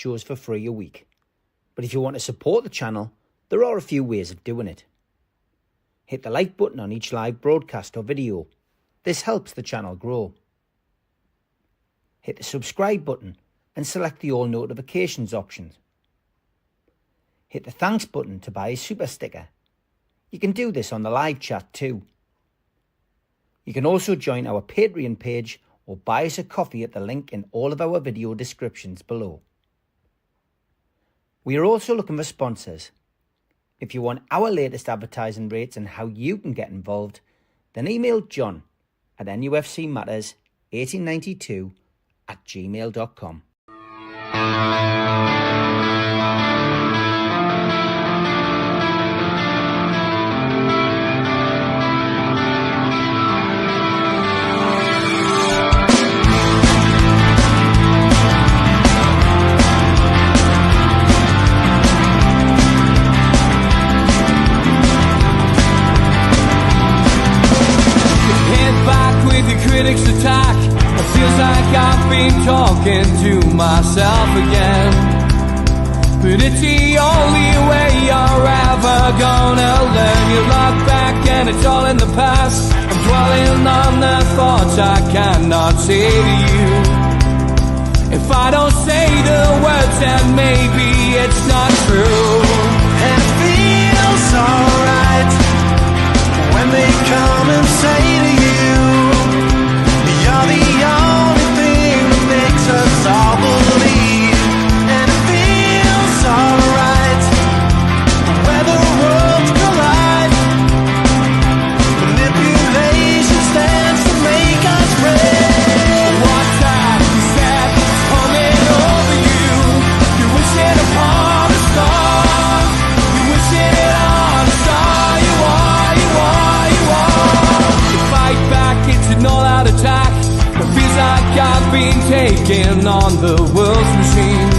shows for free a week. But if you want to support the channel, there are a few ways of doing it. Hit the like button on each live broadcast or video. This helps the channel grow. Hit the subscribe button and select the all notifications option. Hit the thanks button to buy a super sticker. You can do this on the live chat too. You can also join our Patreon page or buy us a coffee at the link in all of our video descriptions below. We are also looking for sponsors. If you want our latest advertising rates and how you can get involved, then email John at nufcmatters1892@gmail.com. Critics attack. It feels like I've been talking to myself again. But it's the only way you're ever gonna learn. You look back and it's all in the past. I'm dwelling on the thoughts I cannot say to you. If I don't say the words, then maybe it's not true. And it feels alright when they come and say to you, you're the only thing that makes us all believe. And it feels alright where the worlds collide. Manipulation stands to make us red. What time is that coming over you? You wish it upon a star. You wish it on a star. You are, you are, you are. You fight back, it's an all-out attack. It feels like I've been taken on the world's machine.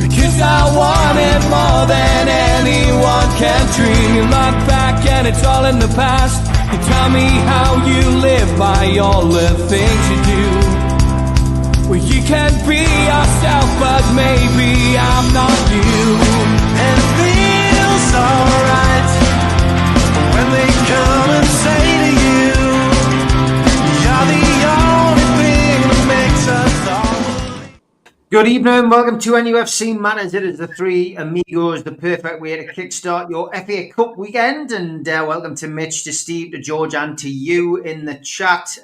Because I want it more than anyone can dream. You look back and it's all in the past. You tell me how you live by all the things you do. Well, you can be yourself, but maybe I'm not you. And it feels alright when they come and say to you, you're the only thing that makes us all. Good evening and welcome to NUFC Matters. It is the three amigos, the perfect way to kickstart your FA Cup weekend. And welcome to Mitch, to Steve, to George and to you in the chat.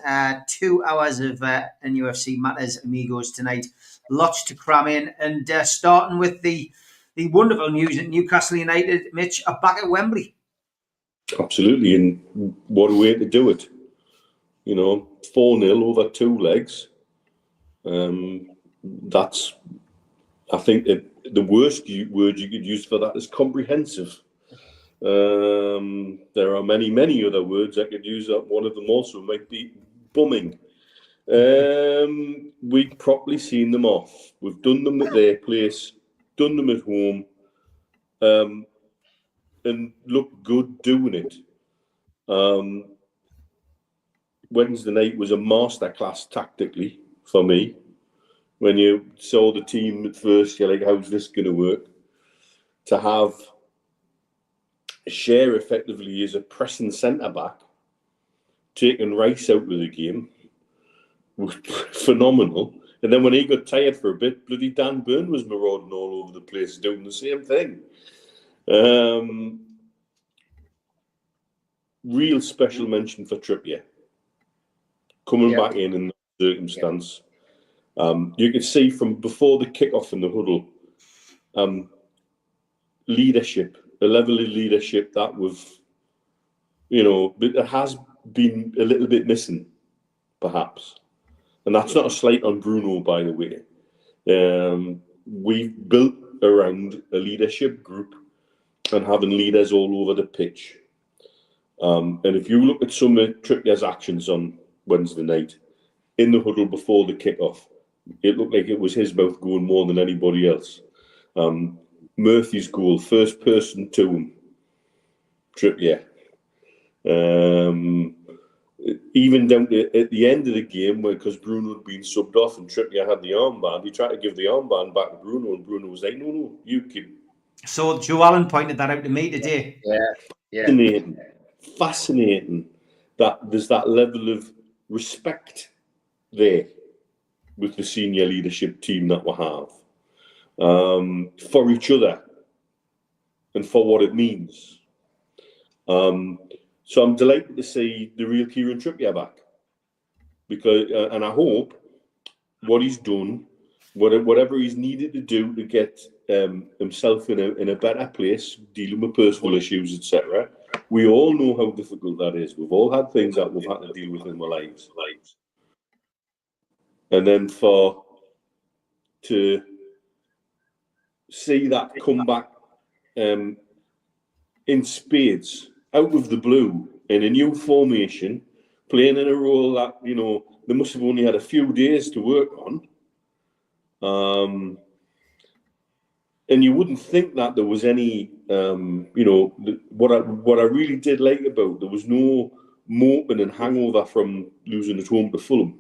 2 hours of NUFC Matters amigos tonight. Lots to cram in. And starting with the wonderful news that Newcastle United, Mitch, are back at Wembley. Absolutely, and what a way to do it. You know, 4-0 over 2 legs. That's, I think, the worst word you could use for that is comprehensive. There are many other words I could use. One of them also might be bumming. We've properly seen them off. We've done them at their place, done them at home, and looked good doing it. Wednesday night was a masterclass tactically for me. When you saw the team at first, you're like, how's this going to work? To have Share effectively as a pressing centre-back, taking Rice out of the game, was phenomenal. And then when he got tired for a bit, bloody Dan Burn was marauding all over the place doing the same thing. Real special mention for Trippier. Coming back in that circumstance. You could see from before the kick-off in the huddle, leadership, a level of leadership that was, it has been a little bit missing, perhaps. And that's not a slight on Bruno, by the way. We've built around a leadership group and having leaders all over the pitch. And if you look at some of Trippier's actions on Wednesday night, in the huddle before the kick-off, it looked like it was his mouth going more than anybody else. Murphy's goal, first person to him, Trippier. even down to at the end of the game, because Bruno had been subbed off and Trippier had the armband, he tried to give the armband back to Bruno, and Bruno was like, "No, you keep." So Joe Allen pointed that out to me today. Yeah. Fascinating that there's that level of respect there with the senior leadership team that we have for each other and for what it means. So I'm delighted to see the real Kieran Trippier back, because and I hope what he's done, whatever he's needed to do to get himself in a better place, dealing with personal issues, etc. We all know how difficult that is. We've all had things that we've had to deal with in our lives. And then to see that come back in spades, out of the blue, in a new formation, playing in a role that, they must have only had a few days to work on. And you wouldn't think that there was any, what I really did like about, there was no moping and hangover from losing at home to Fulham.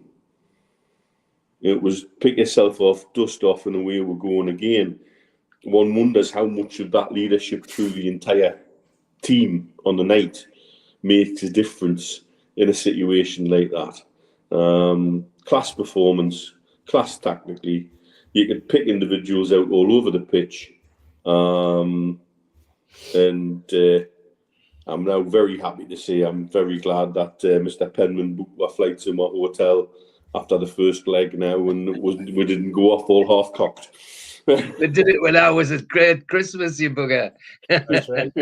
It was pick yourself off, dust off, and away we're going again. One wonders how much of that leadership through the entire team on the night makes a difference in a situation like that. Class performance, class tactically. You could pick individuals out all over the pitch. And I'm now very happy to say I'm very glad that Mr. Penman booked our flight to my hotel after the first leg now, and we didn't go off all half-cocked. They did it when I was at Great Christmas, you bugger. That's right.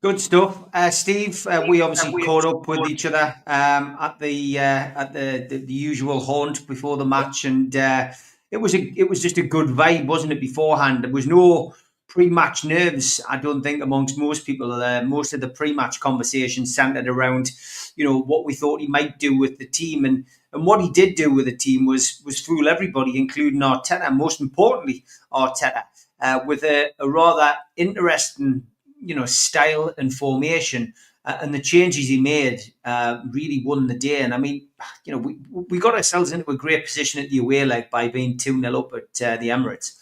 Good stuff, Steve. We obviously caught up with each other at the usual haunt before the match, and it was just a good vibe, wasn't it? Beforehand, there was no pre-match nerves, I don't think, amongst most people. Most of the pre-match conversation centered around, what we thought he might do with the team, and what he did do with the team was fool everybody, including Arteta. Most importantly, Arteta, with a rather interesting style and formation, and the changes he made really won the day. And I mean, we got ourselves into a great position at the away leg by being 2-0 up at the Emirates.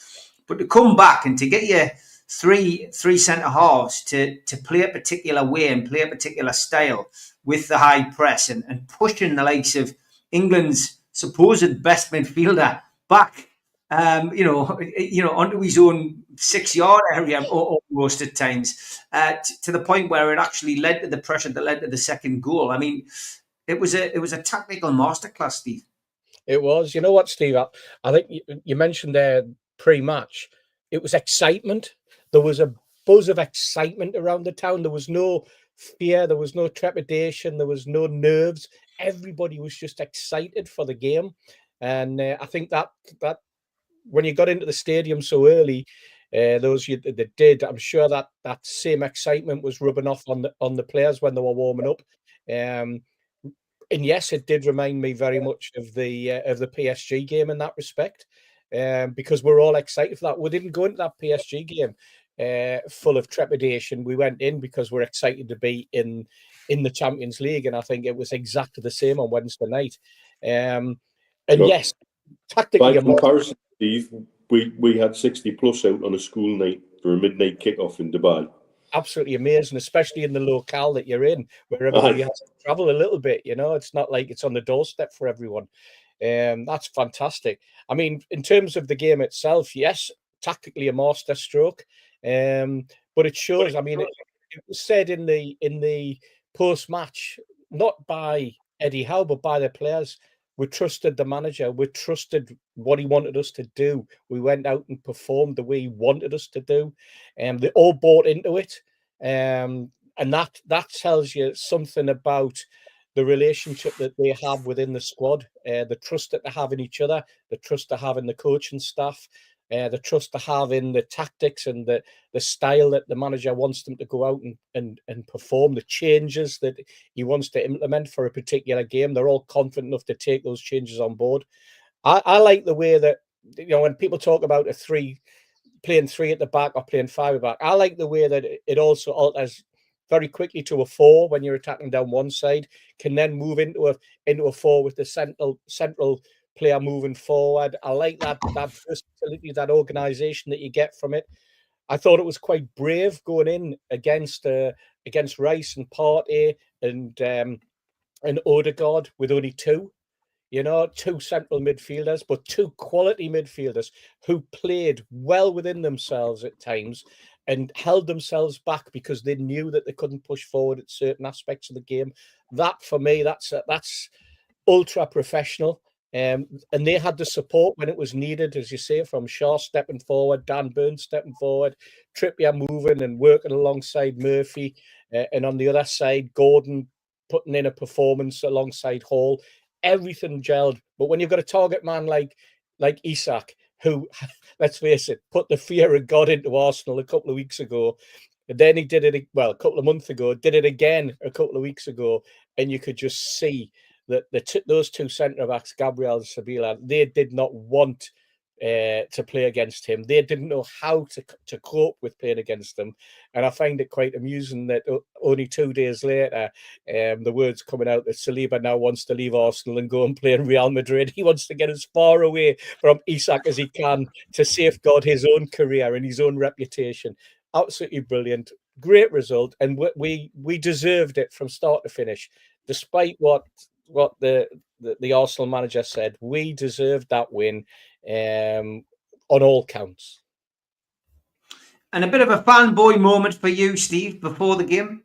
But to come back and to get your three centre halves to play a particular way and play a particular style with the high press and pushing the likes of England's supposed best midfielder back, onto his own 6-yard area almost at times, to the point where it actually led to the pressure that led to the second goal. I mean, it was a tactical masterclass, Steve. It was. You know what, Steve? I think you mentioned there pre-match. It was excitement. There was a buzz of excitement around the town. There was no fear. There was no trepidation. There was no nerves. Everybody was just excited for the game. And I think that when you got into the stadium so early, those that did, I'm sure that same excitement was rubbing off on the players when they were warming up. And yes, it did remind me very much of the PSG game in that respect, because we're all excited for that. We didn't go into that PSG game full of trepidation. We went in because we're excited to be in the Champions League, and I think it was exactly the same on Wednesday night. Yes, tactically, by comparison, Steve, we had 60 plus out on a school night for a midnight kickoff in Dubai. Absolutely amazing, especially in the locale that you're in, where everybody has to travel a little bit. It's not like it's on the doorstep for everyone. That's fantastic. I mean, in terms of the game itself, yes, tactically a master stroke, but it shows. I mean, it was said in the post match, not by Eddie Howe, but by the players. We trusted the manager. We trusted what he wanted us to do. We went out and performed the way he wanted us to do. They all bought into it. And that tells you something about the relationship that they have within the squad, the trust that they have in each other, the trust they have in the coaching staff, the trust they have in the tactics and the style that the manager wants them to go out and perform, the changes that he wants to implement for a particular game. They're all confident enough to take those changes on board. I like the way that, when people talk about playing three at the back or playing 5 at the back, I like the way that it also alters very quickly to a 4 when you're attacking down one side, can then move into a 4 with the central player moving forward. I like that versatility, that organisation that you get from it. I thought it was quite brave going in against Rice and Partey and Odegaard with only two. Two central midfielders, but two quality midfielders who played well within themselves at times and held themselves back because they knew that they couldn't push forward at certain aspects of the game. That, for me, that's ultra professional. And they had the support when it was needed, as you say, from Shaw stepping forward, Dan Burns stepping forward, Trippier moving and working alongside Murphy, and on the other side, Gordon putting in a performance alongside Hall. Everything gelled. But when you've got a target man like Isak, who, let's face it, put the fear of God into Arsenal a couple of weeks ago, and then he did it, a couple of months ago, did it again a couple of weeks ago, and you could just see that those two centre-backs, Gabriel and Sabila, they did not want to play against him. They didn't know how to cope with playing against them. And I find it quite amusing that only 2 days later, the words coming out that Saliba now wants to leave Arsenal and go and play in Real Madrid. He wants to get as far away from Isak as he can to safeguard his own career and his own reputation. Absolutely brilliant. Great result. And we deserved it from start to finish. Despite what the Arsenal manager said, we deserved that win on all counts. And a bit of a fanboy moment for you, Steve, before the game.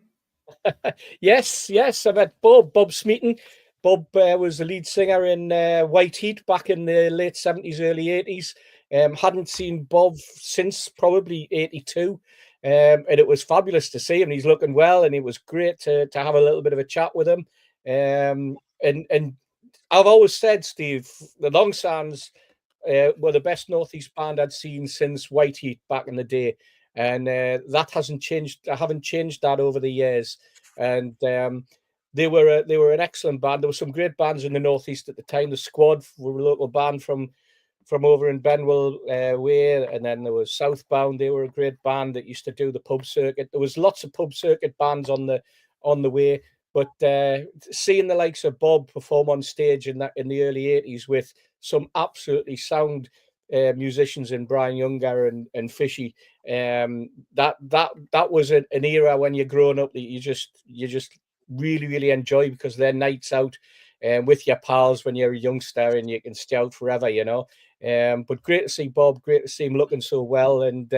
Yes. I met Bob Smitten. Bob was the lead singer in White Heat back in the late 70s, early 80s. Hadn't seen Bob since probably 82. And it was fabulous to see him. He's looking well, and it was great to have a little bit of a chat with him. And I've always said, Steve, the Long Sands were the best Northeast band I'd seen since White Heat back in the day. And that hasn't changed. I haven't changed that over the years. And they were an excellent band. There were some great bands in the Northeast at the time. The Squad were a local band from over in Benwell way, and then there was Southbound. They were a great band that used to do the pub circuit. There was lots of pub circuit bands on the way. But seeing the likes of Bob perform on stage in the early 80s with some absolutely sound musicians in Brian Younger and Fishy, that was an era when you're growing up that you just really, really enjoy, because they're nights out with your pals when you're a youngster and you can stay out forever, But great to see Bob, great to see him looking so well. And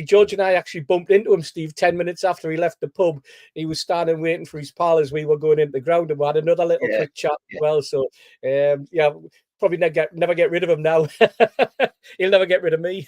George and I actually bumped into him, Steve, 10 minutes after he left the pub. He was standing waiting for his pal as we were going into the ground, and we had another little quick chat as well. So, probably never get rid of him now. He'll never get rid of me.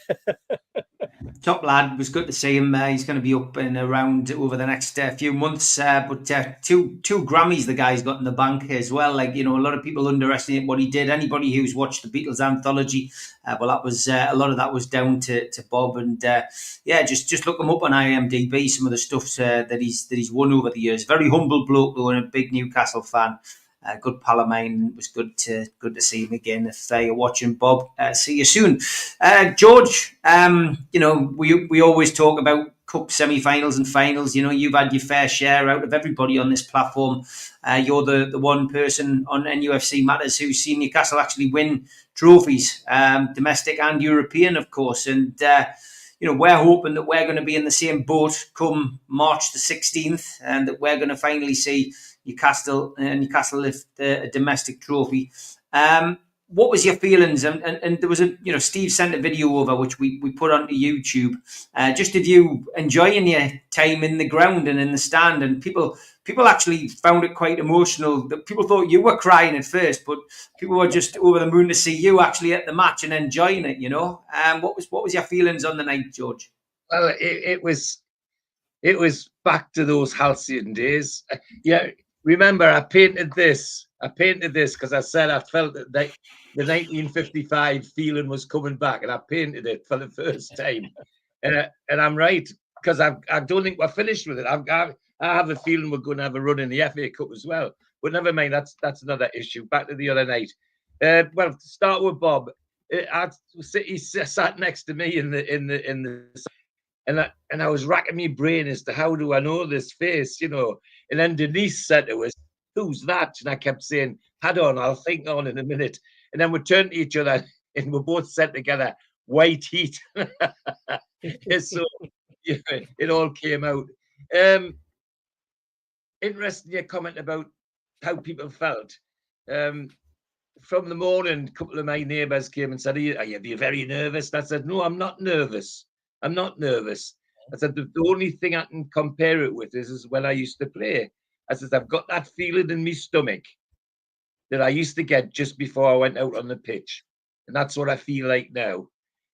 Top lad. It was good to see him. He's going to be up and around over the next few months. But two Grammys the guy's got in the bank as well. A lot of people underestimate what he did. Anybody who's watched the Beatles anthology, that was a lot of that was down to Bob. And just look him up on IMDb. Some of the stuff that he's won over the years. Very humble bloke though, and a big Newcastle fan. Good pal of mine. It was good to see him again. If you're watching, Bob, see you soon. George, we always talk about cup semi-finals and finals. You've had your fair share out of everybody on this platform. You're the one person on NUFC Matters who's seen Newcastle actually win trophies, domestic and European, of course. And we're hoping that we're going to be in the same boat come March the 16th, and that we're going to finally see Newcastle lift a domestic trophy. What was your feelings? And there was Steve sent a video over which we put onto YouTube, just of you enjoying your time in the ground and in the stand, and people actually found it quite emotional. People thought you were crying at first, but people were just over the moon to see you actually at the match and enjoying it. What was your feelings on the night, George? Well, it was back to those halcyon days. Remember, I painted this because I said I felt that the 1955 feeling was coming back, and I painted it for the first time. And I'm right, because I don't think we're finished with it. I have a feeling we're going to have a run in the FA Cup as well. But never mind, that's another issue. Back to the other night. Well, to start with Bob, he sat next to me in the And I was racking my brain as to how do I know this face, you know. And then Denise said to us, "Who's that?" And I kept saying, "Hold on, I'll think on in a minute." And then we turned to each other and we both said together, "White heat." So yeah, it all came out. Interesting your comment about how people felt. From the morning, a couple of my neighbours came and said, are you very nervous? And I said, no, I'm not nervous. I'm not nervous. I said, the only thing I can compare it with is when I used to play. I said, I've got that feeling in my stomach that I used to get just before I went out on the pitch. And that's what I feel like now.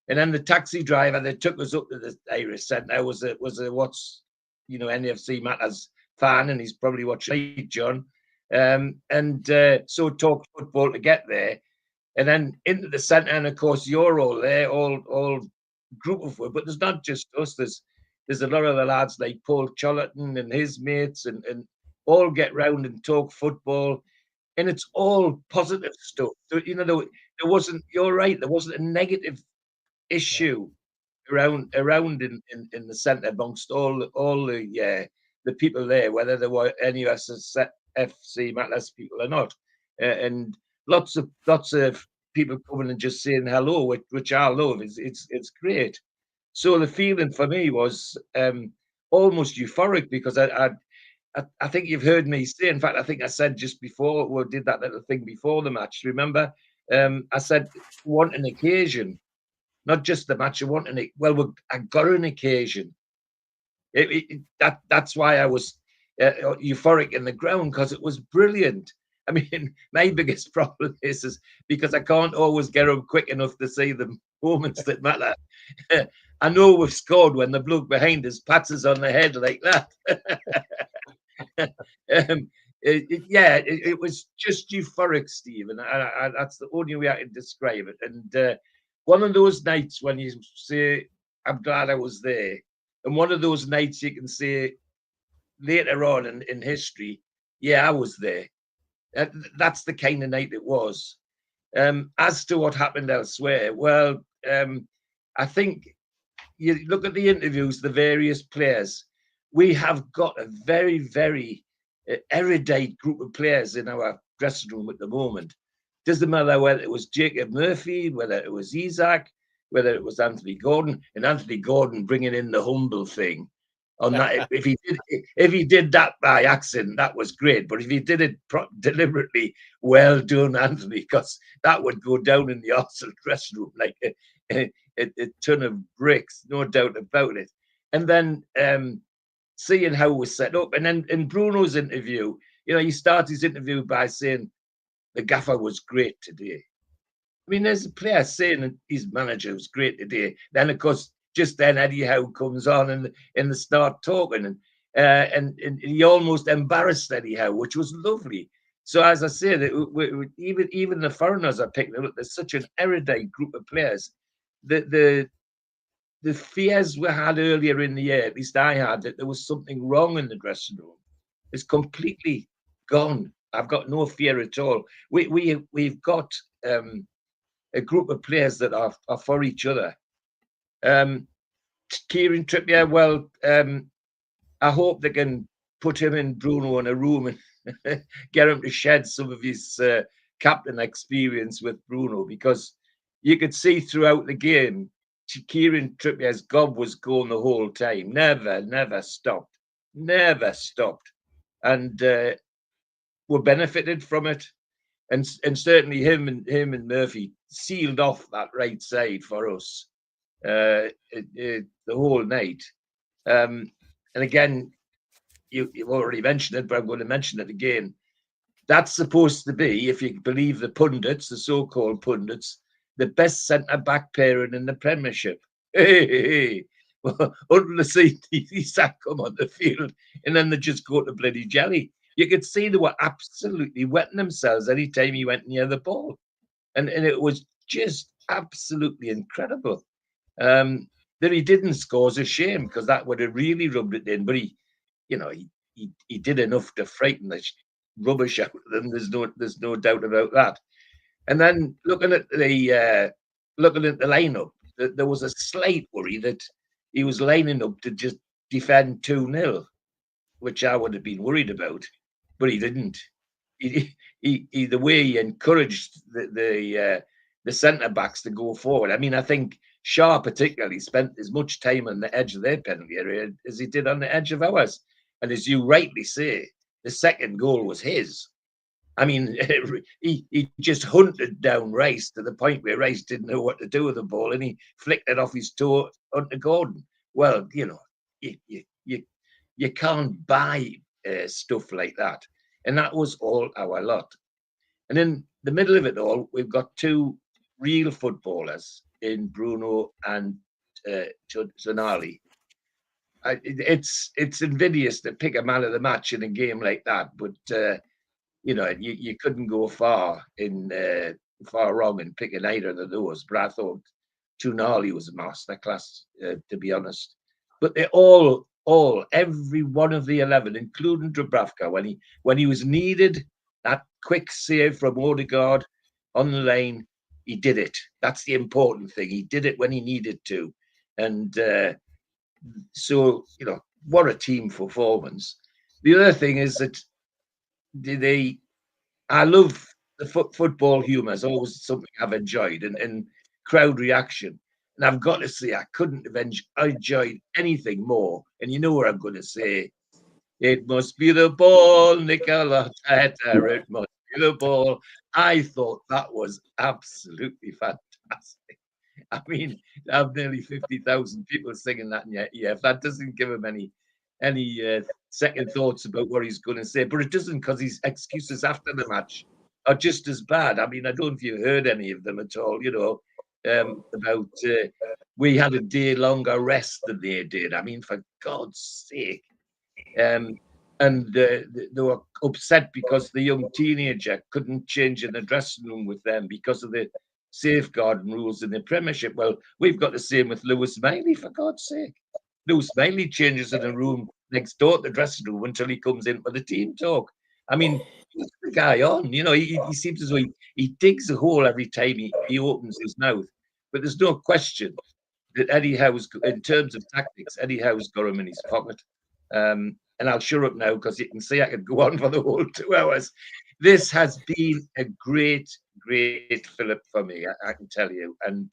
And then the taxi driver that took us up to the Irish Centre was a what's, you know, NUFC Matters fan, and he's probably watched it, John. So talked football to get there, and then into the centre, and of course you're all there, all group of it. But there's not just us. There's a lot of the lads like Paul Chollerton and his mates, and all get round and talk football, and it's all positive stuff. So, you know, there wasn't. You're right. There wasn't a negative issue around in the centre amongst all the people there, whether there were any FC Matters people or not, and lots of people coming and just saying hello, which I love. It's great. So the feeling for me was almost euphoric, because I think you've heard me say. In fact, I think I said just before we did that little thing before the match. Remember, I said want an occasion. Not just the match. I got an occasion. That's why I was euphoric in the ground, because it was brilliant. I mean, my biggest problem is because I can't always get up quick enough to see the moments that matter. I know we've scored when the bloke behind us pats us on the head like that. It was just euphoric, Steve, and that's the only way I can describe it. And one of those nights when you say, I'm glad I was there, and one of those nights you can say later on in history, yeah, I was there. That's the kind of night it was. As to what happened elsewhere, well, I think you look at the interviews, the various players, we have got a very, very erudite group of players in our dressing room at the moment. Doesn't matter whether it was Jacob Murphy, whether it was Isaac, whether it was Anthony Gordon, and Anthony Gordon bringing in the humble thing on that. If he did that by accident, that was great. But if he did it deliberately, well done, Anthony, because that would go down in the Arsenal dressing room like a ton of bricks, no doubt about it. And then seeing how it was set up, and then in Bruno's interview, you know, he started his interview by saying the gaffer was great today. I mean, there's a player saying that his manager was great today. Then, of course, just then Eddie Howe comes on and they start talking, and he almost embarrassed Eddie Howe, which was lovely. So, as I said, even the foreigners are picking it up. There's such an erudite group of players. The fears we had earlier in the year, at least I had, that there was something wrong in the dressing room, is completely gone. I've got no fear at all. We've got a group of players that are for each other. Kieran Trippier, well, I hope they can put him and Bruno in a room and get him to shed some of his captain experience with Bruno, because you could see throughout the game, Kieran Trippier's gob was going the whole time. Never stopped. And we benefited from it. And certainly him and Murphy sealed off that right side for us the whole night. And again, you've already mentioned it, but I'm going to mention it again. That's supposed to be, if you believe the pundits, the so-called pundits, the best centre-back pairing in the Premiership. Well, until they see Isak come on the field, and then they just go to bloody jelly. You could see they were absolutely wetting themselves any time he went near the ball. And it was just absolutely incredible. That he didn't score is a shame, because that would have really rubbed it in. But he did enough to frighten the rubbish out of them. There's no doubt about that. And then looking at the lineup, there was a slight worry that he was lining up to just defend 2-0, which I would have been worried about, but he didn't. He the way he encouraged the centre backs to go forward. I mean, I think Shaw particularly spent as much time on the edge of their penalty area as he did on the edge of ours. And as you rightly say, the second goal was his. I mean, he just hunted down Rice to the point where Rice didn't know what to do with the ball, and he flicked it off his toe onto Gordon. Well, you know, you can't buy stuff like that. And that was all our lot. And in the middle of it all, we've got two real footballers in Bruno and Zonali. It's invidious to pick a man of the match in a game like that, but you know, you couldn't go far wrong in picking either of those. But I thought Zonali was a masterclass, to be honest. But they all, every one of the 11, including Dubravka, when he was needed, that quick save from Odegaard on the line, he did it. That's the important thing. He did it when he needed to. And so, you know, what a team performance. The other thing is that I love the football humour. It's always something I've enjoyed, and crowd reaction. And I've got to say, I couldn't have enjoyed anything more. And you know what I'm going to say. It must be the ball, Nicola. It must be the ball. I thought that was absolutely fantastic. I mean, I have nearly 50,000 people singing that in your ear. If that doesn't give him any second thoughts about what he's going to say, but it doesn't, because his excuses after the match are just as bad. I mean, I don't know if you heard any of them at all, you know, about we had a day longer rest than they did. I mean, for God's sake. And they were upset because the young teenager couldn't change in the dressing room with them because of the safeguarding rules in the Premiership. Well, we've got the same with Lewis Miley, for God's sake. Lewis Miley changes in a room next door to the dressing room until he comes in for the team talk. I mean, what's the guy on? You know, he seems as though he digs a hole every time he opens his mouth. But there's no question that Eddie Howe's, in terms of tactics, Eddie Howe's got him in his pocket. And I'll shut up now, because you can see I could go on for the whole 2 hours. This has been a great Philip for me, I can tell you. And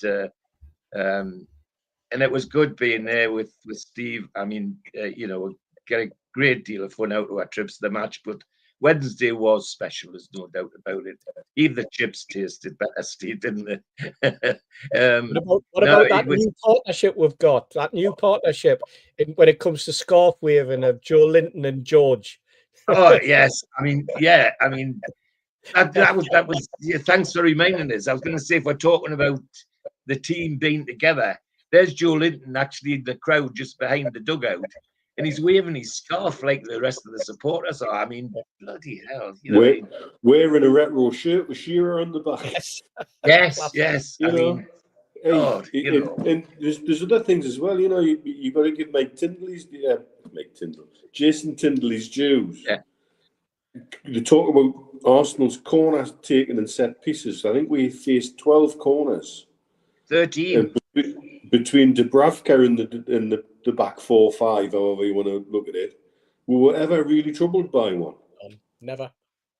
it was good being there with Steve. I mean, you know, get a great deal of fun out of our trips to the match, but Wednesday was special, there's no doubt about it. Even the chips tasted better, Steve, didn't they? What about that new partnership we've got? That new partnership when it comes to scarf waving of Joe Linton and George. Oh yes, I mean, yeah, I mean that was. Yeah, thanks for reminding us. I was going to say, if we're talking about the team being together, there's Joe Linton actually in the crowd just behind the dugout. And he's waving his scarf like the rest of the supporters are. I mean, bloody hell. You know, wearing a retro shirt with Shearer on the back. Yes. You I know, mean, God, you know. And there's other things as well. You know, you've got to give Jason Tindley's dues. Yeah. You talk about Arsenal's corners taken and set pieces. I think we faced 12 corners. 13. Between Dubravka and the back 4-5, however you want to look at it, we were ever really troubled by one. Never.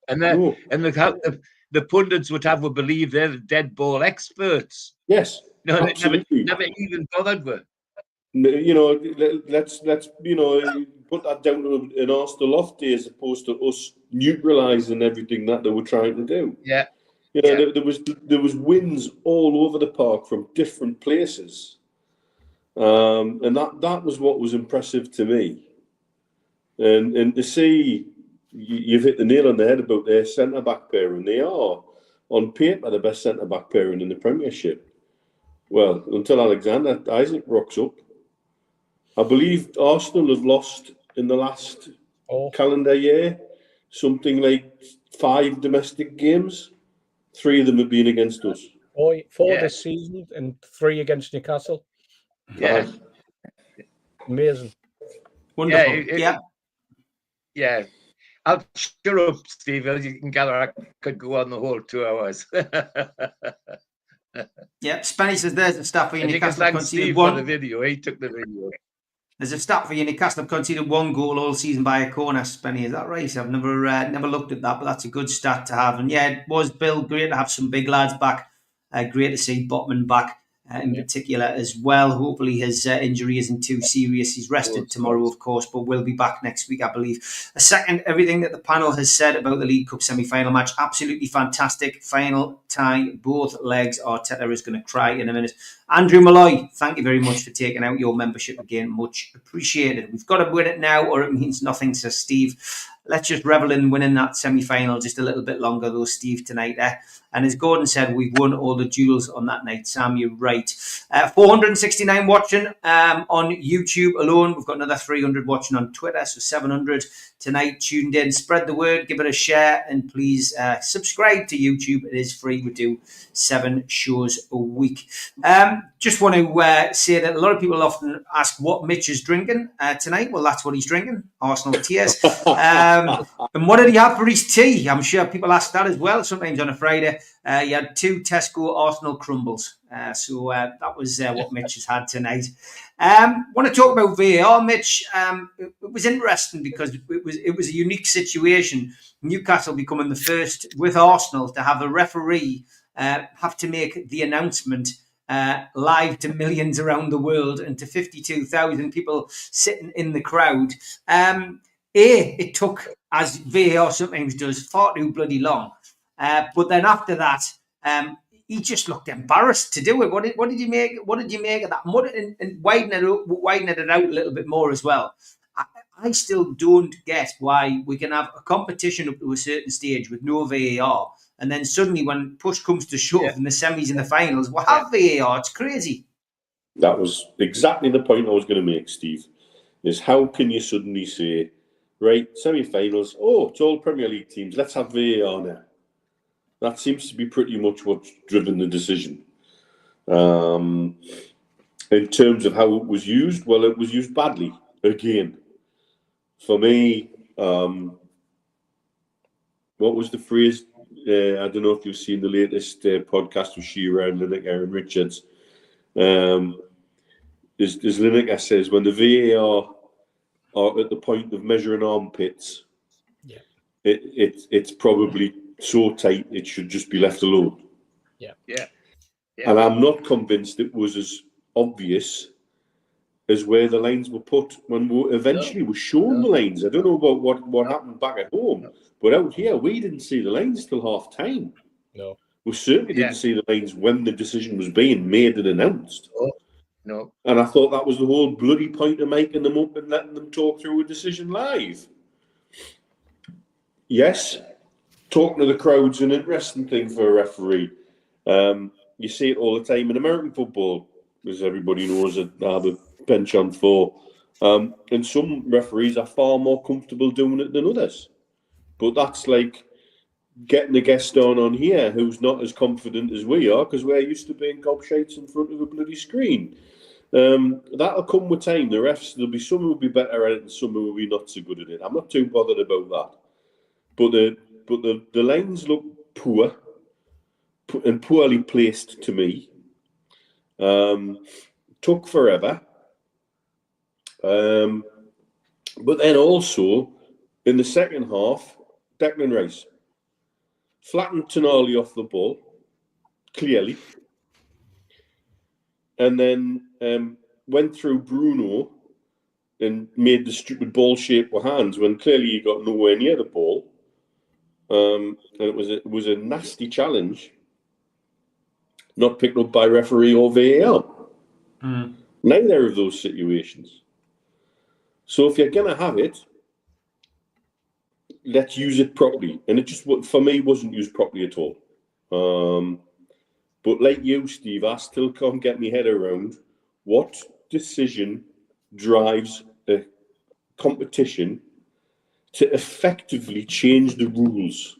And the pundits would have to believe they're the dead ball experts. Yes, no, absolutely. Never even bothered with. You know, let's you know, put that down to an Arsenal off day as opposed to us neutralising everything that they were trying to do. Yeah. You know, there was wins all over the park from different places, and that was what was impressive to me, and to see you've hit the nail on the head about their centre back pairing. They are on paper the best centre back pairing in the Premiership. Well, until Alexander Isaac rocks up. I believe Arsenal have lost in the last calendar year something like 5 domestic games. 3 of them have been against us. 4 this season and 3 against Newcastle. Yeah. Amazing. Wonderful. Yeah. I'll shut up, Steve. As you can gather, I could go on the whole 2 hours. Yeah, Spenny says there's a stat for you. And you can Newcastle have thank conceded Steve for one. the video. He took the video. There's a stat for you. Newcastle have conceded 1 goal all season by a corner. Spenny, is that right? I've never looked at that, but that's a good stat to have. And yeah, it was, Bill, great to have some big lads back. Great to see Botman back in particular as well. Hopefully his injury isn't too serious. He's rested tomorrow, of course, but will be back next week, I believe. A second, everything that the panel has said about the League Cup semi-final match, absolutely fantastic. Final tie, both legs. Arteta is going to cry in a minute. Andrew Malloy, thank you very much for taking out your membership again. Much appreciated. We've got to win it now or it means nothing, says Steve. Let's just revel in winning that semi-final just a little bit longer, though, Steve, tonight. And as Gordon said, we've won all the duels on that night. Sam, you're right. 469 watching on YouTube alone. We've got another 300 watching on Twitter, so 700 tonight tuned in. Spread the word, give it a share, and please subscribe to YouTube. It is free. We do 7 shows a week. Just want to say that a lot of people often ask what Mitch is drinking tonight. Well, that's what he's drinking. Arsenal tears. And what did he have for his tea? I'm sure people ask that as well. Sometimes on a Friday, he had 2 Tesco Arsenal crumbles. So that was what Mitch has had tonight. Want to talk about VAR, Mitch? It was interesting because it was a unique situation. Newcastle becoming the first with Arsenal to have a referee have to make the announcement live to millions around the world and to 52,000 people sitting in the crowd. It took, as VAR sometimes does, far too bloody long. But then after that, he just looked embarrassed to do it. What did you make? What did you make of that? And widen it out a little bit more as well. I still don't get why we can have a competition up to a certain stage with no VAR, and then suddenly when push comes to shove in the semis and the finals, we'll have VAR. It's crazy. That was exactly the point I was going to make, Steve. Is how can you suddenly say, right, semi-finals, it's all Premier League teams, let's have VAR now. That seems to be pretty much what's driven the decision. In terms of how it was used, well, it was used badly, again. For me, what was the phrase? I don't know if you've seen the latest podcast with Shearer and Lineker and Richards. As Lineker says, when the VAR are at the point of measuring armpits, it's probably so tight it should just be left alone. Yeah. And I'm not convinced it was as obvious as where the lines were put when we eventually were shown the lines. I don't know about what happened back at home, but out here we didn't see the lines till half time. No. We certainly didn't see the lines when the decision was being made and announced. No. And I thought that was the whole bloody point of making them up and letting them talk through a decision live. Yes, talking to the crowd's an interesting thing for a referee. You see it all the time in American football, as everybody knows, that I have a penchant for. And some referees are far more comfortable doing it than others. But that's like getting a guest on here who's not as confident as we are, because we're used to being gobshites in front of a bloody screen. That'll come with time. The refs, there'll be some who will be better at it and some who will be not so good at it. I'm not too bothered about that. But the lines look poor and poorly placed to me. Took forever. But then also, in the second half, Declan Rice flattened Tonali off the ball, clearly. And then went through Bruno and made the stupid ball shape with hands when clearly he got nowhere near the ball. And it was a nasty challenge, not picked up by referee or VAR. Neither of those situations. So if you're going to have it, let's use it properly. And it just, for me, wasn't used properly at all. But like you, Steve, I still can't get my head around what decision drives a competition to effectively change the rules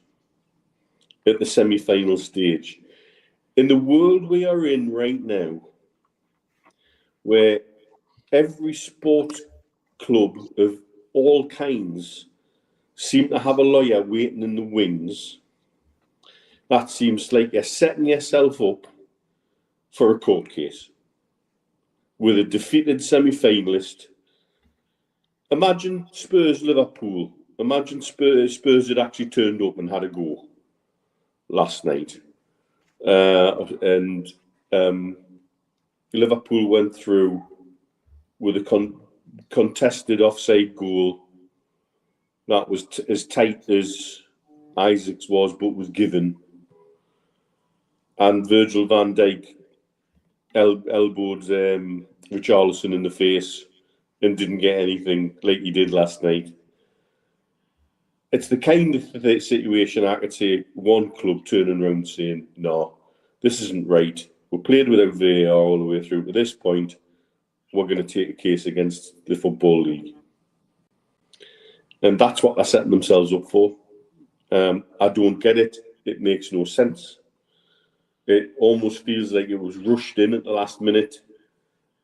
at the semi-final stage. In the world we are in right now, where every sport club of all kinds seem to have a lawyer waiting in the wings, that seems like you're setting yourself up for a court case with a defeated semi-finalist. Imagine Spurs Liverpool. Imagine Spurs had actually turned up and had a go last night. And Liverpool went through with a contested offside goal that was as tight as Isaac's was, but was given. And Virgil van Dijk elbowed Richarlison in the face and didn't get anything like he did last night. It's the kind of situation I could say one club turning around saying, no, this isn't right. We played without VAR all the way through to this point. We're going to take a case against the Football League. And that's what they're setting themselves up for. I don't get it. It makes no sense. It almost feels like it was rushed in at the last minute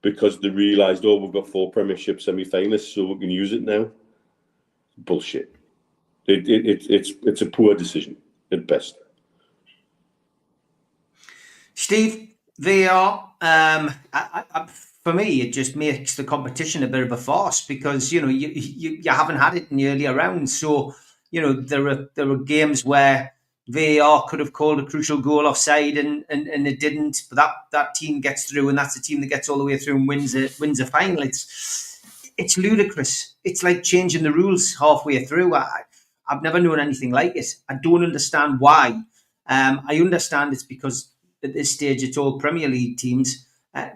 because they realised, oh, we've got 4 Premiership semi-finalists, so we can use it now. Bullshit. It's a poor decision at best. Steve, VAR, for me, it just makes the competition a bit of a farce because, you haven't had it in the earlier rounds. So, there were games where VAR could have called a crucial goal offside and it didn't. But that team gets through, and that's the team that gets all the way through and wins a final. It's ludicrous. It's like changing the rules halfway through. I've never known anything like it. I don't understand why. I understand it's because at this stage it's all Premier League teams.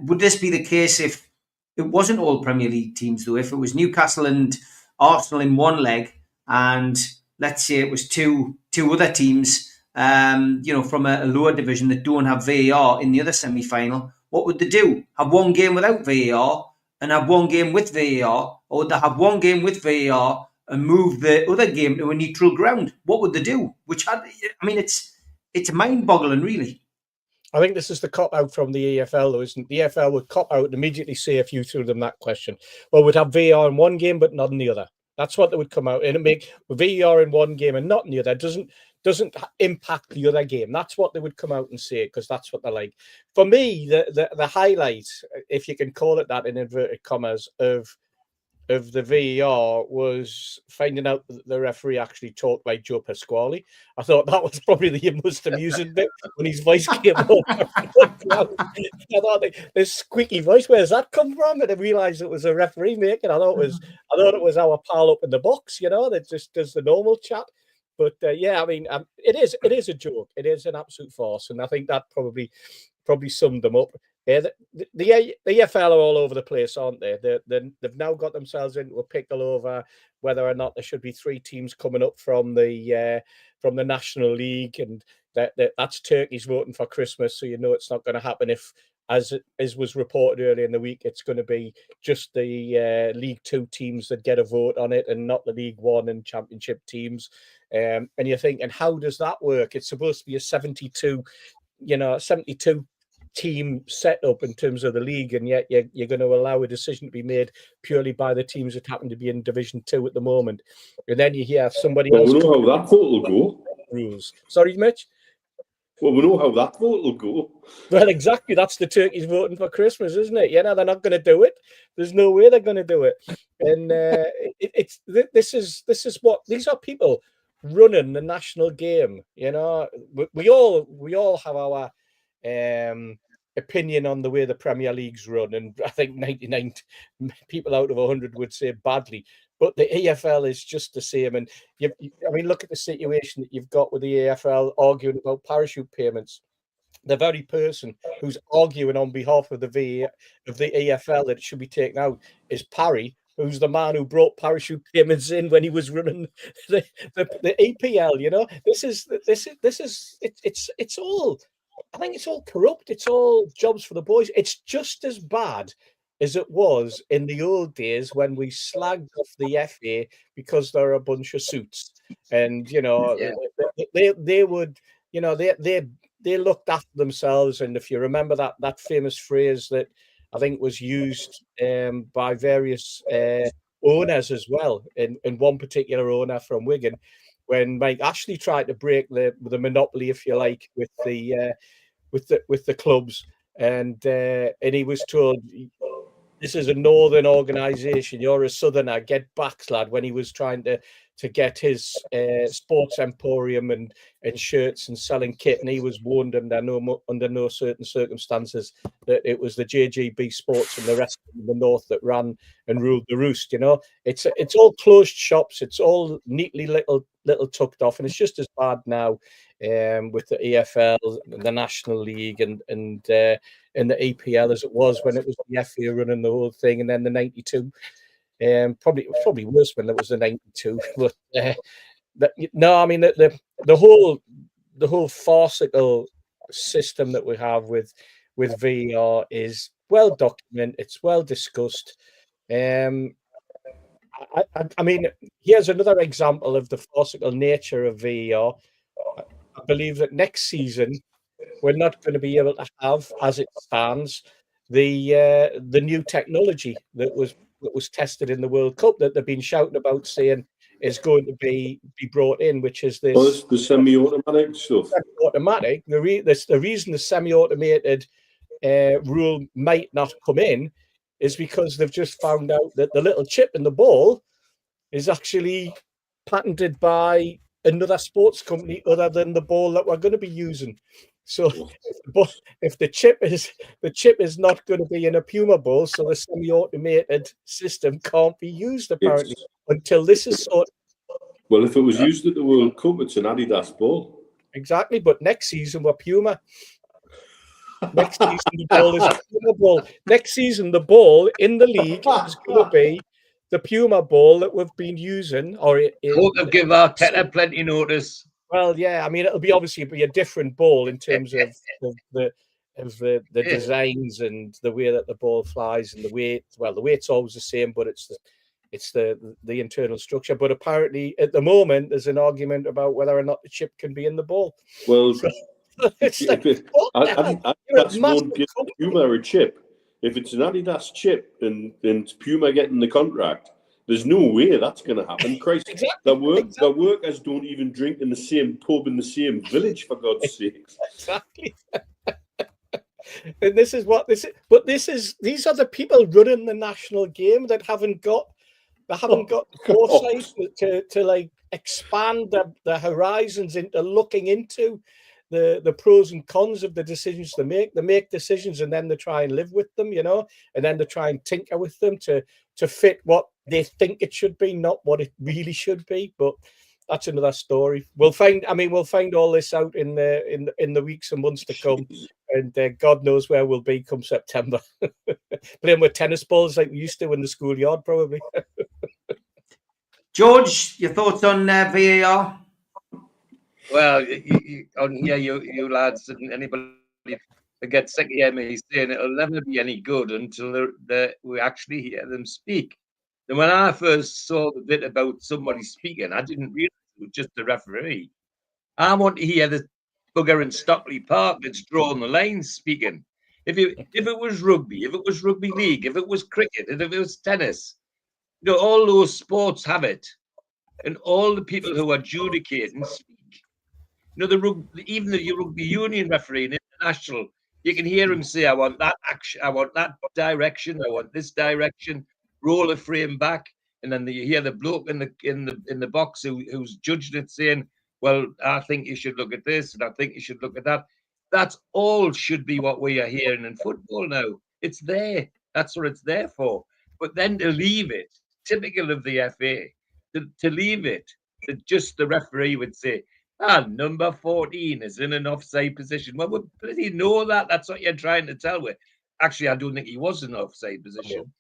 Would this be the case if it wasn't all Premier League teams, though? If it was Newcastle and Arsenal in one leg, and let's say it was two other teams, from a lower division that don't have VAR in the other semi-final, what would they do? Have one game without VAR and have one game with VAR, or would they have one game with VAR and move the other game to a neutral ground? What would they do? It's mind-boggling, really. I think this is the cop-out from the EFL, though, isn't it? The EFL would cop out and immediately say, if you threw them that question, well, we'd have VAR in one game but not in the other. That's what they would come out and make VAR in one game and not in the other. Doesn't impact the other game. That's what they would come out and say, because that's what they're like. For me, the highlight, if you can call it that in inverted commas, of the VAR was finding out that the referee actually talked like Joe Pasquale. I thought that was probably the most amusing bit when his voice came over. I thought this squeaky voice, where's that come from? And I realised it was a referee making. I thought it was our pal up in the box, that just does the normal chat. But it is a joke. It is an absolute farce, and I think that probably summed them up. The EFL are all over the place, aren't they? They've now got themselves into a pickle over whether or not there should be 3 teams coming up from the National League, and that's Turkey's voting for Christmas, so it's not going to happen if, as was reported earlier in the week, it's going to be just the League 2 teams that get a vote on it and not the League 1 and Championship teams. And you're thinking, how does that work? It's supposed to be a 72 team set up in terms of the league, and yet you're going to allow a decision to be made purely by the teams that happen to be in Division 2 at the moment. And then you hear somebody else. We know how that vote will go. Rules. Sorry, Mitch? Well, we know how that vote will go. Well, exactly. That's the turkeys voting for Christmas, isn't it? They're not going to do it. There's no way they're going to do it. And this is what these are people running the national game. We all have our opinion on the way the Premier League's run, and I think 99 people out of 100 would say badly. But the EFL is just the same. And look at the situation that you've got with the EFL arguing about parachute payments. The very person who's arguing on behalf of the EFL that it should be taken out is Parry, who's the man who brought parachute payments in when he was running the EPL. It's all. I think it's all corrupt. It's all jobs for the boys. It's just as bad as it was in the old days when we slagged off the FA because they're a bunch of suits, and they would, they looked after themselves. And if you remember that famous phrase that I think was used by various owners as well, in one particular owner from Wigan, when Mike Ashley tried to break the monopoly, if you like, with the clubs. and he was told, "This is a northern organisation. You're a southerner. Get back, lad." When he was trying to get his sports emporium and shirts and selling kit, and he was warned under no certain circumstances that it was the JGB Sports and the rest of the north that ran and ruled the roost. You know, it's all closed shops. It's all neatly little tucked off, and it's just as bad now with the EFL, the National League, and the EPL as it was when it was the FA running the whole thing, and then the '92. Probably worse when there was the '92. But no, I mean the whole farcical system that we have with VAR is well documented. It's well discussed. I mean, here's another example of the farcical nature of VAR. I believe that next season we're not going to be able to have, as it stands, the new technology that was tested in the World Cup that they've been shouting about, saying is going to be brought in, which is this. Oh, it's the semi-automatic stuff. Automatic. The reason the semi-automated rule might not come in is because they've just found out that the little chip in the ball is actually patented by another sports company other than the ball that we're going to be using. So if the chip is not going to be in a Puma ball, so the semi-automated system can't be used apparently until this is sorted. Well, if it was used at the World Cup, it's an Adidas ball. Exactly, but next season we're Puma. Next season the ball is a Puma ball. Next season the ball in the league is going to be the Puma ball that we've been using. Or Hope give Arteta plenty notice. Well, yeah, I mean it'll be obviously be a different ball in terms of the designs and the way that the ball flies and the weight. Well, the weight's always the same, but it's the internal structure. But apparently, at the moment, there's an argument about whether or not the chip can be in the ball. Well, so, it's like, Adidas won't give Puma a chip. If it's an Adidas chip and Puma getting the contract, there's no way that's going to happen. Christ, the workers don't even drink in the same pub in the same village, for God's sake. Exactly. And this is what this is. But these are the people running the national game that haven't got the foresight to like expand the horizons into looking into the pros and cons of the decisions they make. They make decisions and then they try and live with them, you know, and then they try and tinker with them to fit what they think it should be, not what it really should be. But that's another story. We'll find all this out in the weeks and months to come, and God knows where we'll be come September, playing with tennis balls like we used to in the schoolyard, probably. George, your thoughts on VAR? Well, you lads and anybody that gets sick of hearing me saying it'll never be any good until we actually hear them speak. And when I first saw the bit about somebody speaking, I didn't realize it was just the referee. I want to hear the bugger in Stockley Park that's drawing the lines speaking. If it was rugby, if it was rugby league, if it was cricket, if it was tennis, you know, all those sports have it, and all the people who are adjudicating speak. You know, even the rugby union referee in international, you can hear him say, "I want that action, I want that direction, I want this direction." Roll a frame back, and then you hear the bloke in the box who's judged it saying, "Well, I think you should look at this, and I think you should look at that." That's all should be what we are hearing in football now. It's there. That's what it's there for. But then to leave it, typical of the FA, to leave it, that just the referee would say, number 14 is in an offside position. Well, we bloody know that. That's what you're trying to tell me. Actually, I don't think he was in an offside position.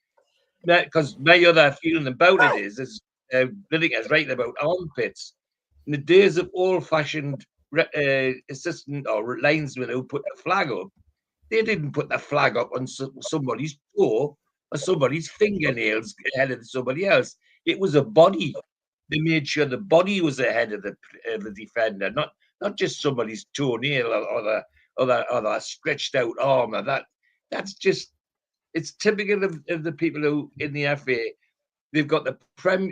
Because my other feeling about it is Billy is right about armpits. In the days of old-fashioned assistant or linesmen who put the flag up, they didn't put the flag up on somebody's toe or somebody's fingernails ahead of somebody else. It was a body. They made sure the body was ahead of the defender, not just somebody's toenail or the stretched out arm. That's just. It's typical of the people who in the FA, they've got the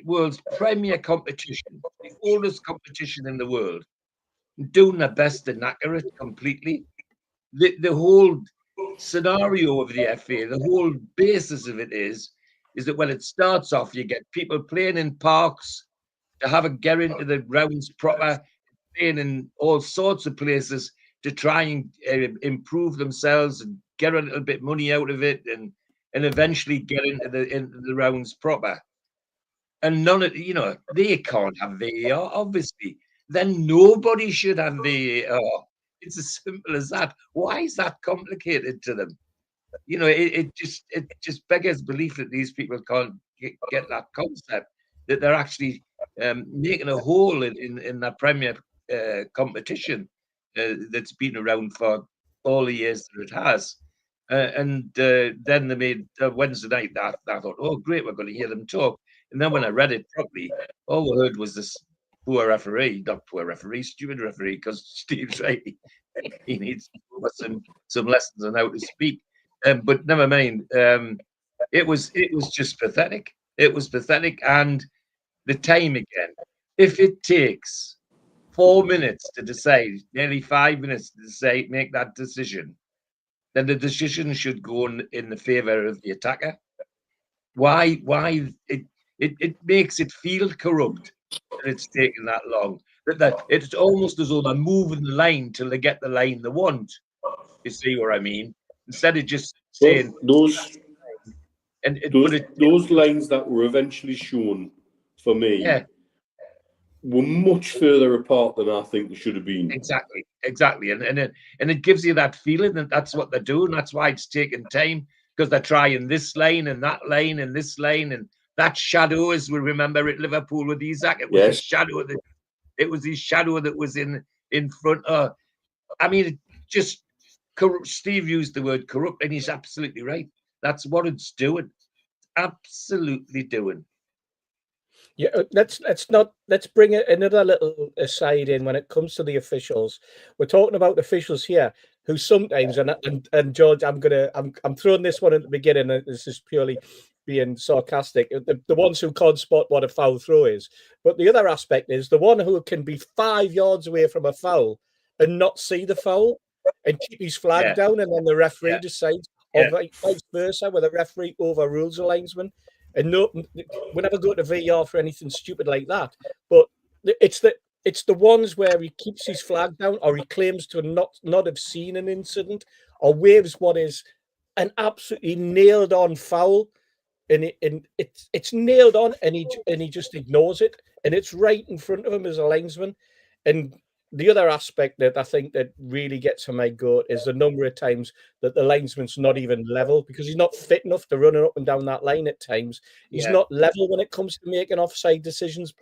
world's premier competition, the oldest competition in the world, doing their best to knacker it completely. The whole scenario of the FA, the whole basis of it is that when it starts off, you get people playing in parks to have a get into the grounds proper, playing in all sorts of places to try and improve themselves and get a little bit money out of it, and eventually get into the rounds proper. And none of they can't have VAR, obviously. Then nobody should have VAR. It's as simple as that. Why is that complicated to them? It just beggars belief that these people can't get that concept, that they're actually making a hole in that Premier competition that's been around for all the years that it has. And then they made Wednesday night that I thought, oh great, we're going to hear them talk. And then when I read it properly, all I heard was this poor referee, not poor referee, stupid referee, because Steve's right. He needs some lessons on how to speak. But never mind. It was just pathetic. It was pathetic. And the time again. If it takes 4 minutes to decide, nearly 5 minutes to decide, make that decision, then the decision should go in the favour of the attacker. Why? It makes it feel corrupt that it's taken that long. That it's almost as though they're moving the line till they get the line they want. You see what I mean? Instead of just saying those lines that were eventually shown for me were much further apart than I think they should have been. Exactly, and it gives you that feeling that that's what they're doing. That's why it's taking time, because they're trying this lane and that lane and this lane and that shadow, as we remember at Liverpool with Isaac. It was his shadow that was in front. I mean, it just Steve used the word corrupt, and he's absolutely right. That's what it's doing. Absolutely doing. Yeah, let's bring another little aside in when it comes to the officials. We're talking about officials here who sometimes, and George, I'm throwing this one at the beginning. This is purely being sarcastic. The ones who can't spot what a foul throw is, but the other aspect is the one who can be 5 yards away from a foul and not see the foul and keep his flag down, and then the referee decides, or vice versa, where the referee overrules the linesman. And no, we never go to VAR for anything stupid like that. But it's the ones where he keeps his flag down, or he claims to not have seen an incident, or waves what is an absolutely nailed on foul, and it's nailed on, and he just ignores it, and it's right in front of him as a linesman. And the other aspect that I think that really gets on my goat is the number of times that the linesman's not even level, because he's not fit enough to run up and down that line at times. He's not level when it comes to making offside decisions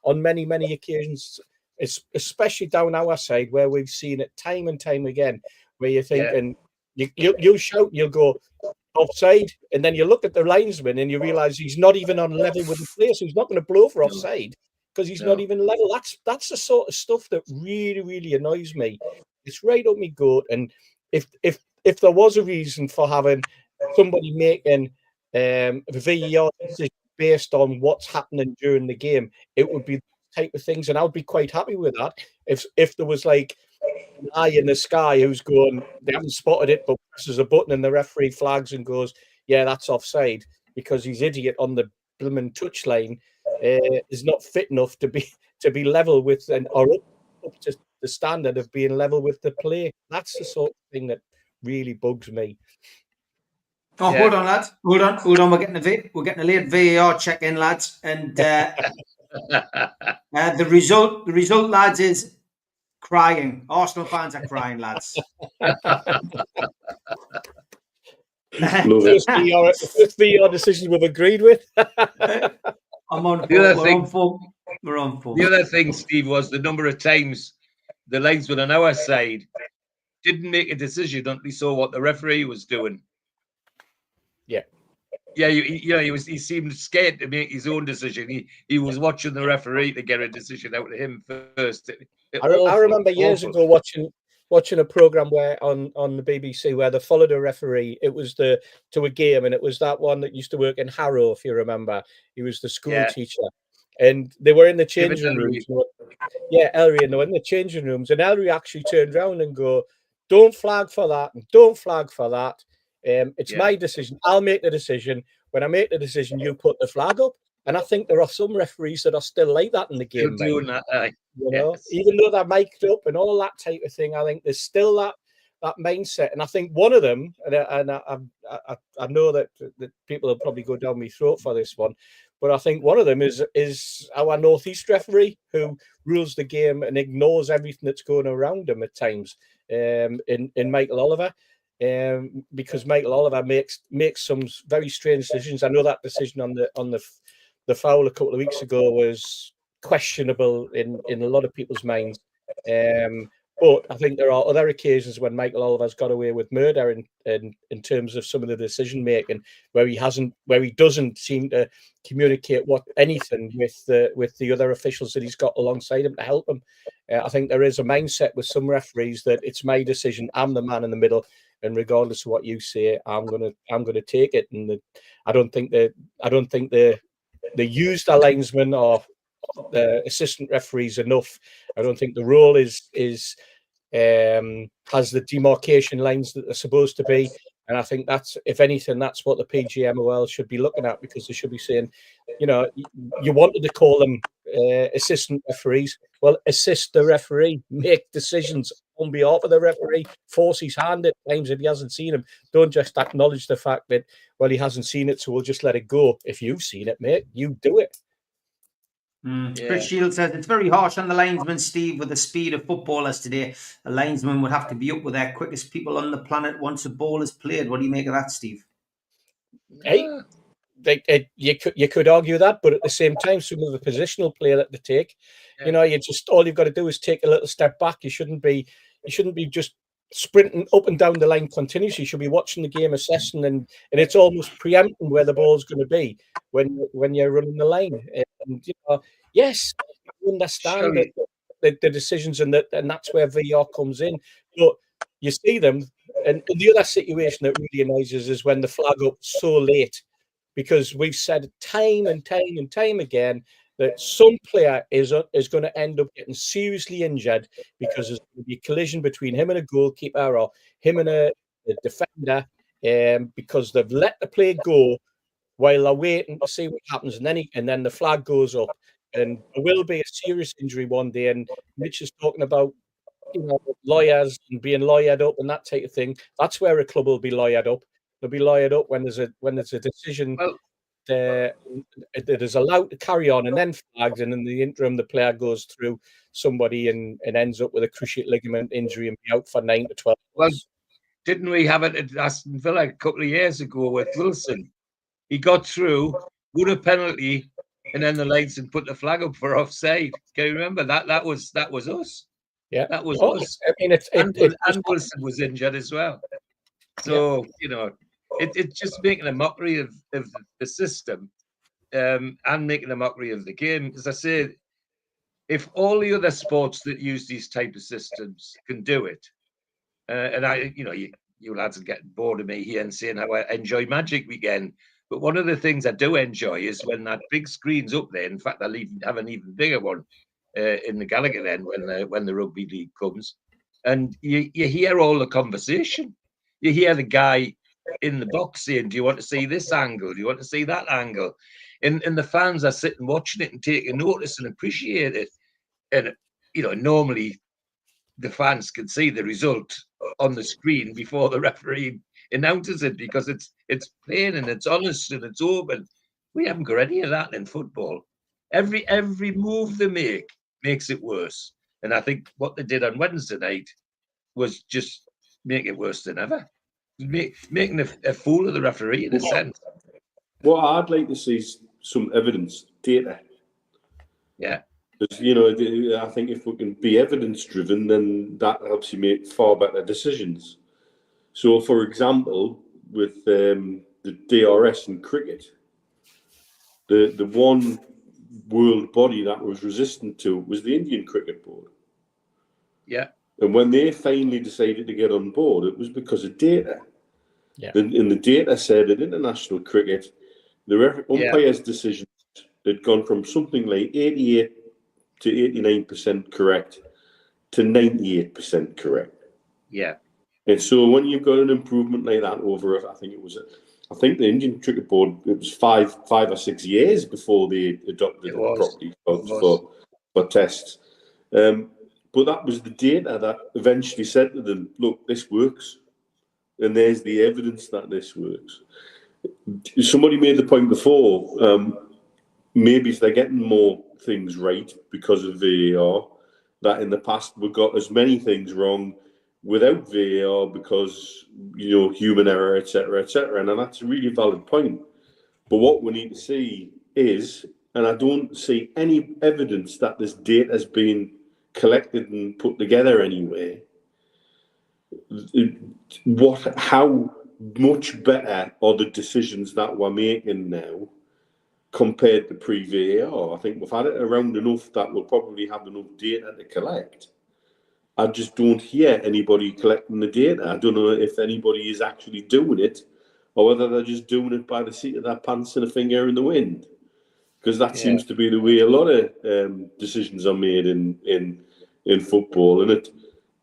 on many occasions, especially down our side, where we've seen it time and time again, where you're thinking, you shout, you'll go offside, and then you look at the linesman and you realise he's not even on level with the player, so he's not going to blow for offside. Because he's not even level. That's the sort of stuff that really annoys me. It's right up my goat. And if there was a reason for having somebody making VAR decisions based on what's happening during the game, it would be those type of things, and I would be quite happy with that. If there was like an eye in the sky who's going, they haven't spotted it, but presses a button and the referee flags and goes, yeah, that's offside, because he's idiot on the blooming touchline. Is not fit enough to be level with or up to the standard of being level with the play. That's the sort of thing that really bugs me. Oh, hold on, lads. Hold on. We're getting a late VAR check in, lads, and the result, lads, is crying. Arsenal fans are crying, lads. First VAR decision we've agreed with. I'm on form. We're on form. The other thing, Steve, was the number of times the linesman on our side didn't make a decision until he saw what the referee was doing. He seemed scared to make his own decision. He was watching the referee to get a decision out of him first. I remember years ago watching a program where on the BBC where they followed a referee. It was to a game, and it was that one that used to work in Harrow, if you remember. He was the school teacher, and they were in the changing rooms. Ellery, and they were in the changing rooms, and Ellery actually turned around and go, don't flag for that, and don't flag for that. It's Yeah. my decision. I'll make the decision. When I make the decision, you put the flag up. And I think there are some referees that are still like that in the game. Still doing that, aye. You know, Yes. even though they're mic'd up and all that type of thing, I think there's still that mindset. And I think one of them, and I know that people will probably go down my throat for this one, but I think one of them is our Northeast referee who rules the game and ignores everything that's going around him at times. In Michael Oliver. Because Michael Oliver makes some very strange decisions. I know that decision on the foul a couple of weeks ago was questionable in a lot of people's minds. But I think there are other occasions when Michael Oliver's got away with murder in terms of some of the decision making, where he doesn't seem to communicate anything with the other officials that he's got alongside him to help him. I think there is a mindset with some referees that it's my decision. I'm the man in the middle, and regardless of what you say, I'm gonna take it. And I don't think they use the linesman or the assistant referees enough. I don't think the role has the demarcation lines that they're supposed to be. And I think that's, if anything, that's what the PGMOL should be looking at, because they should be saying, you know, you wanted to call them assistant referees. Well, assist the referee, make decisions on behalf of the referee, force his hand at times if he hasn't seen him. Don't just acknowledge the fact that, well, he hasn't seen it, so we'll just let it go. If you've seen it, mate, you do it. Yeah. Chris Shields says it's very harsh on the linesman, Steve, with the speed of footballers today. A linesman would have to be up with their quickest people on the planet once a ball is played. What do you make of that, Steve? Hey, you could argue that, but at the same time, some of the positional play that they take, you know, all you've got to do is take a little step back. You shouldn't be just sprinting up and down the line continuously. You should be watching the game, assessing, and it's almost preempting where the ball's going to be when you're running the line. And you know, yes, I understand that the decisions and that's where VR comes in. But you see them, and the other situation that really annoys us is when the flag up so late, because we've said time and time and time again that some player is going to end up getting seriously injured because there's going to be a collision between him and a goalkeeper or him and a defender, because they've let the play go while they're waiting to see what happens, and then the flag goes up, and there will be a serious injury one day. And Mitch is talking about, you know, lawyers and being lawyered up and that type of thing. That's where a club will be lawyered up. They'll be lawyered up when there's a decision that is allowed to carry on and then flagged, and in the interim the player goes through somebody and ends up with a cruciate ligament injury and be out for 9 to 12 months. Well, didn't we have it at Aston Villa a couple of years ago with Wilson? He got through, won a penalty, and then the linesman put the flag up for offside. Can you remember that? That was us. Yeah, that was us. I mean, and Wilson was injured as well. So you know, it's just making a mockery of the system, and making a mockery of the game. As I say, if all the other sports that use these type of systems can do it, and you lads are getting bored of me here and saying how I enjoy Magic Weekend. But one of the things I do enjoy is when that big screen's up there. In fact, I'll even have an even bigger one in the Gallagher then when the rugby league comes, and you hear all the conversation. You hear the guy in the box saying, "Do you want to see this angle? Do you want to see that angle?" And the fans are sitting watching it and taking notice and appreciate it. And you know, normally the fans can see the result on the screen before the referee announces it, because it's plain and it's honest and it's open. We haven't got any of that in football. Every move they make makes it worse. And I think what they did on Wednesday night was just make it worse than ever. Making a fool of the referee in a sense. What I'd like to see is some evidence, data. Yeah. Because, you know, I think if we can be evidence-driven, then that helps you make far better decisions. So, for example, with the DRS in cricket, the one world body that was resistant to it was the Indian Cricket Board. Yeah. And when they finally decided to get on board, it was because of data. Yeah. And the data said that international cricket, the umpire's decisions had gone from something like 88 to 89% correct to 98% correct. Yeah. And so when you've got an improvement like that over, I think the Indian cricket board, it was five or 6 years before they adopted it properly for tests. But that was the data that eventually said to them, look, this works. And there's the evidence that this works. Somebody made the point before, maybe they're getting more things right because of VAR, that in the past we've got as many things wrong without VAR because, human error, etc., etc. And that's a really valid point. But what we need to see is, and I don't see any evidence that this data has been collected and put together anywhere, how much better are the decisions that we're making now compared to pre-VAR. I think we've had it around enough that we'll probably have enough data to collect. I just don't hear anybody collecting the data. I don't know if anybody is actually doing it or whether they're just doing it by the seat of their pants and a finger in the wind. Because that seems to be the way a lot of decisions are made in football. And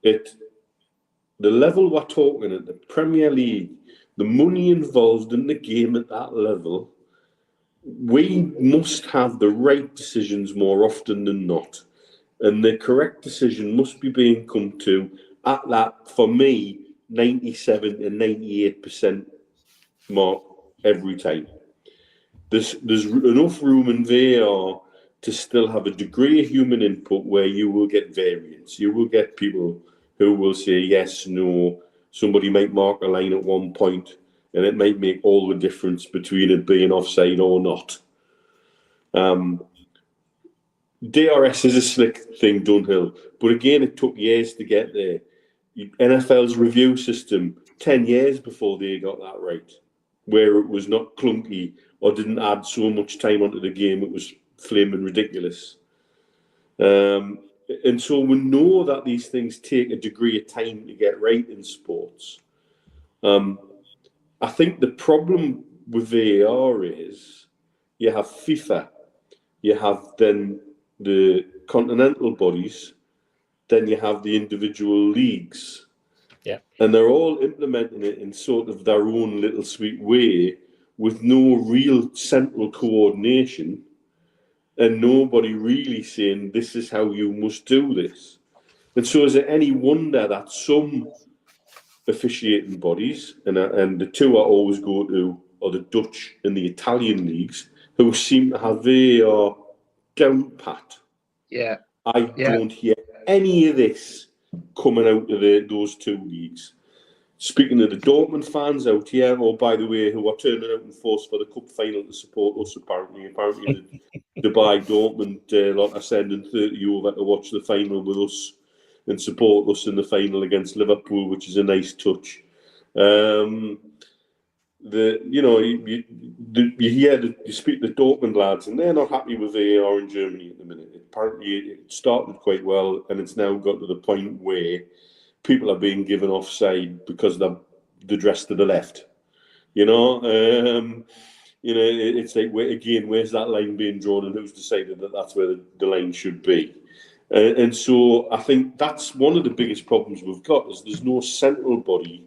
the level we're talking at, the Premier League, the money involved in the game at that level, we must have the right decisions more often than not. And the correct decision must be being come to at that, for me, 97 and 98% mark every time. There's enough room in VAR to still have a degree of human input where you will get variance. You will get people who will say yes, no. Somebody might mark a line at one point, and it might make all the difference between it being offside or not. DRS is a slick thing, Dunhill, but again, it took years to get there. NFL's review system, 10 years before they got that right, where it was not clunky or didn't add so much time onto the game, it was flaming ridiculous. And so we know that these things take a degree of time to get right in sports. I think the problem with VAR is you have FIFA, you have then the continental bodies, then you have the individual leagues. Yeah. And they're all implementing it in sort of their own little sweet way with no real central coordination and nobody really saying this is how you must do this. And so is it any wonder that some officiating bodies, and the two I always go to are the Dutch and the Italian leagues, who seem to have VAR down pat. I don't hear any of this coming out of those two leagues. Speaking of the Dortmund fans out here, by the way, who are turning out in force for the cup final to support us, apparently the Dubai Dortmund lot are sending 30 over to watch the final with us and support us in the final against Liverpool, which is a nice touch. You speak to the Dortmund lads, and they're not happy with VAR in Germany at the minute. Apparently, it started quite well, and it's now got to the point where people are being given offside because they're dressed to the left. It's like, where's that line being drawn, and who's decided that that's where the line should be? And so I think that's one of the biggest problems we've got, is there's no central body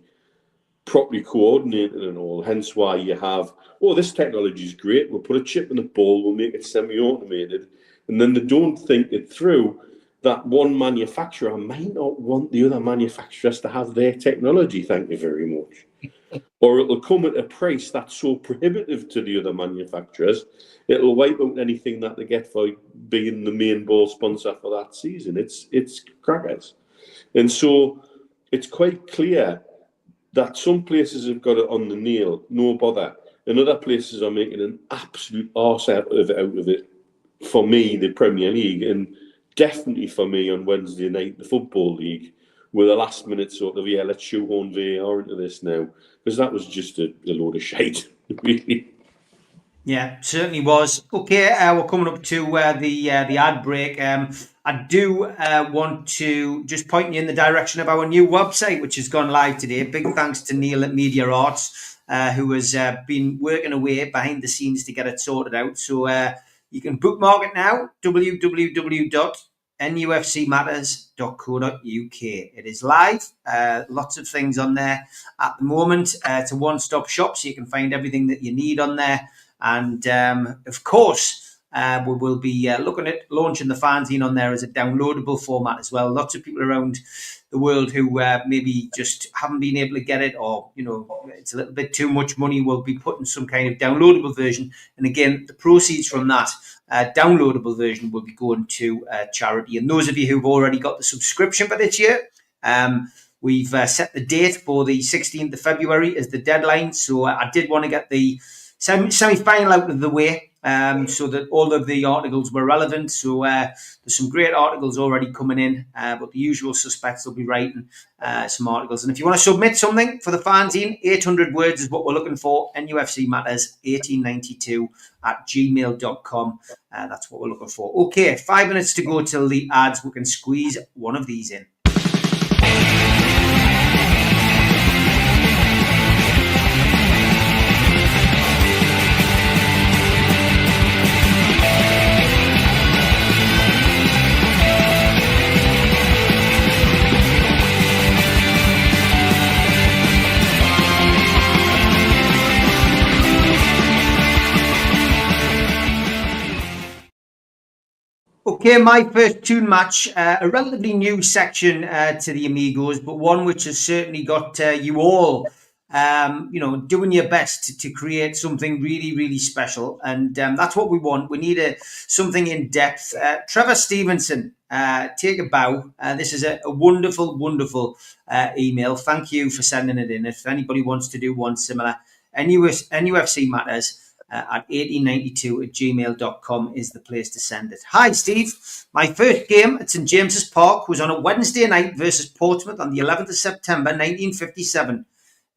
properly coordinated and all. Hence why you have, this technology is great, we'll put a chip in the ball, we'll make it semi-automated, and then they don't think it through that one manufacturer might not want the other manufacturers to have their technology, thank you very much. Or it'll come at a price that's so prohibitive to the other manufacturers, it'll wipe out anything that they get for being the main ball sponsor for that season. It's crackers. And so it's quite clear that some places have got it on the nail, no bother, and other places are making an absolute arse out of it. For me, the Premier League, and definitely for me on Wednesday night, the Football League, with a last minute sort of, let's shoehorn VAR into this now, because that was just a load of shite, really. Yeah, certainly was. Okay, we're coming up to the ad break. I do want to just point you in the direction of our new website, which has gone live today. Big thanks to Neil at Media Arts, who has been working away behind the scenes to get it sorted out. So you can bookmark it now, www.mecmatterspodcast.com. nufcmatters.co.uk. It is live. Lots of things on there at the moment. It's a one-stop shop, so you can find everything that you need on there. And of course, we will be looking at launching the fanzine on there as a downloadable format as well. Lots of people around the world who maybe just haven't been able to get it, or it's a little bit too much money, will be putting some kind of downloadable version. And again, the proceeds from that downloadable version will be going to charity. And those of you who've already got the subscription for this year, we've set the date for the 16th of February as the deadline. So I did want to get the semi-final out of the way, so that all of the articles were relevant. So there's some great articles already coming in, but the usual suspects will be writing some articles. And if you want to submit something for the fanzine, 800 words is what we're looking for. nufcmatters1892@gmail.com. That's what we're looking for. Okay, 5 minutes to go till the ads. We can squeeze one of these in. Okay, my first tune match, a relatively new section to the Amigos, but one which has certainly got you all, doing your best to create something really, really special. And that's what we want. We need something in depth. Trevor Stevenson, take a bow. This is a wonderful, wonderful email. Thank you for sending it in. If anybody wants to do one similar, NUFC Matters at 1892@gmail.com is the place to send it. Hi, Steve. My first game at St James's Park was on a Wednesday night versus Portsmouth on the 11th of September 1957.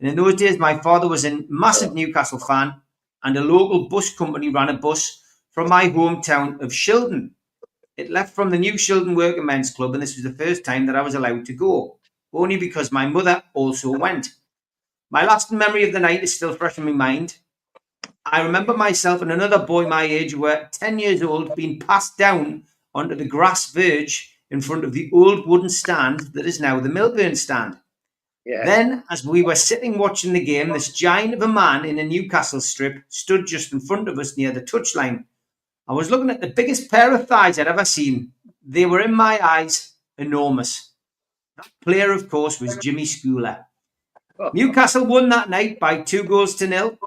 And in those days, my father was a massive Newcastle fan, and a local bus company ran a bus from my hometown of Shildon. It left from the New Shildon Working Men's Club, and this was the first time that I was allowed to go, only because my mother also went. My lasting memory of the night is still fresh in my mind. I remember myself and another boy my age, who were 10 years old, being passed down onto the grass verge in front of the old wooden stand that is now the Milburn stand. Yeah. Then, as we were sitting watching the game, this giant of a man in a Newcastle strip stood just in front of us near the touchline. I was looking at the biggest pair of thighs I'd ever seen. They were, in my eyes, enormous. That player, of course, was Jimmy Schooler. Newcastle won that night by 2-0.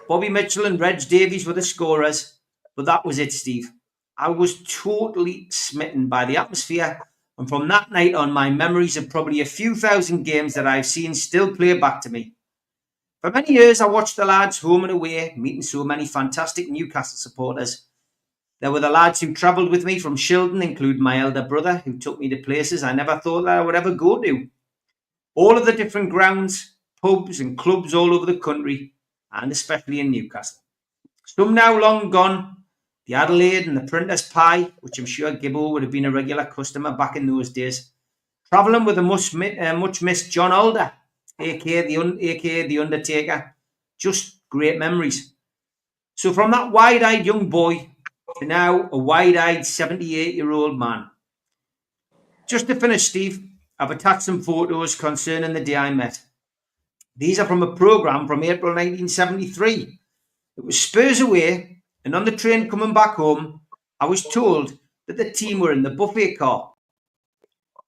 Bobby Mitchell and Reg Davies were the scorers, but that was it, Steve. I was totally smitten by the atmosphere, and from that night on, my memories of probably a few thousand games that I've seen still play back to me. For many years, I watched the lads home and away, meeting so many fantastic Newcastle supporters. There were the lads who travelled with me from Shildon, including my elder brother, who took me to places I never thought that I would ever go to. All of the different grounds, pubs and clubs all over the country, and especially in Newcastle. Some now long gone, the Adelaide and the Printer's Pie, which I'm sure Gibbo would have been a regular customer back in those days. Travelling with the much missed John Alder, aka the Undertaker. Just great memories. So from that wide-eyed young boy to now a wide-eyed 78-year-old man. Just to finish, Steve, I've attached some photos concerning the day I met. These are from a programme from April 1973. It was Spurs away, and on the train coming back home, I was told that the team were in the buffet car.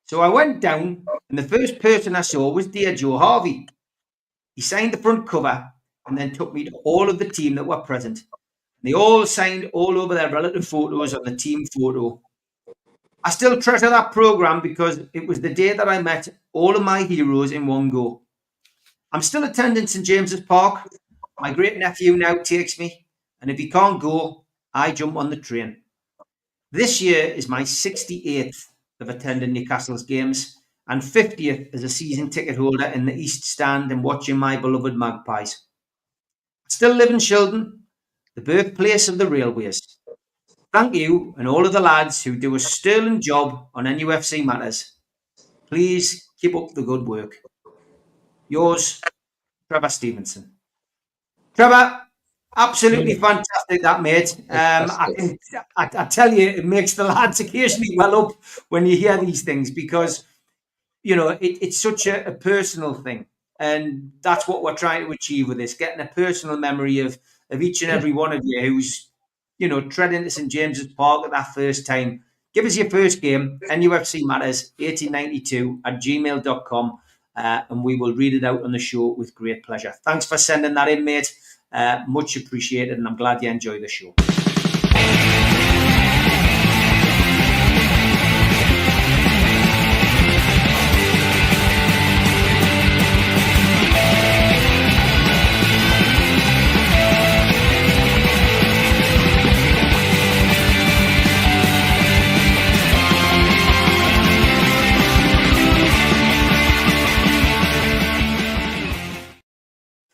So I went down, and the first person I saw was dear Joe Harvey. He signed the front cover and then took me to all of the team that were present. They all signed all over their relative photos on the team photo. I still treasure that programme because it was the day that I met all of my heroes in one go. I'm still attending St James's Park. My great nephew now takes me, and if he can't go, I jump on the train. This year is my 68th of attending Newcastle's games and 50th as a season ticket holder in the East Stand and watching my beloved Magpies. I still live in Shildon, the birthplace of the railways. Thank you and all of the lads who do a sterling job on NUFC Matters. Please keep up the good work. Yours, Trevor Stevenson. Trevor, Absolutely fantastic, that, mate. I tell you, it makes the lads occasionally well up when you hear these things, because it's such a personal thing, and that's what we're trying to achieve with this, getting a personal memory of each and every one of you who's treading into St James's Park at that first time. Give us your first game, NUFC Matters 1892 at gmail.com, and we will read it out on the show with great pleasure. Thanks for sending that in, mate. Much appreciated, and I'm glad you enjoy the show.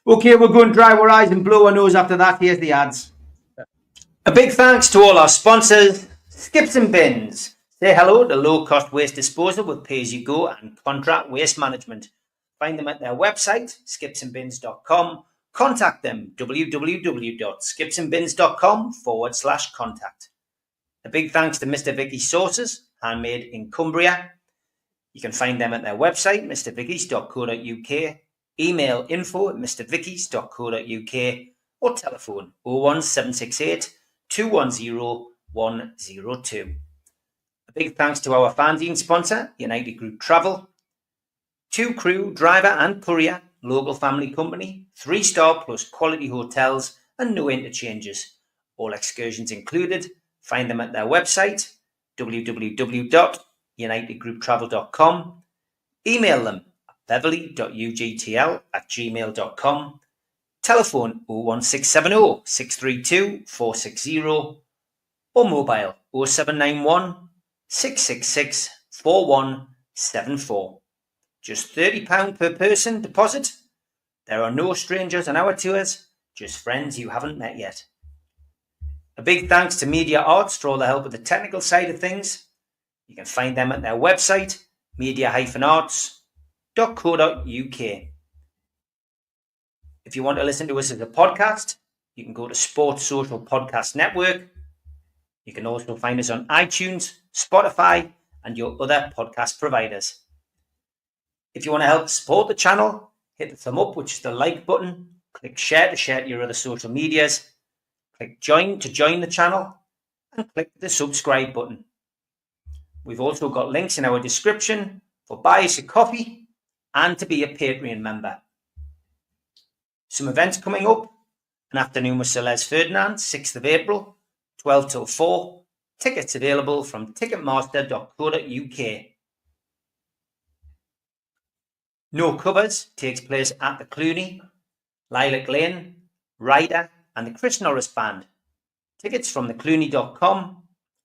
Okay, we're going to dry our eyes and blow our nose after that. Here's the ads. A big thanks to all our sponsors, Skips and Bins. Say hello to low-cost waste disposal with pay-as-you-go and contract waste management. Find them at their website, skipsandbins.com. Contact them, www.skipsandbins.com/contact. A big thanks to Mr. Vicky's Sauces, handmade in Cumbria. You can find them at their website, mrvickys.co.uk. Email info@mrvickys.co.uk or telephone 01768 210 102. A big thanks to our fanzine sponsor, United Group Travel. 2 crew, driver and courier, local family company, 3-star plus quality hotels and no interchanges. All excursions included. Find them at their website, www.unitedgrouptravel.com. Email them beverly.ugtl@gmail.com. Telephone 01670 632 460 or mobile 0791 666 4174. Just £30 per person deposit. There are no strangers on our tours, just friends you haven't met yet. A big thanks to Media Arts for all the help with the technical side of things. You can find them at their website, media-arts.co.uk. If you want to listen to us as a podcast, you can go to Sports Social Podcast Network. You can also find us on iTunes, Spotify, and your other podcast providers. If you want to help support the channel, hit the thumb up, which is the like button. Click share to share to your other social medias. Click join to join the channel, and click the subscribe button. We've also got links in our description for buy us a coffee and to be a Patreon member. Some events coming up. An afternoon with Sir Les Ferdinand, 6th of April, 12 till 4. Tickets available from ticketmaster.co.uk. No Covers takes place at the Cluny, Lilac Lane, Ryder and the Chris Norris Band. Tickets from theclooney.com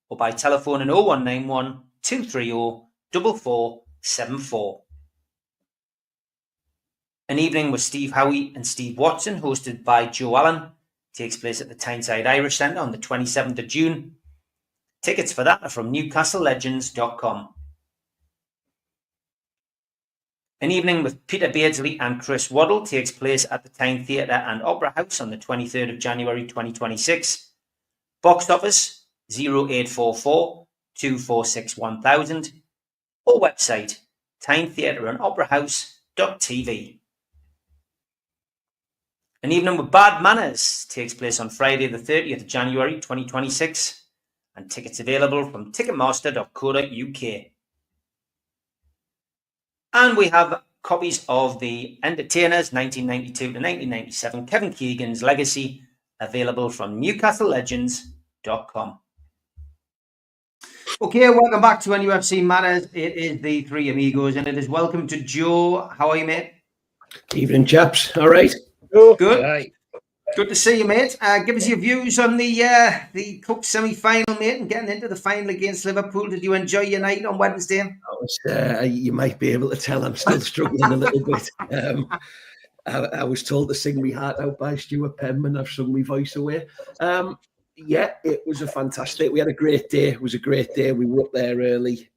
or by telephone in 0191 230 4474. An evening with Steve Howie and Steve Watson, hosted by Joe Allon, takes place at the Tyneside Irish Centre on the 27th of June. Tickets for that are from newcastlelegends.com. An evening with Peter Beardsley and Chris Waddle takes place at the Tyne Theatre and Opera House on the 23rd of January 2026. Box office 0844 246 1000 or website tynetheatreandoperahouse.tv. An evening with Bad Manners takes place on Friday the 30th of January 2026 and tickets available from ticketmaster.co.uk. And we have copies of The Entertainers 1992 to 1997, Kevin Keegan's Legacy, available from newcastlelegends.com. Okay, welcome back to NUFC Matters. It is the three amigos, and it is welcome to Joe. How are you, mate? Evening, chaps. All right. Good. Right. Good to see you, mate. Give us your views on the Cup semi-final, mate, and getting into the final against Liverpool. Did you enjoy your night on Wednesday? You might be able to tell I'm still struggling a little bit. I was told to sing my heart out by Stuart Penman. I've sung my voice away. Yeah, it was a fantastic. We had a great day. It was a great day. We were up there early.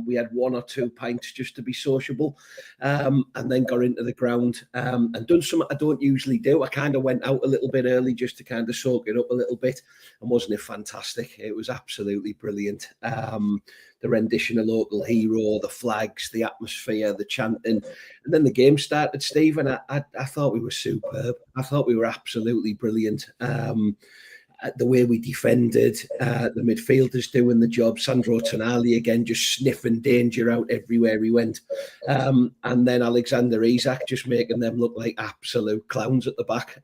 We had 1 or 2 pints just to be sociable, and then got into the ground and done something I don't usually do. I kind of went out a little bit early just to kind of soak it up a little bit. And wasn't it fantastic? It was absolutely brilliant. The rendition of Local Hero, the flags, the atmosphere, the chanting, and then the game started, Steve, and I thought we were superb. I thought we were absolutely brilliant. The way we defended, the midfielders doing the job, Sandro Tonali again just sniffing danger out everywhere he went, and then Alexander Isak just making them look like absolute clowns at the back.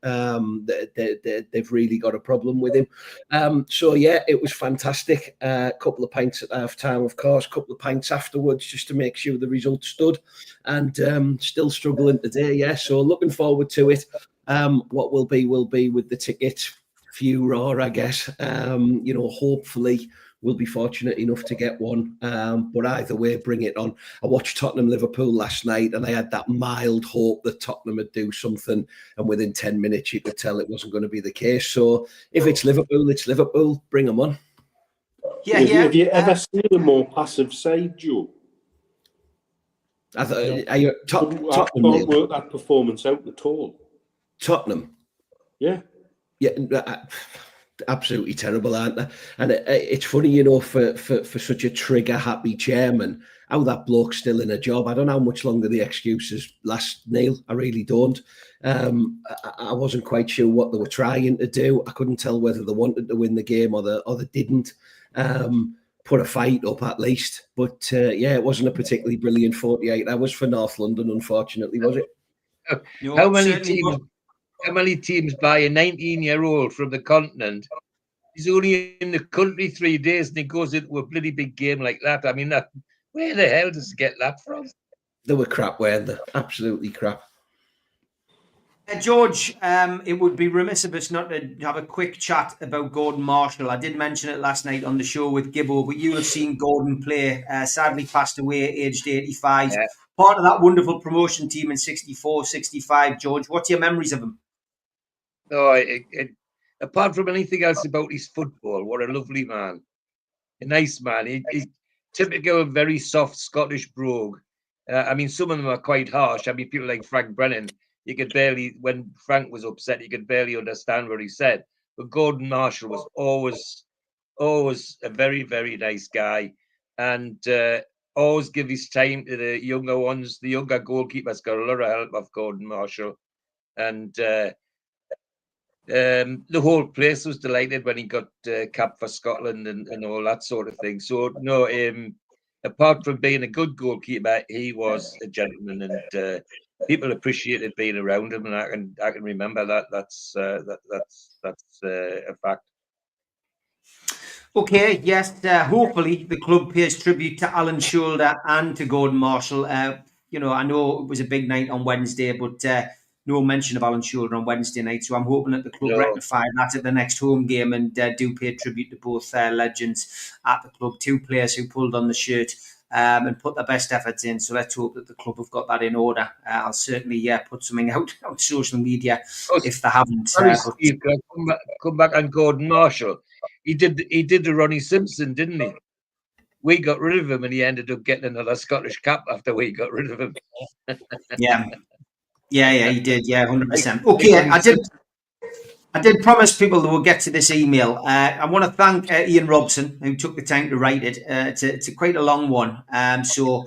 They've really got a problem with him. So yeah, it was fantastic. A couple of pints at half time, of course, a couple of pints afterwards just to make sure the result stood, and still struggling today. Yeah, so looking forward to it. What will be with the tickets. Furor, I guess. Hopefully we'll be fortunate enough to get one. But either way, bring it on. I watched Tottenham-Liverpool last night, and I had that mild hope that Tottenham would do something, and within 10 minutes you could tell it wasn't going to be the case. So if it's Liverpool, it's Liverpool. Bring them on. Have you ever seen a more passive side, Joe? I thought, I can't work that performance out at all. Tottenham? Yeah. Yeah, absolutely terrible, aren't they? And it's funny, for such a trigger-happy chairman, how that bloke's still in a job. I don't know how much longer the excuses last, Neil. I really don't. I wasn't quite sure what they were trying to do. I couldn't tell whether they wanted to win the game or they didn't. Put a fight up at least. But it wasn't a particularly brilliant 48 hours for North London, unfortunately, was it? How many teams buy a 19-year-old from the continent? He's only in the country 3 days and he goes into a bloody big game like that. I mean, where the hell does he get that from? They were crap, weren't they? Absolutely crap. George, it would be remiss of us not to have a quick chat about Gordon Marshall. I did mention it last night on the show with Gibbo, but you have seen Gordon play. Sadly passed away aged 85. Yeah. Part of that wonderful promotion team in 64, 65. George, what's your memories of him? Apart from anything else about his football, what a lovely man. A nice man. He's typical, very soft Scottish brogue. Some of them are quite harsh. People like Frank Brennan, you could barely, when Frank was upset, you could barely understand what he said. But Gordon Marshall was always a very, very nice guy, and always give his time to the younger ones. The younger goalkeepers got a lot of help of Gordon Marshall, and the whole place was delighted when he got capped for Scotland and all that sort of thing. So no, apart from being a good goalkeeper, he was a gentleman, and people appreciated being around him. And I can remember that. That's a fact. Okay, yes. Hopefully, the club pays tribute to Alan Shoulder and to Gordon Marshall. I know it was a big night on Wednesday, but no mention of Alan Shoulder on Wednesday night. So I'm hoping that the club rectify that at the next home game and do pay tribute to both legends at the club, 2 players who pulled on the shirt and put their best efforts in. So let's hope that the club have got that in order. I'll certainly put something out on social media if they haven't. Steve, come back on Gordon Marshall. He did the Ronnie Simpson, didn't he? We got rid of him and he ended up getting another Scottish cap after we got rid of him. Yeah, he did. Yeah, 100%. Okay, I did promise people that we'll get to this email. I want to thank Ian Robson, who took the time to write it. It's quite a long one. So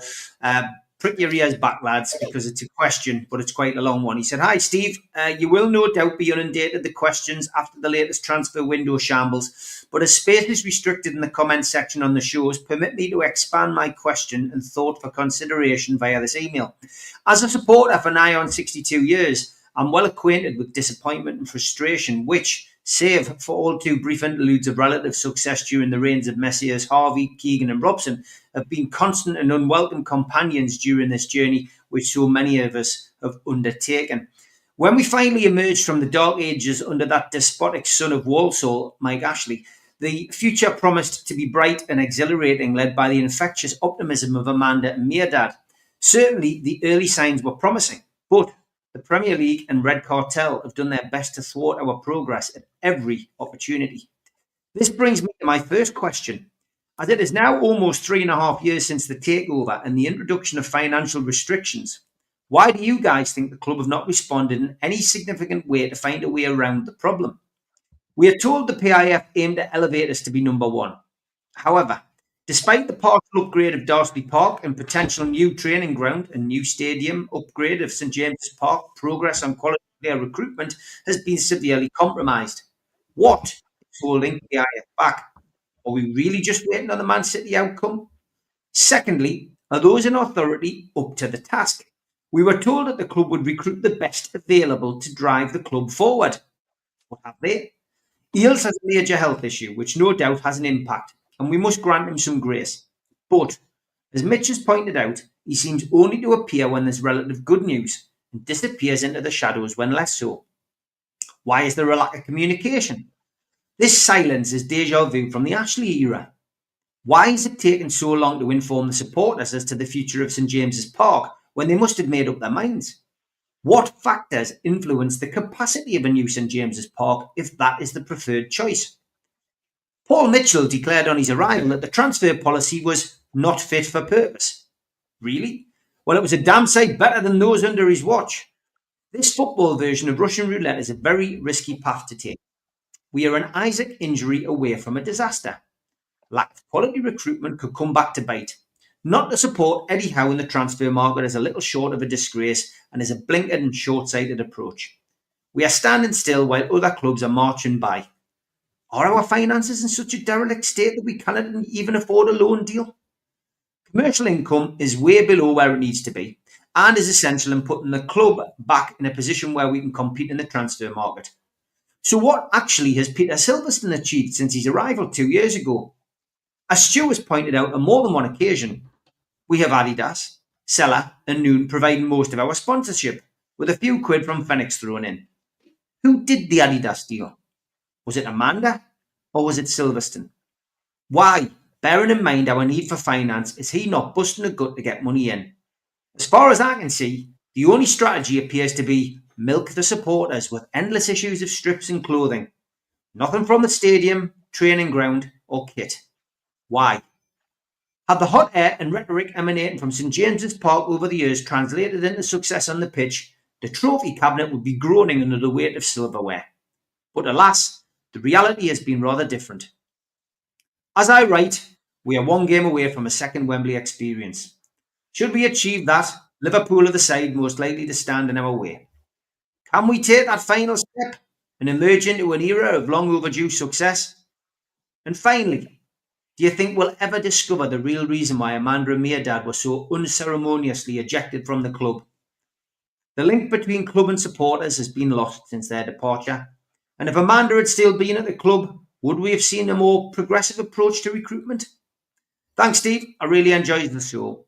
prick your ears back, lads, because it's a question, but it's quite a long one. He said, "Hi, Steve. You will no doubt be inundated with questions after the latest transfer window shambles, but as space is restricted in the comment section on the shows, permit me to expand my question and thought for consideration via this email. As a supporter for nigh on 62 years, I'm well acquainted with disappointment and frustration, which, save for all too brief interludes of relative success during the reigns of Messieurs Harvey, Keegan and Robson, have been constant and unwelcome companions during this journey which so many of us have undertaken. When we finally emerged from the dark ages under that despotic son of Walsall, Mike Ashley, the future promised to be bright and exhilarating, led by the infectious optimism of Amanda and Mirdad. Certainly, the early signs were promising, but the Premier League and Red Cartel have done their best to thwart our progress at every opportunity. This brings me to my first question. As it is now almost 3.5 years since the takeover and the introduction of financial restrictions, why do you guys think the club have not responded in any significant way to find a way around the problem? We are told the PIF aimed to elevate us to be number one. However, despite the partial upgrade of Darsley Park and potential new training ground and new stadium upgrade of St James's Park, progress on quality player recruitment has been severely compromised. What is holding PIF back? Are we really just waiting on the Man City outcome? Secondly, are those in authority up to the task? We were told that the club would recruit the best available to drive the club forward. What have they? Eales has a major health issue, which no doubt has an impact, and we must grant him some grace. But, as Mitch has pointed out, he seems only to appear when there's relative good news and disappears into the shadows when less so. Why is there a lack of communication? This silence is deja vu from the Ashley era. Why has it taken so long to inform the supporters as to the future of St James's Park when they must have made up their minds? What factors influence the capacity of a new St James's Park if that is the preferred choice? Paul Mitchell declared on his arrival that the transfer policy was not fit for purpose. Really? Well, it was a damn sight better than those under his watch. This football version of Russian roulette is a very risky path to take. We are an Isaac injury away from a disaster. Lack of quality recruitment could come back to bite. Not to support Eddie Howe in the transfer market is a little short of a disgrace and is a blinkered and short-sighted approach. We are standing still while other clubs are marching by. Are our finances in such a derelict state that we cannot even afford a loan deal? Commercial income is way below where it needs to be and is essential in putting the club back in a position where we can compete in the transfer market. So what actually has Peter Silverstone achieved since his arrival 2 years ago? As Stu has pointed out on more than one occasion, we have Adidas, Sella and Noon providing most of our sponsorship, with a few quid from Phoenix thrown in. Who did the Adidas deal? Was it Amanda or was it Silverstone? Why, bearing in mind our need for finance, is he not busting a gut to get money in? As far as I can see, the only strategy appears to be milk the supporters with endless issues of strips and clothing. Nothing from the stadium, training ground or kit. Why? Had the hot air and rhetoric emanating from St James's Park over the years translated into success on the pitch, the trophy cabinet would be groaning under the weight of silverware. But alas, the reality has been rather different. As I write, we are one game away from a second Wembley experience. Should we achieve that, Liverpool are the side most likely to stand in our way. Can we take that final step and emerge into an era of long overdue success? And finally, do you think we'll ever discover the real reason why Amanda and Meerdad were so unceremoniously ejected from the club? The link between club and supporters has been lost since their departure. And if Amanda had still been at the club, would we have seen a more progressive approach to recruitment? Thanks, Steve. I really enjoyed the show.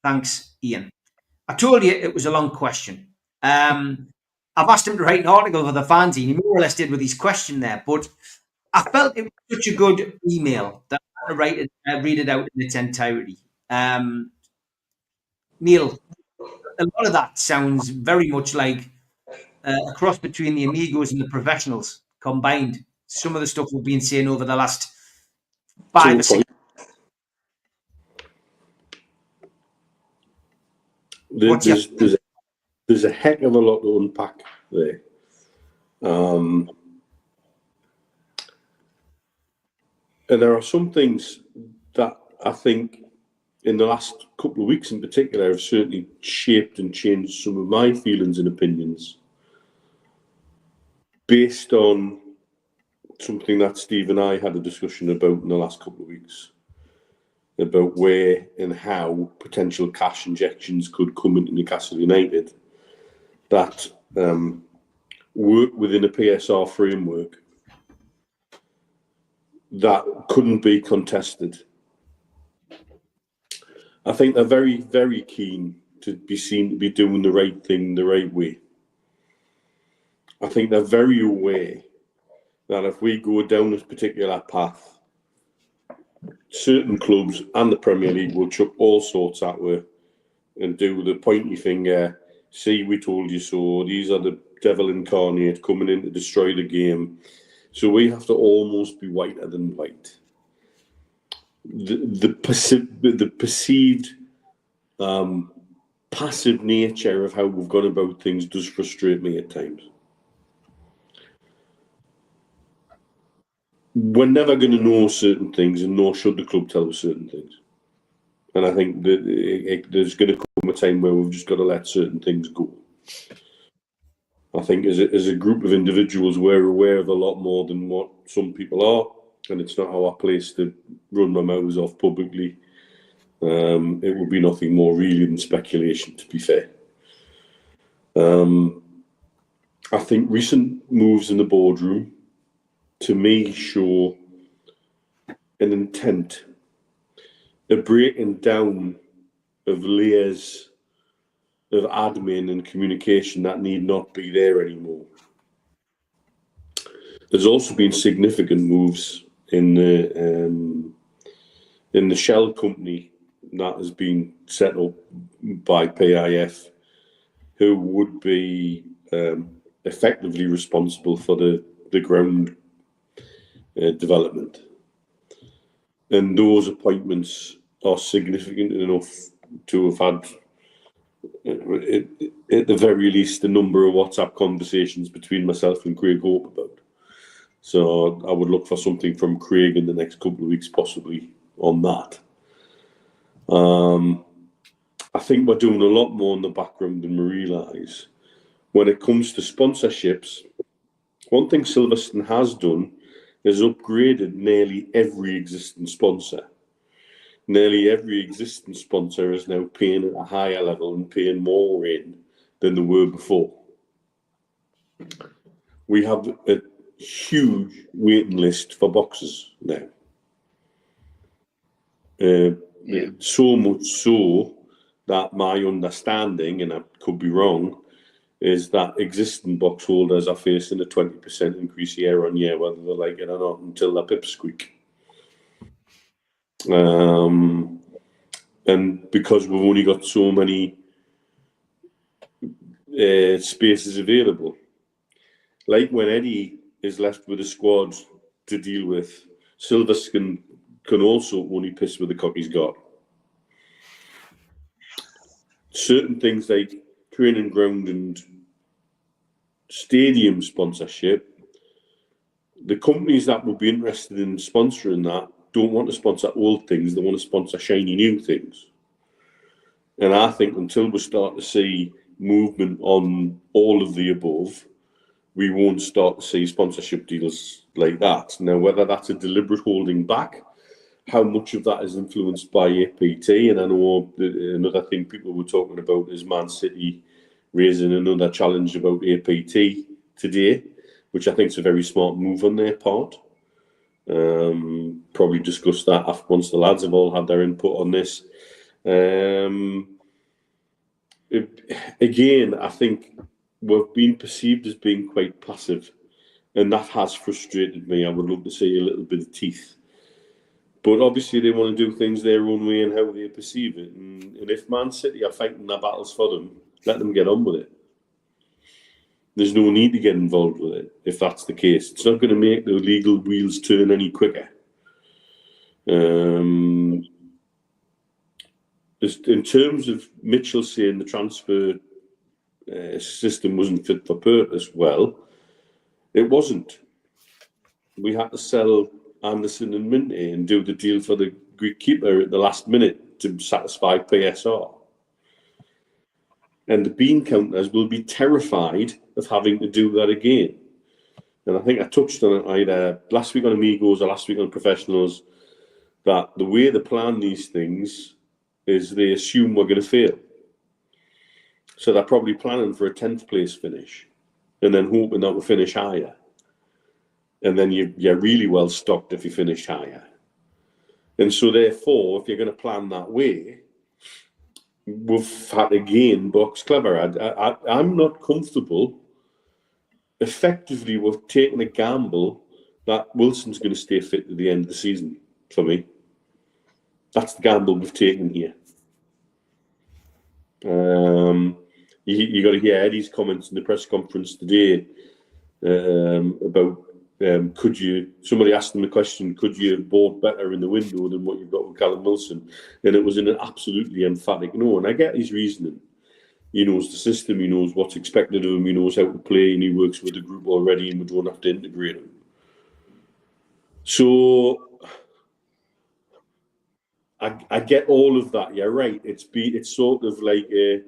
Thanks, Ian. I told you it was a long question. I've asked him to write an article for the fanzine. He more or less did with his question there, but I felt it was such a good email that I had to read it out in its entirety. Neil, a lot of that sounds very much like a cross between the Amigos and the Professionals combined. Some of the stuff we've been saying over the last 5 or 6 There's a heck of a lot to unpack there. And there are some things that I think in the last couple of weeks in particular have certainly shaped and changed some of my feelings and opinions based on something that Steve and I had a discussion about in the last couple of weeks, about where and how potential cash injections could come into Newcastle United that work within a PSR framework that couldn't be contested. I think they're very, very keen to be seen to be doing the right thing the right way. I think they're very aware that if we go down this particular path, certain clubs and the Premier League will chuck all sorts at her and do the pointy finger, see, we told you so, these are the devil incarnate coming in to destroy the game, So we have to almost be whiter than white. The perceived passive nature of how we've gone about things does frustrate me at times. We're never going to know certain things, and nor should the club tell us certain things. And I think that there's going to come a time where we've just got to let certain things go. I think as a group of individuals, we're aware of a lot more than what some people are, and it's not our place to run my mouths off publicly. It would be nothing more really than speculation, to be fair. I think recent moves in the boardroom, to me, show an intent, a breaking down of layers of admin and communication that need not be there anymore. There's also been significant moves in the shell company that has been set up by PIF, who would be effectively responsible for the ground development. And those appointments are significant enough to have had, at the very least, a number of WhatsApp conversations between myself and Craig Hope about. So I would look for something from Craig in the next couple of weeks, possibly on that. I think we're doing a lot more in the background than we realise. When it comes to sponsorships, one thing Silverstone has done is upgraded nearly every existing sponsor. Nearly every existing sponsor is now paying at a higher level and paying more in than they were before. We have a huge waiting list for boxes now. So much so that my understanding, and I could be wrong, is that existing box holders are facing a 20% increase year on year, whether they like it or not, until their pipsqueak. And because we've only got so many spaces available, like when Eddie is left with a squad to deal with, Silverstone can also only piss with the cock he's got. Certain things like training ground and stadium sponsorship, the companies that would be interested in sponsoring that don't want to sponsor old things, they want to sponsor shiny new things. And I think until we start to see movement on all of the above, we won't start to see sponsorship deals like that. Now, whether that's a deliberate holding back, how much of that is influenced by APT, and I know another thing people were talking about is Man City raising another challenge about APT today, which I think is a very smart move on their part. Probably discuss that after once the lads have all had their input on this. Again, I think we've been perceived as being quite passive, and that has frustrated me. I would love to see a little bit of teeth. But obviously they want to do things their own way and how they perceive it. And if Man City are fighting their battles for them, let them get on with it. There's no need to get involved with it if that's the case. It's not going to make the legal wheels turn any quicker. In terms of Mitchell saying the transfer system wasn't fit for purpose, well, it wasn't. We had to sell Anderson and Minty and do the deal for the Greek keeper at the last minute to satisfy PSR. And the bean counters will be terrified of having to do that again. And I think I touched on it either last week on Amigos or last week on Professionals, that the way they plan these things is they assume we're going to fail. So they're probably planning for a 10th place finish and then hoping that we'll finish higher. And then you're really well stocked if you finish higher. And so therefore, if you're going to plan that way, we've had to gain box clever. I'm not comfortable. Effectively, we've taken a gamble that Wilson's going to stay fit at the end of the season for me. That's the gamble we've taken here. You got to hear Eddie's comments in the press conference today about could you? Somebody asked him the question: could you have bought better in the window than what you've got with Callum Wilson? And it was an absolutely emphatic no. And I get his reasoning. He knows the system. He knows what's expected of him. He knows how to play, and he works with the group already, and we don't have to integrate him. So I get all of that. You're right. It's sort of like a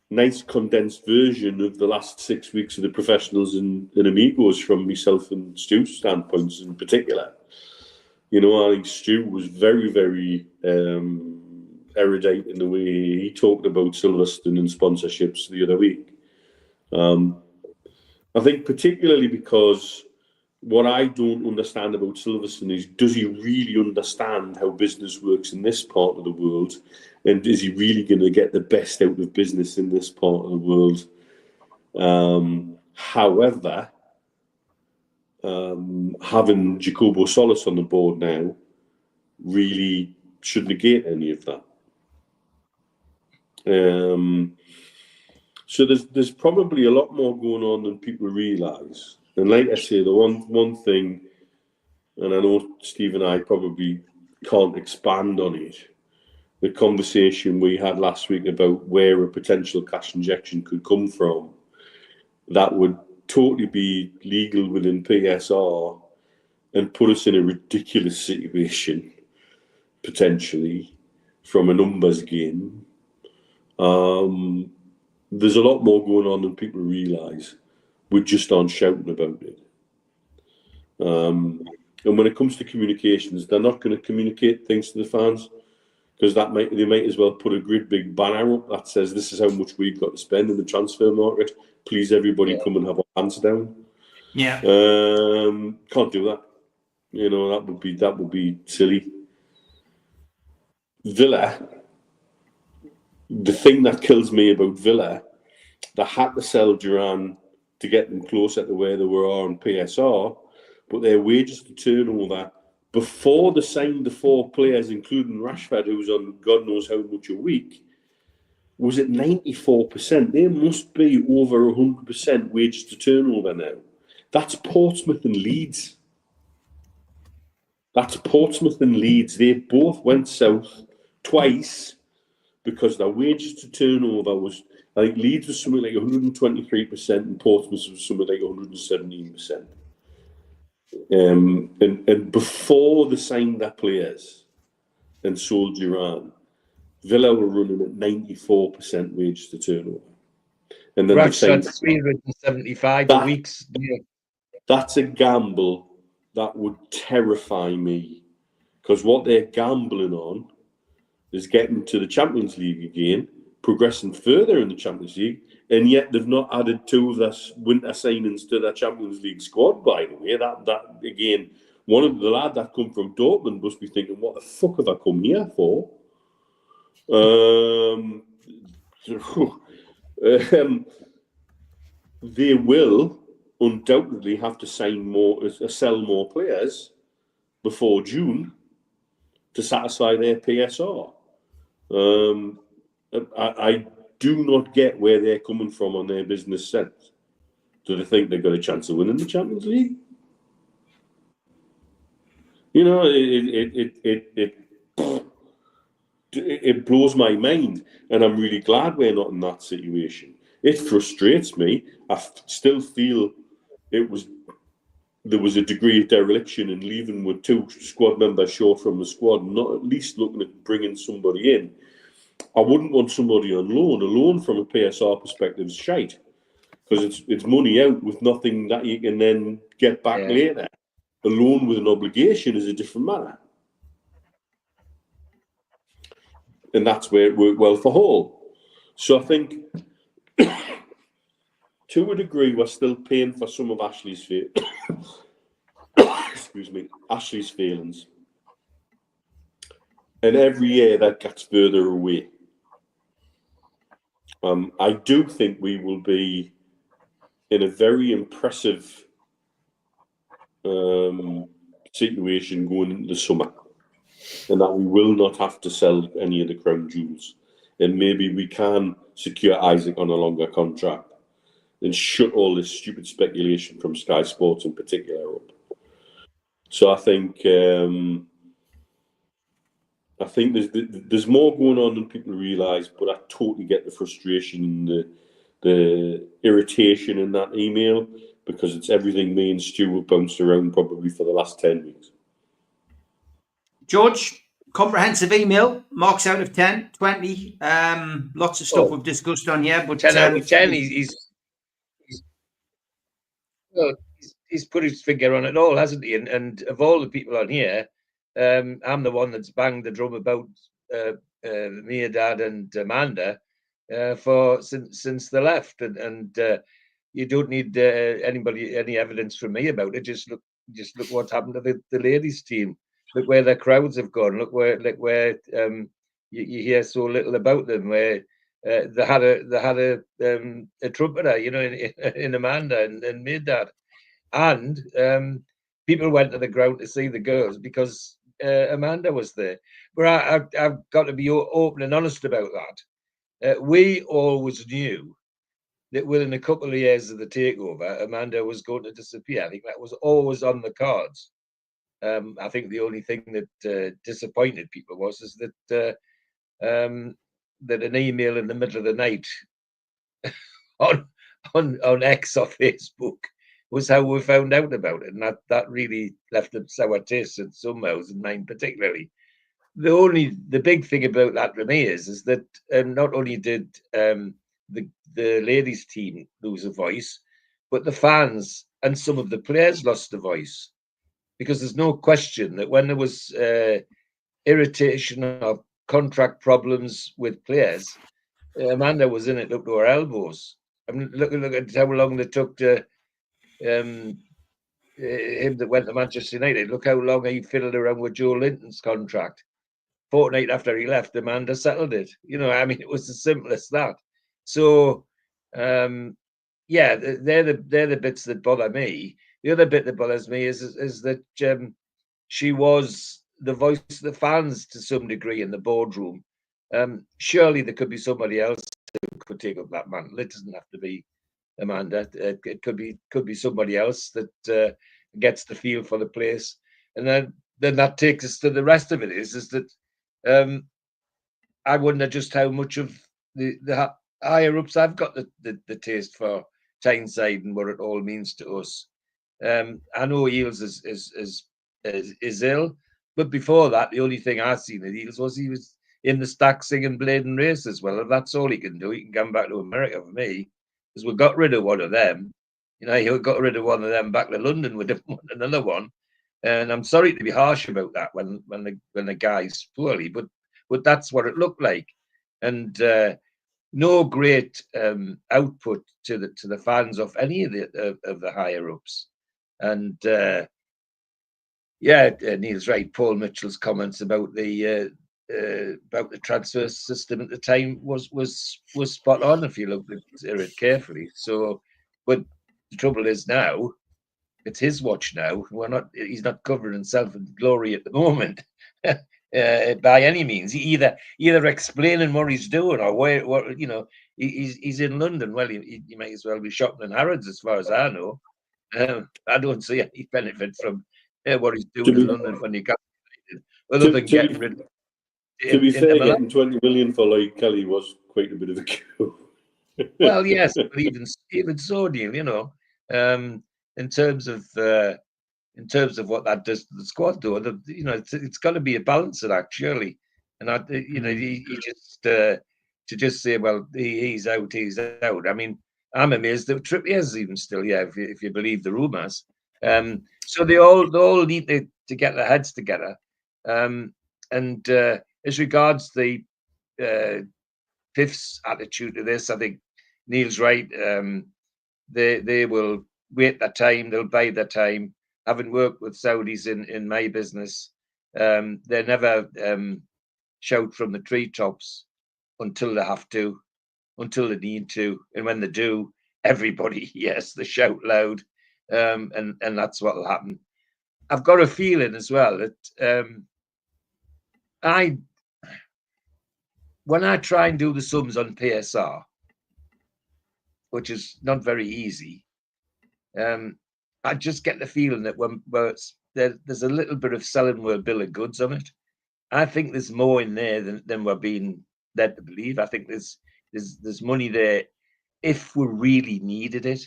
nice condensed version of the last 6 weeks of the professionals and Amigos from myself and Stu's standpoints in particular. You know, I think Stu was very, very erudite in the way he talked about Silverstone and sponsorships the other week. I think particularly because what I don't understand about Silverstone is, does he really understand how business works in this part of the world? And is he really going to get the best out of business in this part of the world? However, having Jacobo Solis on the board now really should negate any of that. So there's probably a lot more going on than people realise. And like I say, the one thing, and I know Steve and I probably can't expand on it, the conversation we had last week about where a potential cash injection could come from, that would totally be legal within PSR and put us in a ridiculous situation, potentially, from a numbers game. There's a lot more going on than people realise. We just aren't shouting about it. And when it comes to communications, they're not going to communicate things to the fans, because they might as well put a great big banner up that says, this is how much we've got to spend in the transfer market. Please, everybody, come and have our hands down. Yeah. Can't do that. You know, that would be silly. Villa, the thing that kills me about Villa, they had to sell Duran to get them closer to where they were on PSR, but their wages to turnover before they signed the 4 players, including Rashford, who's on God knows how much a week, was at 94%. They must be over 100% wages to turnover now. That's Portsmouth and Leeds. They both went south twice because their wages to turnover was, I think Leeds was something like 123% and Portsmouth was something like 117%. And before they signed their players and sold Duran, Villa were running at 94% wage to turnover. And then Rashford's 375 weeks. Yeah. That's a gamble that would terrify me, because what they're gambling on is getting to the Champions League again, progressing further in the Champions League, and yet they've not added 2 of their winter signings to their Champions League squad, by the way. That again, one of the lad that come from Dortmund must be thinking, what the fuck have I come here for? They will undoubtedly have to sell more players before June to satisfy their PSR. I do not get where they're coming from on their business sense. Do they think they've got a chance of winning the Champions League? You know, it blows my mind, and I'm really glad we're not in that situation. It frustrates me. I still feel there was a degree of dereliction in leaving with 2 squad members short from the squad, not at least looking at bringing somebody in. I wouldn't want somebody on loan. A loan from a PSR perspective is shite, because it's money out with nothing that you can then get back later. A loan with an obligation is a different matter. And that's where it worked well for Hall. So I think, to a degree, we're still paying for some of Ashley's Ashley's failings. And every year that gets further away. I do think we will be in a very impressive situation going into the summer, and that we will not have to sell any of the crown jewels, and maybe we can secure Isaac on a longer contract, and shut all this stupid speculation from Sky Sports in particular up. So I think there's more going on than people realise, but I totally get the frustration and the irritation in that email, because it's everything me and Stu have bounced around probably for the last 10 weeks. George, comprehensive email, marks out of 10, 20. Lots of stuff we've discussed on here, but 10 out of 10. He's put his finger on it all, hasn't he? And of all the people on here, I'm the one that's banged the drum about me, Dad, and Amanda since they left, and you don't need any evidence from me about it. Just look what's happened to the ladies' team. Look where their crowds have gone. Look where you hear so little about them. Where they had a trumpeter, in Amanda and made that. And people went to the ground to see the girls because Amanda was there. But I've got to be open and honest about that. We always knew that within a couple of years of the takeover, Amanda was going to disappear. I think that was always on the cards. I think the only thing that disappointed people was that an email in the middle of the night on X or Facebook was how we found out about it, and that really left a sour taste in some mouths, and mine particularly. The big thing about that for me is that not only did the ladies' team lose a voice, but the fans and some of the players lost a voice, because there's no question that when there was irritation or contract problems with players, Amanda was in it up to her elbows. I mean, look at how long they took to him that went to Manchester United. Look how long he fiddled around with Joe Linton's contract. Fortnight after he left, Amanda settled it. I mean, it was as simple as that. So, they're the bits that bother me. The other bit that bothers me is that she was the voice of the fans to some degree in the boardroom. Surely there could be somebody else who could take up that mantle. It doesn't have to be Amanda. It could be somebody else that gets the feel for the place, and then that takes us to the rest of it. Is that I wonder just how much of the higher ups I've got the taste for Tyneside and what it all means to us. I know Eels is ill, but before that, the only thing I've seen at Eels was he was in the stack singing Bladen Races. Well, if that's all he can do, he can come back to America for me, because we got rid of one of them. He got rid of one of them back to London with another one. And I'm sorry to be harsh about that when the guy's poorly, but that's what it looked like. And no great output to the fans of any of the higher ups. And Neil's right. Paul Mitchell's comments about the transfer system at the time was spot on if you look at it carefully. So, but the trouble is now, it's his watch now. He's not covering himself in glory at the moment by any means. He either explaining what he's doing or he's in London. Well, he might as well be shopping in Harrods, as far as I know. I don't see any benefit from what he's doing in London for Newcastle United, other than getting rid of. To be fair, getting 20 million for Lloyd Kelly was quite a bit of a coup. Well, yes, but even so, Neil, in terms of what that does to the squad, though, it's got to be a balancing act, surely. And he just to just say, well, he's out. I mean, I'm amazed that Trippier's even still here, if you believe the rumours. So they all need to get their heads together. And as regards the PIF's attitude to this, I think Neil's right. They will wait their time. They'll bide their time. Having worked with Saudis in my business, they never shout from the treetops until they have to, until they need to, and when they do, everybody, yes, they shout loud, and that's what will happen. I've got a feeling as well that when I try and do the sums on PSR, which is not very easy. I just get the feeling that there's a little bit of selling with a bill of goods on it. I think there's more in there than we're being led to believe. I think there's money there if we really needed it.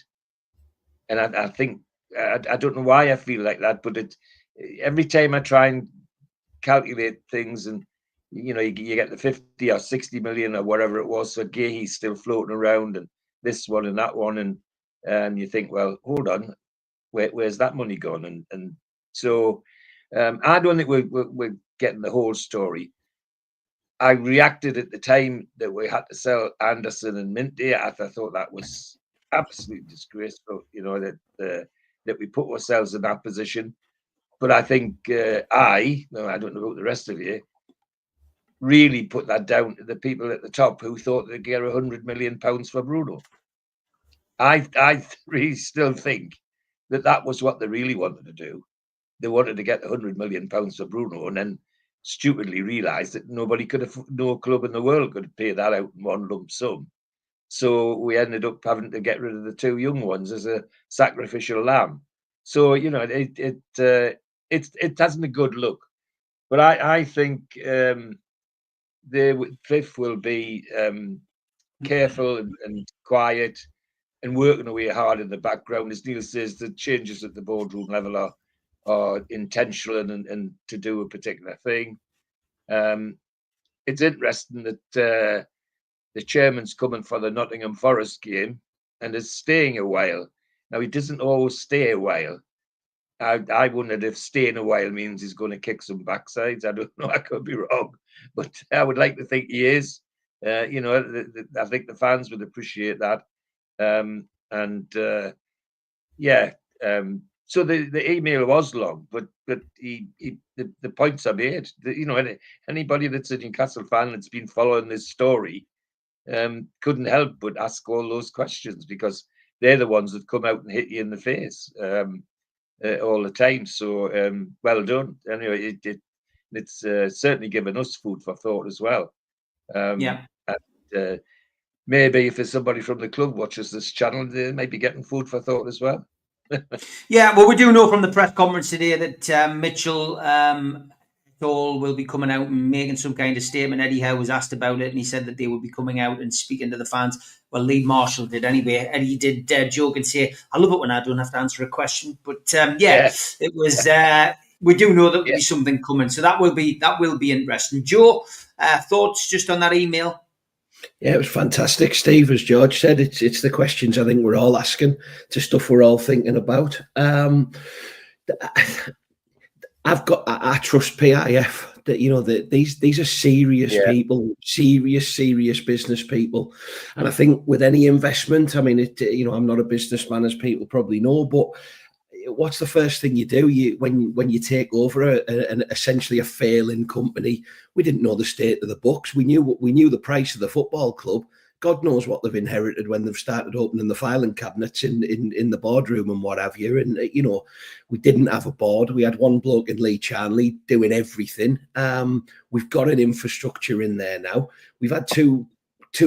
And I think I don't know why I feel like that, but every time I try and calculate things, and you get the 50 or 60 million or whatever it was, so Gahey's still floating around, and this one and that one, and you think, well, hold on, where's that money gone? And so I don't think we're getting the whole story. I reacted at the time that we had to sell Anderson and Minty. I thought that was absolutely disgraceful, that we put ourselves in that position. But I think I don't know about the rest of you, really put that down to the people at the top who thought they'd get £100 million for Bruno. I really still think that was what they really wanted to do. They wanted to get £100 million for Bruno, and then stupidly realised that no club in the world could pay that out in one lump sum. So we ended up having to get rid of the two young ones as a sacrificial lamb. So it hasn't a good look. But I think Cliff will be careful and quiet and working away hard in the background. As Neil says, the changes at the boardroom level are intentional and to do a particular thing. It's interesting that the chairman's coming for the Nottingham Forest game and is staying a while. Now, he doesn't always stay a while. I wondered if staying a while means he's going to kick some backsides. I don't know. I could be wrong, but I would like to think he is. I think the fans would appreciate that. So the email was long, but the points are made. Anybody that's a Newcastle fan that's been following this story couldn't help but ask all those questions, because they're the ones that come out and hit you in the face all the time. So well done. Anyway, it's certainly given us food for thought as well. And, maybe if there's somebody from the club watches this channel, they may be getting food for thought as well. Yeah, well, we do know from the press conference today that Mitchell will be coming out and making some kind of statement. Eddie Howe was asked about it, and he said that they will be coming out and speaking to the fans. Well, Lee Marshall did anyway. Eddie did joke and say, I love it when I don't have to answer a question. But it was. We do know that there'll be something coming, so that will be interesting. Joe, thoughts just on that email? Yeah, it was fantastic, Steve. As George said, it's the questions I think we're all asking, to stuff we're all thinking about. I trust PIF that these are serious people, serious business people, and I think with any investment, I mean, I'm not a businessman, as people probably know, but what's the first thing you do when you take over an essentially a failing company? We didn't know the state of the books. We knew the price of the football club. God knows what they've inherited when they've started opening the filing cabinets in the boardroom and what have you. And we didn't have a board. We had one bloke in Lee Charnley doing everything. We've got an infrastructure in there now. We've had two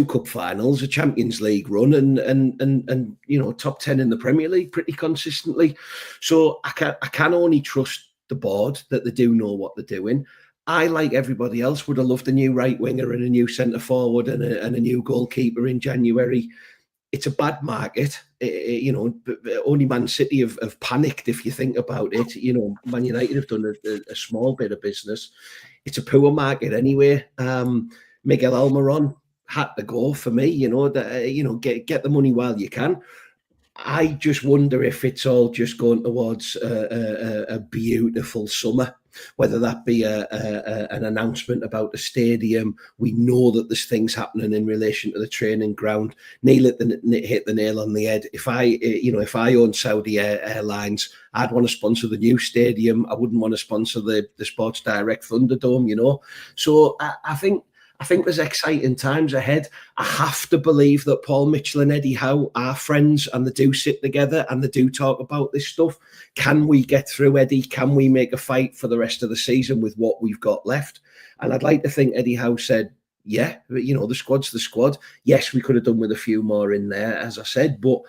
cup finals, a Champions League run, and top 10 in the Premier League pretty consistently. So I can only trust the board that they do know what they're doing. I, like everybody else, would have loved a new right winger and a new centre forward and a new goalkeeper in January. It's a bad market. Only Man City have panicked, if you think about it. Man United have done a small bit of business. It's a poor market anyway. Miguel Almiron had to go for me. Get the money while you can. I just wonder if it's all just going towards a beautiful summer, whether that be an announcement about the stadium. We know that there's things happening in relation to the training ground. Neil hit the nail on the head. If I owned Saudi Airlines, I'd want to sponsor the new stadium. I wouldn't want to sponsor the Sports Direct Thunderdome, So I think there's exciting times ahead. I have to believe that Paul Mitchell and Eddie Howe are friends, and they do sit together and they do talk about this stuff. Can we get through, Eddie? Can we make a fight for the rest of the season with what we've got left? And I'd like to think Eddie Howe said, yeah, you know, the squad's the squad. Yes, we could have done with a few more in there, as I said, but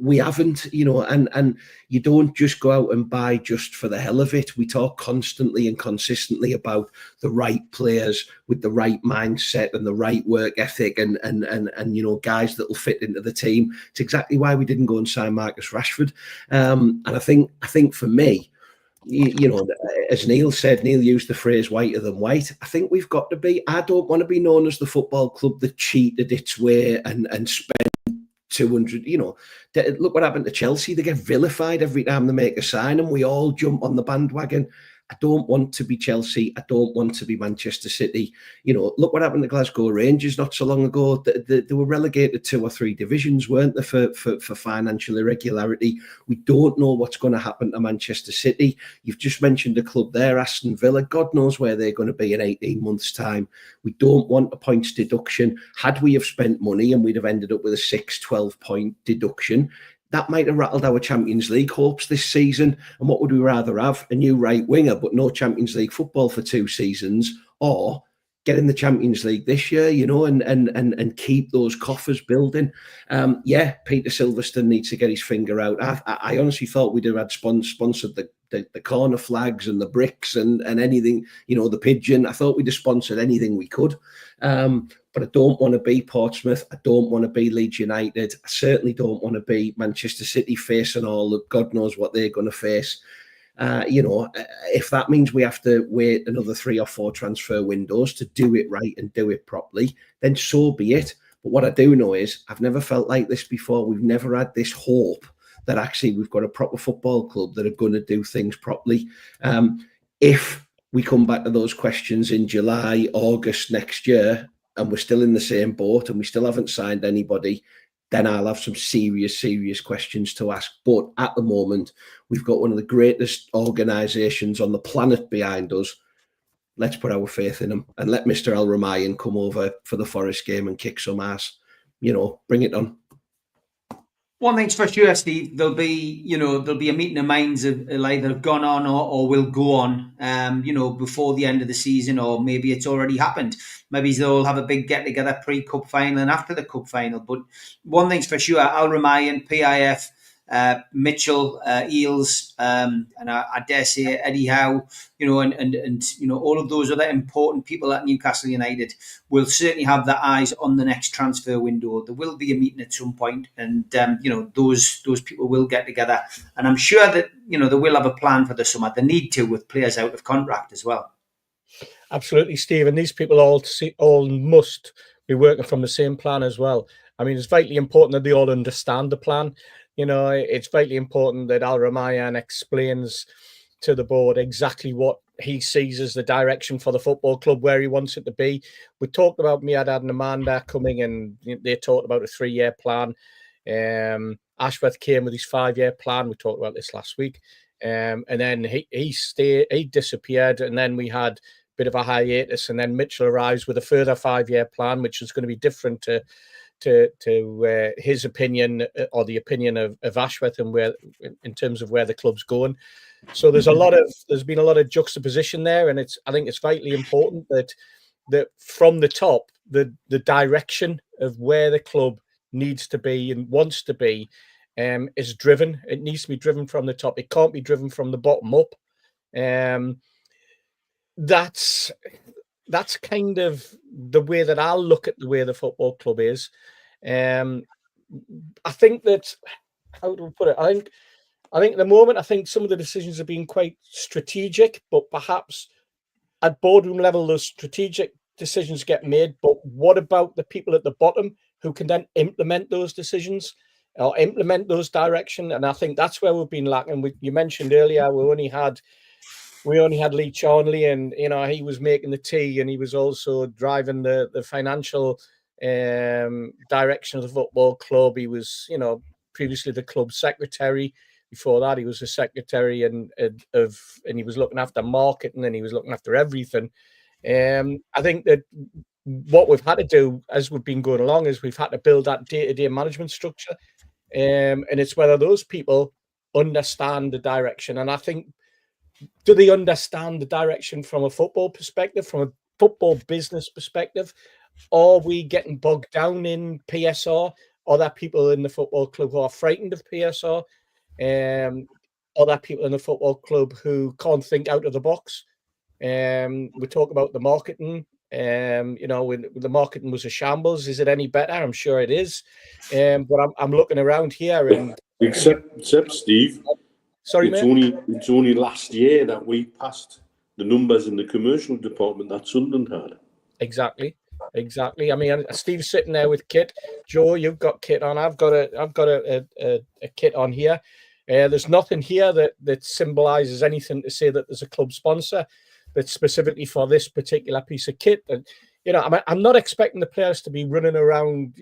we haven't, you know, and you don't just go out and buy just for the hell of it. We talk constantly and consistently about the right players with the right mindset and the right work ethic and you know, guys that will fit into the team. It's exactly why we didn't go and sign Marcus Rashford. And I think for me, you know, as Neil said, Neil used the phrase whiter than white. I think we've got to be, I don't want to be known as the football club that cheated its way and spent 200, you know, look what happened to Chelsea. They get vilified every time they make a sign and we all jump on the bandwagon. I don't want to be Chelsea. I don't want to be Manchester City. You know, look what happened to Glasgow Rangers not so long ago. They were relegated 2 or 3 divisions, weren't they, for financial irregularity. We don't know what's going to happen to Manchester City. You've just mentioned a club there, Aston Villa. God knows where they're going to be in 18 months' time. We don't want a points deduction. Had we have spent money and we'd have ended up with a 6-12 point deduction, that might have rattled our Champions League hopes this season. And what would we rather have? A new right winger, but no Champions League football for 2 seasons, or get in the Champions League this year, you know, and keep those coffers building. Yeah, Peter Silverstone needs to get his finger out. I honestly thought we'd have had sponsored the corner flags and the bricks and anything, you know, the pigeon. I thought we'd have sponsored anything we could. But I don't want to be Portsmouth. I don't want to be Leeds United. I certainly don't want to be Manchester City facing all of God knows what they're going to face. You know, if that means we have to wait another 3 or 4 transfer windows to do it right and do it properly, then so be it. But what I do know is I've never felt like this before. We've never had this hope that actually we've got a proper football club that are going to do things properly. If we come back to those questions in July, August next year, and we're still in the same boat and we still haven't signed anybody, then I'll have some serious questions to ask. But at the moment, we've got one of the greatest organisations on the planet behind us. Let's put our faith in them and let Mr. Al Ramayan come over for the Forest game and kick some ass. You know, bring it on. One thing's for sure, Steve, there'll be a meeting of minds of either gone on or will go on, you know, before the end of the season, or maybe it's already happened. Maybe they'll have a big get-together pre-cup final and after the cup final. But one thing's for sure, Al Ramayan, PIF, Mitchell, Eels, and I dare say Eddie Howe, you know, and you know, all of those other important people at Newcastle United will certainly have their eyes on the next transfer window. There will be a meeting at some point, and you know, those people will get together, and I'm sure that, you know, they will have a plan for the summer. They need to, with players out of contract as well. Absolutely, Steve, and these people all must be working from the same plan as well. I mean, it's vitally important that they all understand the plan. You know, it's vitally important that Al Ramayan explains to the board exactly what he sees as the direction for the football club, where he wants it to be. We talked about Miadad and Amanda coming, and they talked about a 3-year plan. Ashworth came with his 5-year plan. We talked about this last week. And then he disappeared, and then we had a bit of a hiatus, and then Mitchell arrives with a further 5-year plan, which is going to be different to his opinion, or the opinion of Ashworth, and where, in terms of where the club's going. So there's been a lot of juxtaposition there, and I think it's vitally important that from the top, the direction of where the club needs to be and wants to be is driven. It needs to be driven from the top. It can't be driven from the bottom up. That's kind of the way that I'll look at the way the football club is. I think that, how do we put it? I think at the moment, I think some of the decisions are being quite strategic, but perhaps at boardroom level, those strategic decisions get made. But what about the people at the bottom who can then implement those decisions or implement those direction? And I think that's where we've been lacking. You mentioned earlier, we only had Lee Charnley, and you know, he was making the tea, and he was also driving the financial direction of the football club. He was, you know, previously the club secretary. Before that, he was a secretary and he was looking after marketing, and he was looking after everything. I think that what we've had to do as we've been going along is we've had to build that day-to-day management structure, and it's whether those people understand the direction. And I think, do they understand the direction from a football perspective, from a football business perspective, are we getting bogged down in PSR? Are there people in the football club who are frightened of PSR? Are there people in the football club who can't think out of the box? We talk about the marketing. When the marketing was a shambles, is it any better? I'm sure it is. But I'm looking around here, and except Steve. Sorry, mate. It's only last year that we passed the numbers in the commercial department that Sunderland had. Exactly. I mean, Steve's sitting there with kit. Joe, you've got kit on. I've got a kit on here. There's nothing here that symbolises anything to say that there's a club sponsor that's specifically for this particular piece of kit. And I'm not expecting the players to be running around,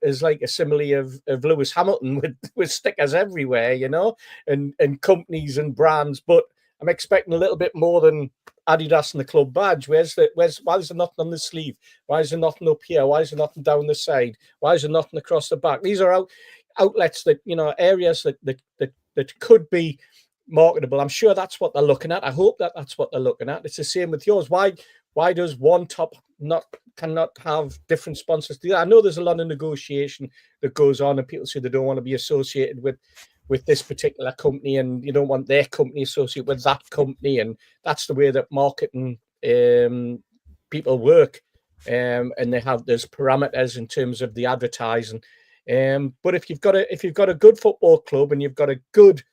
as like a simile of Lewis Hamilton with stickers everywhere, and companies and brands. But I'm expecting a little bit more than Adidas and the club badge. Why is there nothing on the sleeve? Why is there nothing up here? Why is there nothing down the side? Why is there nothing across the back? These are outlets that, areas that could be marketable. I'm sure that's what they're looking at. I hope that's what they're looking at. It's the same with yours. Why does one top cannot have different sponsors? I know there's a lot of negotiation that goes on, and people say they don't want to be associated with this particular company, and you don't want their company associated with that company, and that's the way that marketing people work. And there's parameters in terms of the advertising. But if you've got a good football club and you've got a good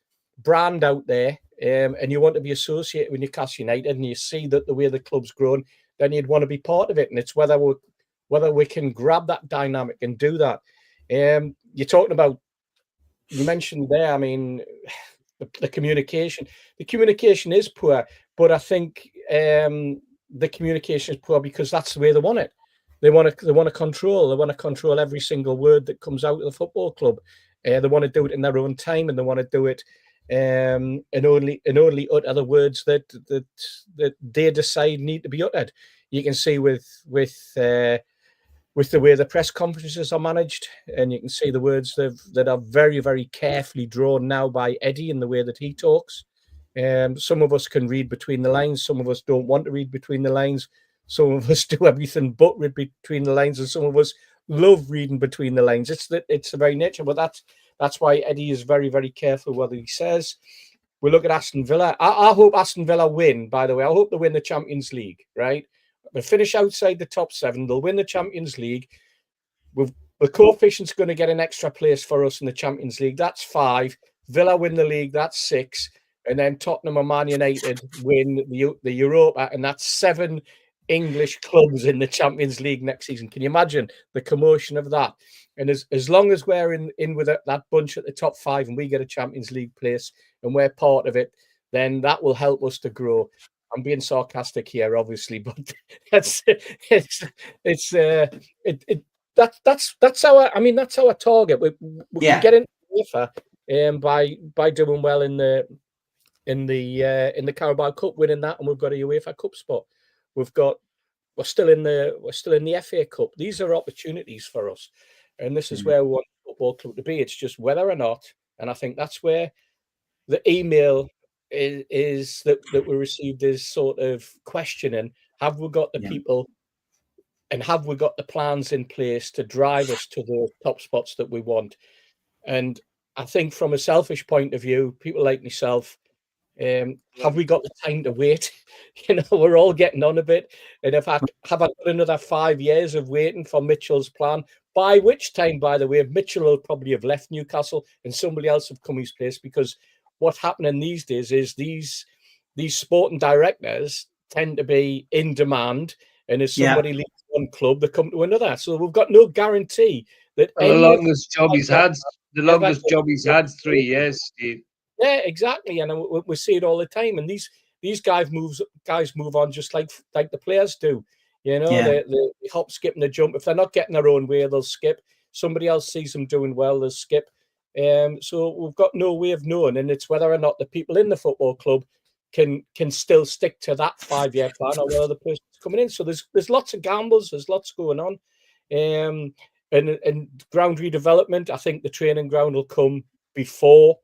brand out there, and you want to be associated with Newcastle United, and you see that the way the club's grown, then you'd want to be part of it. And it's whether we can grab that dynamic and do that. You're talking about, you mentioned there, I mean, the communication. The communication is poor, but I think the communication is poor because that's the way they want it. They want to control. They want to control every single word that comes out of the football club. They want to do it in their own time, and they want to do it and only utter the words that they decide need to be uttered. You can see with the way the press conferences are managed, and you can see the words that are very, very carefully drawn now by Eddie in the way that he talks. Some of us can read between the lines. Some of us don't want to read between the lines. Some of us do everything but read between the lines, and some of us love reading between the lines. It's the very nature, but that's why Eddie is very, very careful what he says. We look at Aston Villa. I hope Aston Villa win, by the way. I hope they win the Champions League, right? They'll finish outside the top 7. They'll win the Champions League. The coefficient's going to get an extra place for us in the Champions League. That's 5. Villa win the league. That's 6. And then Tottenham and Man United win the Europa, and that's 7 English clubs in the Champions League next season. Can you imagine the commotion of that? And as long as we're in with that bunch at the top 5 and we get a Champions League place and we're part of it, then that will help us to grow. I'm being sarcastic here, obviously, but that's our target. We can get into UEFA by doing well in the Carabao Cup, winning that, and we've got a UEFA Cup spot. We're still in the FA Cup. These are opportunities for us, and this is where we want the football club to be. It's just whether or not, and I think that's where the email is that we received is sort of questioning: have we got the people, and have we got the plans in place to drive us to the top spots that we want? And I think from a selfish point of view, people like myself, have we got the time to wait? We're all getting on a bit. And have I got another 5 years of waiting for Mitchell's plan? By which time, by the way, Mitchell will probably have left Newcastle and somebody else have come his place, because what's happening these days is these sporting directors tend to be in demand, and as somebody leaves one club, they come to another. So we've got no guarantee that the longest job he's had 3 years, Steve. Yeah, exactly, and we see it all the time. And these guys move on just like the players do. They hop, skip, and they jump. If they're not getting their own way, they'll skip. Somebody else sees them doing well, they'll skip. So we've got no way of knowing, and it's whether or not the people in the football club can still stick to that 5-year plan, or whether the person's coming in. So there's lots of gambles, there's lots going on, and ground redevelopment. I think the training ground will come before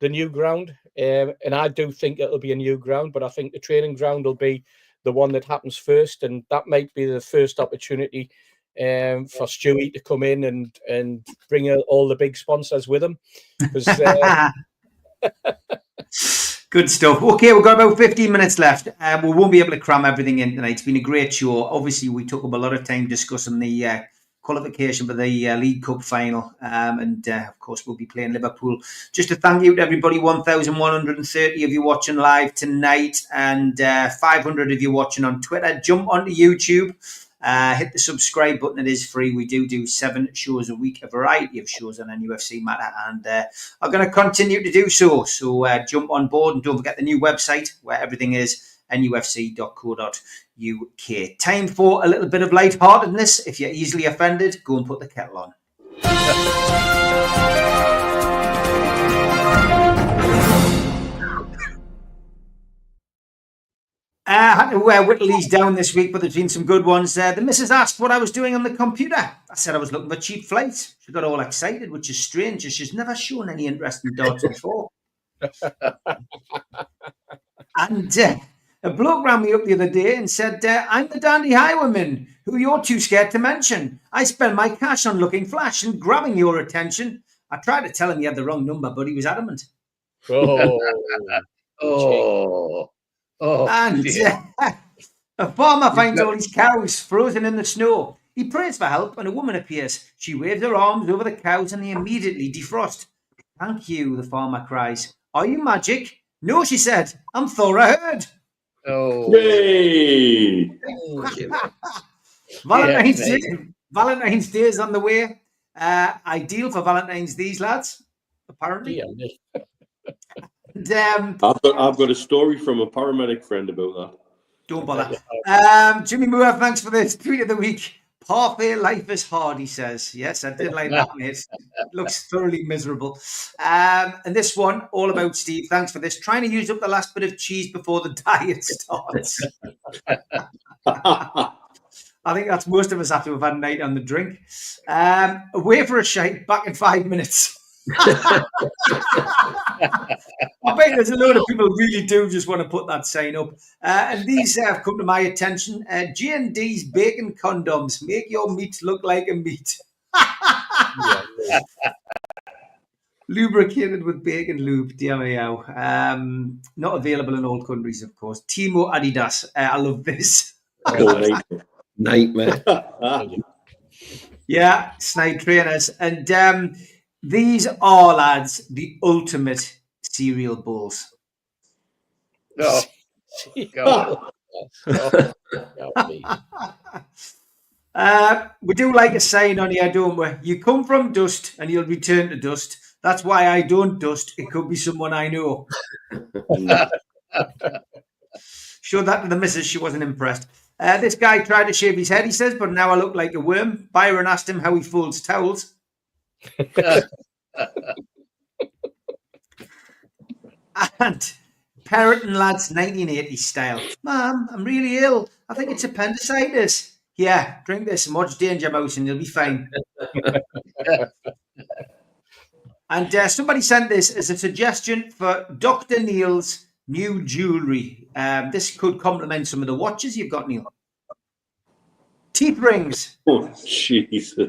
the new ground, and I do think it'll be a new ground, but I think the training ground will be the one that happens first, and that might be the first opportunity for Stewie to come in and bring all the big sponsors with him. Good stuff. Okay, we've got about 15 minutes left. We won't be able to cram everything in tonight. It's been a great show. Obviously, we took up a lot of time discussing the qualification for the League Cup final. And, of course, we'll be playing Liverpool. Just to thank you to everybody, 1,130 of you watching live tonight and 500 of you watching on Twitter. Jump onto YouTube. Hit the subscribe button. It is free. We do 7 shows a week, a variety of shows on NUFC Matter, and are going to continue to do so. So jump on board, and don't forget the new website where everything is, nufc.co.uk. Time for a little bit of lightheartedness. If you're easily offended, go and put the kettle on. I had to whittle these down this week, but there's been some good ones. The missus asked what I was doing on the computer. I said I was looking for cheap flights. She got all excited, which is strange, as she's never shown any interest in darts before. And a bloke rang me up the other day and said, I'm the dandy highwayman who you're too scared to mention. I spend my cash on looking flash and grabbing your attention. I tried to tell him he had the wrong number, but he was adamant. And a farmer finds all his cows frozen in the snow. He prays for help and a woman appears. She waves her arms over the cows and they immediately defrost. Thank you, the farmer cries. Are you magic? No, she said. I'm Thora Heard. Yay! Valentine's Day is on the way. Ideal for Valentine's these lads, apparently. And, I've got a story from a paramedic friend about that. Don't bother. Jimmy Moore, thanks for this tweet of the week. Parfait life is hard, he says. Yes, I did like that, mate. It looks thoroughly miserable. And this one, all about Steve. Thanks for this. Trying to use up the last bit of cheese before the diet starts. I think that's most of us after we've had a night on the drink. Away for a shite, back in 5 minutes. I bet there's a load of people who really do just want to put that sign up. And these have come to my attention. G&D's bacon condoms make your meat look like a meat. Lubricated with bacon lube, DMAO. Not available in all countries, of course. Timo Adidas. I love this. Nightmare. Yeah, snipe trainers. And these are, lads, the ultimate cereal bowls. Oh, God. We do like a saying on here, don't we? You come from dust and you'll return to dust. That's why I don't dust. It could be someone I know. Showed that to the missus. She wasn't impressed. This guy tried to shave his head, he says, but now I look like a worm. Byron asked him how he folds towels. And Parrot and Lads 1980 style. Mum, I'm really ill. I think it's appendicitis. Yeah, drink this and watch Danger Mouse and you'll be fine. And somebody sent this as a suggestion for Dr. Neil's new jewellery. This could complement some of the watches you've got, Neil. Teeth rings. Oh, Jesus.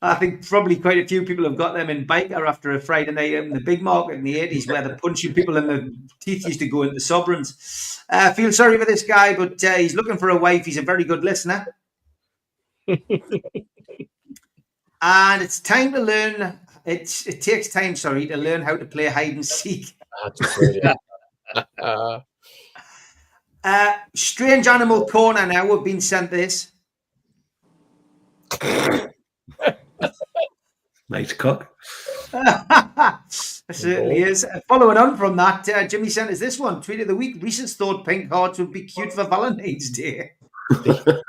I think probably quite a few people have got them in Biker after a Friday night in the big market in the 80s where they're punching people in the teeth used to go into sovereigns. I feel sorry for this guy, but he's looking for a wife. He's a very good listener. And it's time to learn. It takes time, to learn how to play hide and seek. Strange Animal Corner now. We've been sent this. Nice cock. It certainly is. Following on from that, Jimmy sent us this one. Tweet of the week. Reese's thought pink hearts would be cute for Valentine's Day. I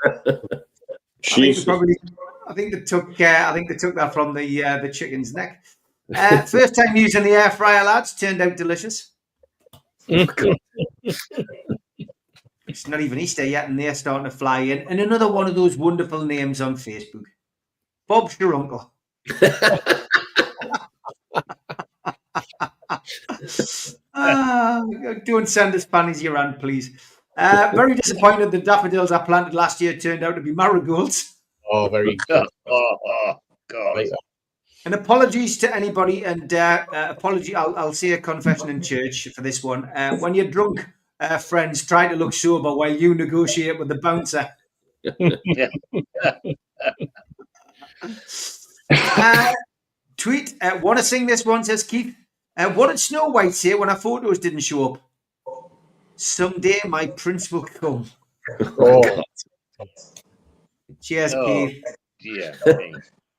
think they took that from the chicken's neck. First time using the air fryer, lads. Turned out delicious. It's not even Easter yet, and they're starting to fly in. And another one of those wonderful names on Facebook, Bob Sharuncle. Don't send us panties your hand, please. Very disappointed the daffodils I planted last year turned out to be marigolds. Oh, very Oh, good. God. Right. And apologies to anybody, and I'll say a confession in church for this one. When you're drunk, friends try to look sober while you negotiate with the bouncer. Tweet, want to sing this one, says Keith. What did Snow White say when her photos didn't show up? Someday my prince will come. Oh, Cheers, Oh. Keith. Yeah.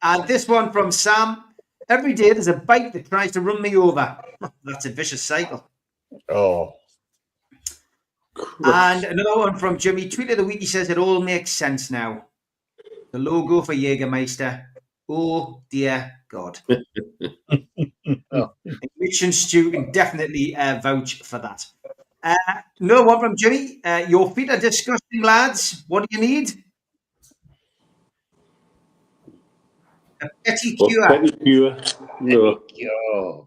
And this one from Sam. Every day there's a bike that tries to run me over. That's a vicious cycle. oh. And another one from Jimmy. Tweet of the week, he says it all makes sense now. The logo for Jägermeister. Oh, dear God. Oh. Mitch and Stu can definitely vouch for that. Another one from Jimmy. Your feet are disgusting, lads. What do you need? A pedicure. Pedicure. No. Oh.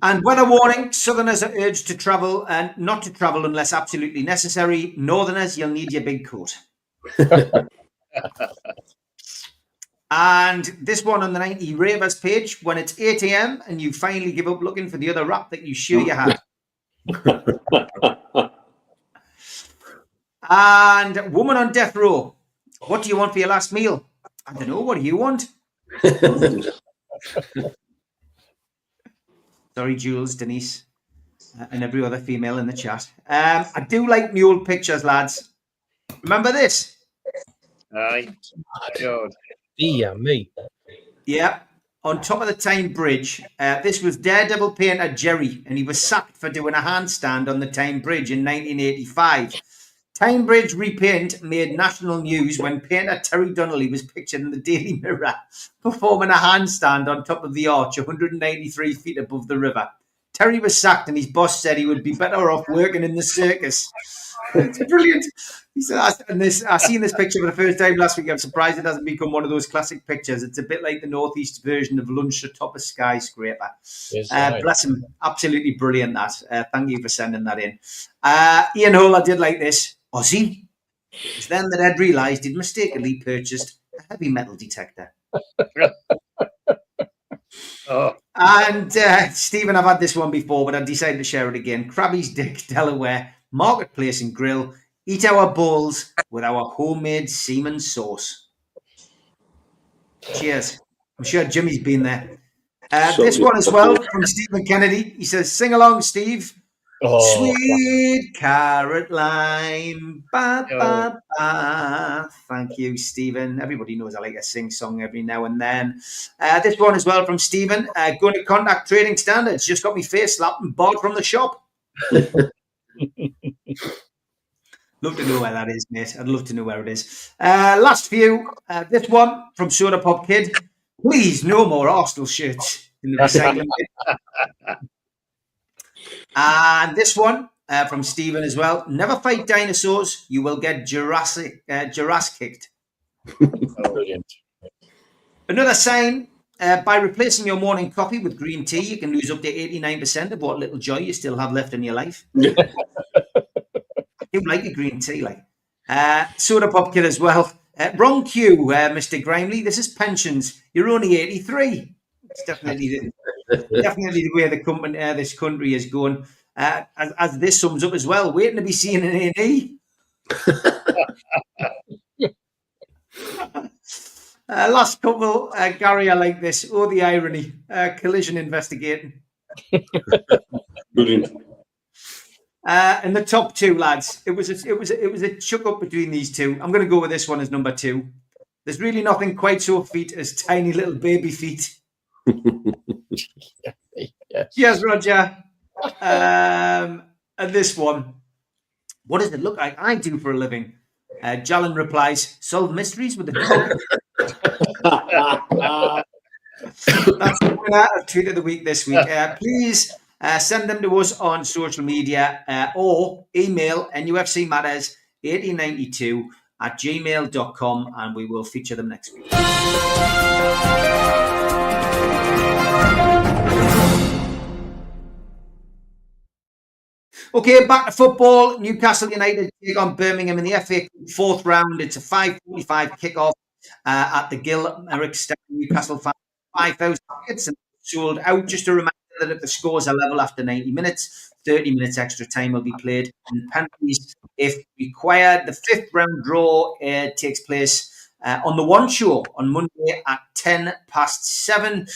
And weather warning, Southerners are urged to travel and not to travel unless absolutely necessary. Northerners, you'll need your big coat. And this one on the 90 Ravers page, when it's 8 a.m. and you finally give up looking for the other rap that you sure you had. And woman on death row, what do you want for your last meal? I don't know, what do you want? Sorry, Jules, Denise, and every other female in the chat. I do like my old pictures, lads. Remember this? Aye. God. Dear me. Yeah. On top of the Tyne Bridge, this was Daredevil painter Jerry, and he was sacked for doing a handstand on the Tyne Bridge in 1985. Tyne Bridge repaint made national news when painter Terry Donnelly was pictured in the Daily Mirror performing a handstand on top of the arch 193 feet above the river. Terry was sacked and his boss said he would be better off working in the circus. It's brilliant. He said, I seen this picture for the first time last week. I'm surprised it hasn't become one of those classic pictures. It's a bit like the northeast version of lunch atop a skyscraper. Yes, right. Bless him. Absolutely brilliant, that. Thank you for sending that in. Ian Hull, I did like this. Aussie. It's then that Ed realised he'd mistakenly purchased a heavy metal detector. Oh. And Stephen, I've had this one before, but I decided to share it again. Krabby's Dick, Delaware, Marketplace and Grill. Eat our balls with our homemade semen sauce. Cheers. I'm sure Jimmy's been there. This one as well from Stephen Kennedy. He says, sing along, Steve. Oh, Sweet carrot lime. Ba, ba, ba. Thank you, Stephen. Everybody knows I like a sing song every now and then. This one as well from Stephen. Going to contact trading standards. Just got me face slapped and barred from the shop. Love to know where that is, mate. I'd love to know where it is. Last few. This one from Soda Pop Kid. Please, no more Arsenal shirts in the recycling bin. And this one from Stephen as well. Never fight dinosaurs. You will get Jurassic kicked. brilliant. Another sign. By replacing your morning coffee with green tea, you can lose up to 89% of what little joy you still have left in your life. I do like a green tea, like. Soda Pop Kid as well. Wrong cue, Mr. Grimley. This is pensions. You're only 83. It's definitely the way the company, this country is going. As this sums up as well, waiting to be seen in A&E. Last couple, Gary, I like this. Oh, the irony. Collision investigating. Brilliant. And the top two, lads, it was a chuck up between these two. I'm going to go with this one as number 2. There's really nothing quite so feet as tiny little baby feet. Yes. Cheers, Roger. And this one, what does it look like I do for a living? Jalen replies, solve mysteries with a dog. That's the winner of Tweet of the Week this week. Please send them to us on social media or email nufcmatters1892@gmail.com and we will feature them next week. Okay, back to football. Newcastle United take on Birmingham in the FA Cup 4th round. It's a 5:45 kickoff at the Gil Merrick Newcastle 5,000 tickets and sold out. Just a reminder that if the scores are level after 90 minutes, 30 minutes extra time will be played and penalties if required. The 5th round draw takes place on the One Show on Monday at 7:10.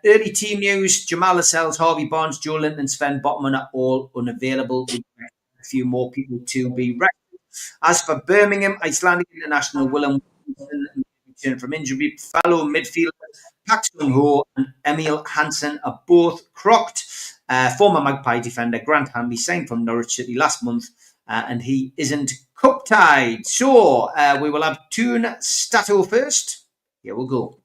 Early team news: Jamal Lascelles, Harvey Barnes, Joe Linton and Sven Botman are all unavailable. We expect a few more people to be rested. As for Birmingham, Icelandic international Willem Wilson returned from injury. Fellow midfielders Pak Sung-ho and Emil Hansen are both crocked. Former Magpie defender Grant Hanley signed from Norwich City last month, and he isn't cup tied. So we will have Tyne Stato first. Here we go.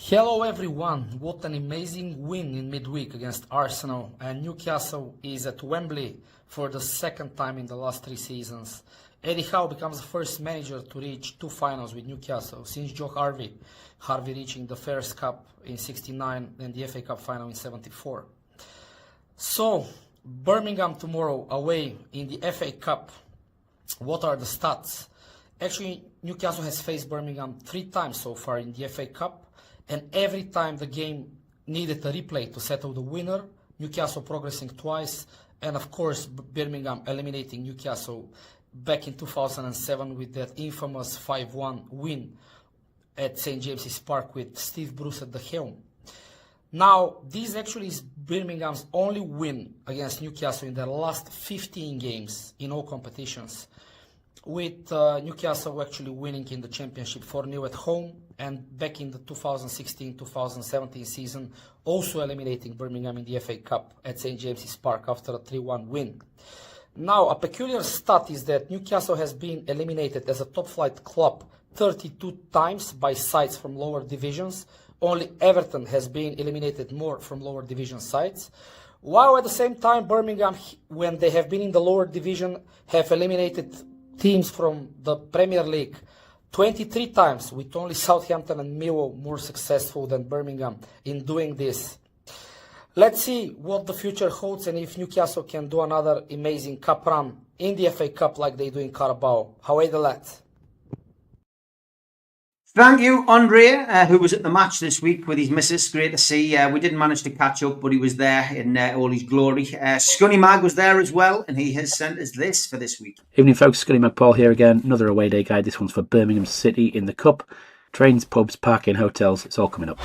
Hello everyone, what an amazing win in midweek against Arsenal, and Newcastle is at Wembley for the 2nd time in the last 3 seasons. Eddie Howe becomes the first manager to reach 2 finals with Newcastle since Joe Harvey reaching the Fairs Cup in '69 and the FA Cup final in '74. So, Birmingham tomorrow away in the FA Cup. What are the stats? Actually, Newcastle has faced Birmingham 3 times so far in the FA Cup. And every time the game needed a replay to settle the winner, Newcastle progressing twice, and of course Birmingham eliminating Newcastle back in 2007 with that infamous 5-1 win at St. James's Park with Steve Bruce at the helm. Now, this actually is Birmingham's only win against Newcastle in their last 15 games in all competitions, with Newcastle actually winning in the Championship 4-0 at home, and back in the 2016-2017 season, also eliminating Birmingham in the FA Cup at St. James's Park after a 3-1 win. Now, a peculiar stat is that Newcastle has been eliminated as a top-flight club 32 times by sides from lower divisions. Only Everton has been eliminated more from lower division sides, while at the same time Birmingham, when they have been in the lower division, have eliminated teams from the Premier League 23 times, with only Southampton and Millwall more successful than Birmingham in doing this. Let's see what the future holds and if Newcastle can do another amazing cup run in the FA Cup like they do in Carabao. How are the lads? Thank you, Andre, who was at the match this week with his missus. Great to see. We didn't manage to catch up, but he was there in all his glory. Scunny Mag was there as well, and he has sent us this for this week. Evening, folks. Scunny Mag Paul here again. Another away day guide. This one's for Birmingham City in the Cup. Trains, pubs, parking, hotels. It's all coming up.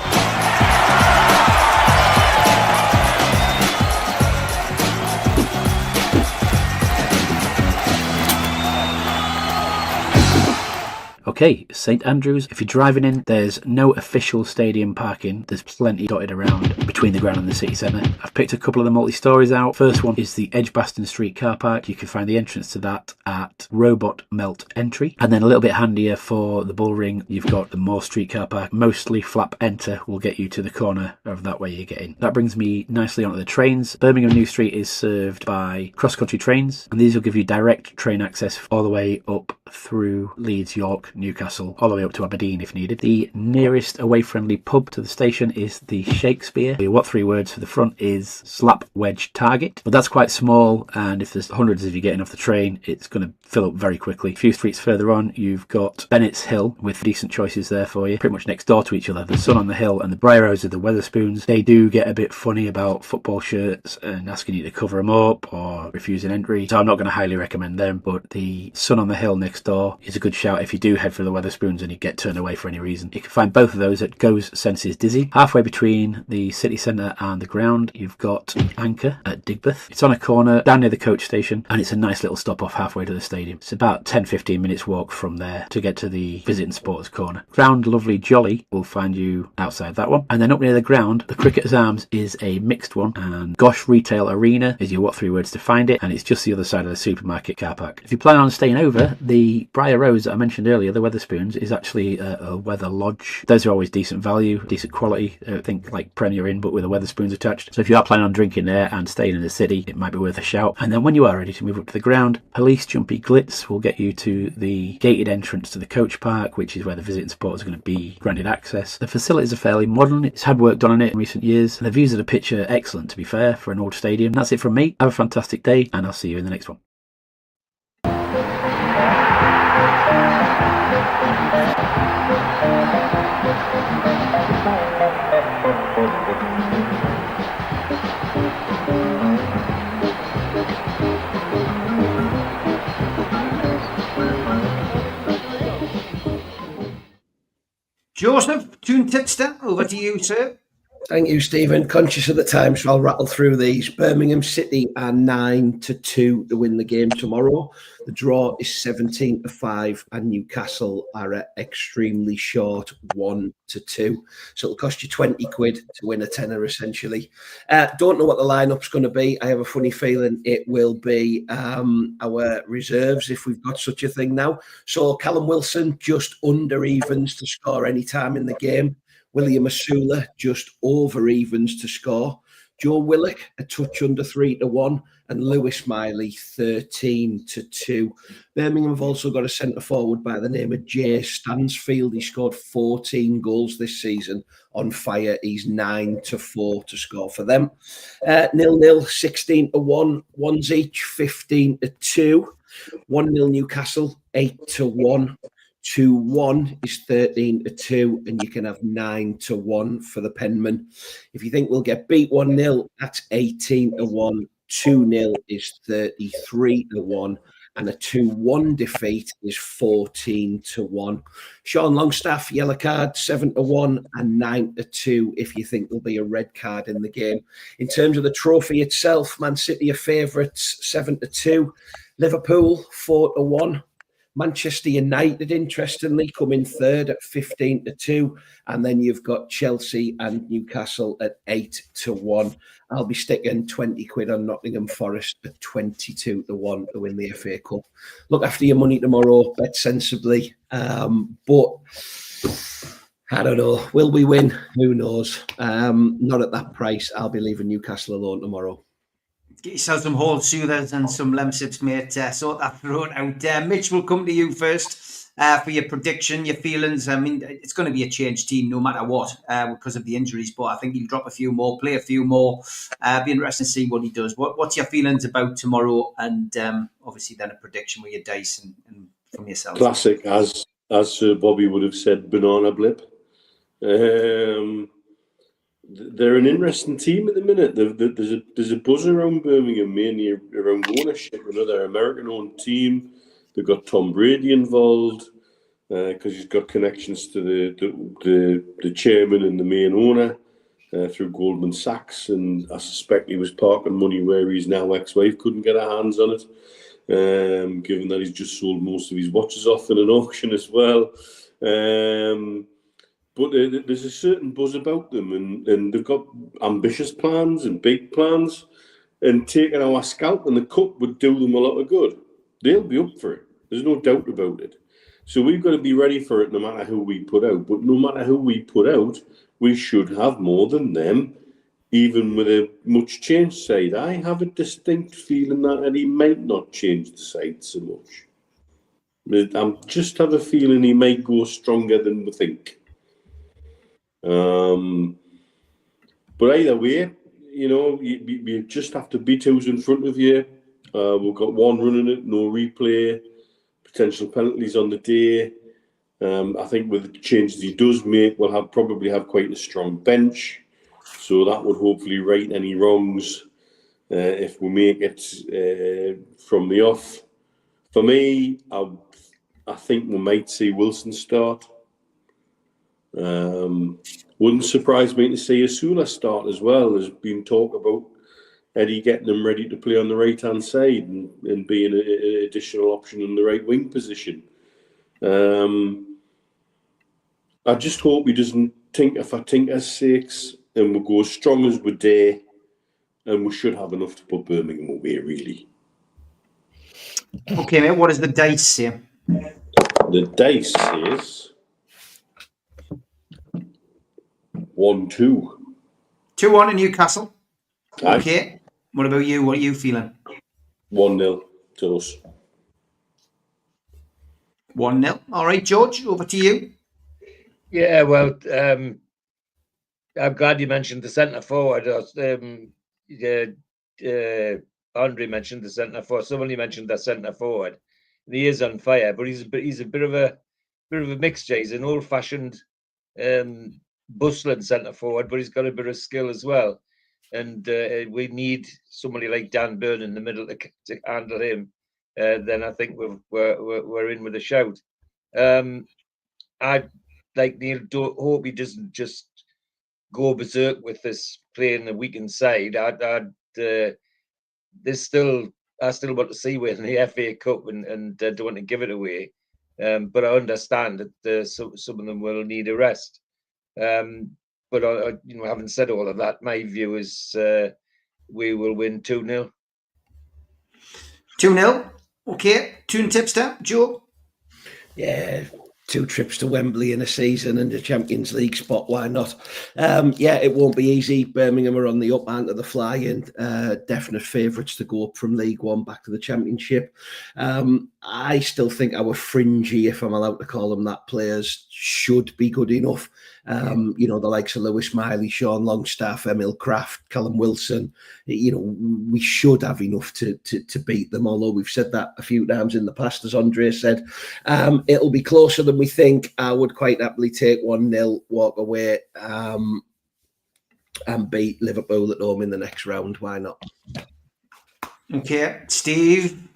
Okay, St Andrews. If you're driving in, there's no official stadium parking. There's plenty dotted around between the ground and the city centre. I've picked a couple of the multi-stories out. First one is the Edgbaston Street car park. You can find the entrance to that at Robot Melt Entry. And then a little bit handier for the Bull Ring, you've got the Moore Street car park. Mostly flap enter will get you to the corner of that way you get in. That brings me nicely onto the trains. Birmingham New Street is served by cross-country trains, and these will give you direct train access all the way up through Leeds, York, Newcastle, all the way up to Aberdeen if needed. The nearest away-friendly pub to the station is the Shakespeare. What 3 words for the front is slap wedge target, but that's quite small, and if there's hundreds of you getting off the train, it's going to fill up very quickly. A few streets further on, you've got Bennett's Hill with decent choices there for you, pretty much next door to each other. The Sun on the Hill and the Briar Rose are the Wetherspoons. They do get a bit funny about football shirts and asking you to cover them up or refusing entry, so I'm not going to highly recommend them, but the Sun on the Hill next door is a good shout if you do head for the Wetherspoons and you get turned away for any reason. You can find both of those at Goes Senses Dizzy. Halfway between the city centre and the ground, you've got Anchor at Digbeth. It's on a corner down near the coach station, and it's a nice little stop off halfway to the stadium. It's about 10-15 minutes walk from there to get to the Visit and Sports corner. Ground Lovely Jolly will find you outside that one, and then up near the ground, the Cricketers Arms is a mixed one, and Gosh Retail Arena is your what 3 words to find it, and it's just the other side of the supermarket car park. If you plan on staying over, the The Briar Rose that I mentioned earlier, the Wetherspoons, is actually a Weather Lodge. Those are always decent value, decent quality. I think like Premier Inn, but with the Wetherspoons attached. So if you are planning on drinking there and staying in the city, it might be worth a shout. And then when you are ready to move up to the ground, Police Jumpy Glitz will get you to the gated entrance to the coach park, which is where the visiting supporters are going to be granted access. The facilities are fairly modern. It's had work done on it in recent years. The views of the pitch are excellent, to be fair, for an old stadium. That's it from me. Have a fantastic day, and I'll see you in the next one. Joseph, Toon Tipster, over to you, sir. Thank you, Stephen. Conscious of the time, so I'll rattle through these. Birmingham City are 9-2 to win the game tomorrow. The draw is 17-5, and Newcastle are at extremely short 1-2. So it'll cost you 20 quid to win a tenner, essentially. Don't know what the lineup's going to be. I have a funny feeling it will be our reserves, if we've got such a thing now. So Callum Wilson just under evens to score any time in the game. William Asula just over evens to score. Joe Willock a touch under 3-1, and Lewis Miley 13-2. Birmingham have also got a centre forward by the name of Jay Stansfield. He scored 14 goals this season. On fire, he's 9-4 to score for them. 0-0, 16-1, ones each, 15-2. 1-0 Newcastle, 8-1. 2-1 is 13-2, and you can have 9-1 for the Penmen. If you think we'll get beat 1-0, that's 18-1. 2-0 is 33-1, and a 2-1 defeat is 14-1. Sean Longstaff, yellow card, 7-1 and 9-2 if you think there'll be a red card in the game. In terms of the trophy itself, Man City are favourites, 7-2. Liverpool, 4-1. Manchester United, interestingly, come in third at 15-2, and then you've got Chelsea and Newcastle at 8-1. I'll be sticking 20 quid on Nottingham Forest at 22-1 to win the FA Cup. Look after your money tomorrow, bet sensibly, but I don't know. Will we win? Who knows? Not at that price. I'll be leaving Newcastle alone tomorrow. Get yourself some whole soothers and some lemsips, mate. Sort that throat out. Mitch, will come to you first for your prediction, your feelings. I mean, it's going to be a changed team no matter what because of the injuries, but I think he'll drop a few more, play a few more. Be interesting to see what he does. What's your feelings about tomorrow? And obviously then a prediction with your dice and from yourself. Classic, as Sir Bobby would have said, banana blip. They're an interesting team at the minute. There's a buzz around Birmingham, mainly around ownership. Another American-owned team. They've got Tom Brady involved because he's got connections to the chairman and the main owner through Goldman Sachs, and I suspect he was parking money where his now ex-wife couldn't get her hands on it, given that he's just sold most of his watches off in an auction as well. But there's a certain buzz about them, and they've got ambitious plans and big plans, and taking our scalp in the cup would do them a lot of good. They'll be up for it. There's no doubt about it. So we've got to be ready for it no matter who we put out. But no matter who we put out, we should have more than them, even with a much changed side. I have a distinct feeling that he might not change the side so much. I just have a feeling he might go stronger than we think. But either way, you know, you just have to beat who's in front of you. We've got one running it, no replay, potential penalties on the day. I think with the changes he does make, we'll probably have quite a strong bench. So that would hopefully right any wrongs if we make it from the off. For me, I think we might see Wilson start. Wouldn't surprise me to see Asula start as well. There's been talk about Eddie getting him ready to play on the right-hand side and being an additional option in the right wing position. I just hope he doesn't tinker for tinker's sakes and we'll go as strong as we dare, and we should have enough to put Birmingham away, really. Okay, mate, what does the dice say? The dice is 1-2. 2-1 to Newcastle. Aye. Okay. What about you? What are you feeling? 1-0 to us. 1-0. All right, George, over to you. Yeah, well, I'm glad you mentioned the centre forward. Andre mentioned the centre forward. Somebody mentioned the centre forward. And he is on fire, but he's a bit of a mixture. He's an old-fashioned, bustling centre forward, but he's got a bit of skill as well. And we need somebody like Dan Burn in the middle to handle him. Then I think we're in with a shout. I like Neil. Hope he doesn't just go berserk with this playing the weekend side. I still want to see win the FA Cup and don't want to give it away. But I understand that some of them will need a rest. But having said all of that, my view is we will win 2-0. 2-0. Okay. Tune tipster, Joe. Yeah, 2 trips to Wembley in a season and the Champions League spot. Why not? Yeah, it won't be easy. Birmingham are on the up and to the fly and definite favourites to go up from League One back to the Championship. I still think our fringy, if I'm allowed to call them that, players should be good enough. The likes of Lewis Miley, Sean Longstaff, Emil Kraft, Callum Wilson, we should have enough to beat them, although we've said that a few times in the past, as Andre said. It'll be closer than we think. I would quite happily take 1-0, walk away, and beat Liverpool at home in the next round. Why not? Okay. Steve?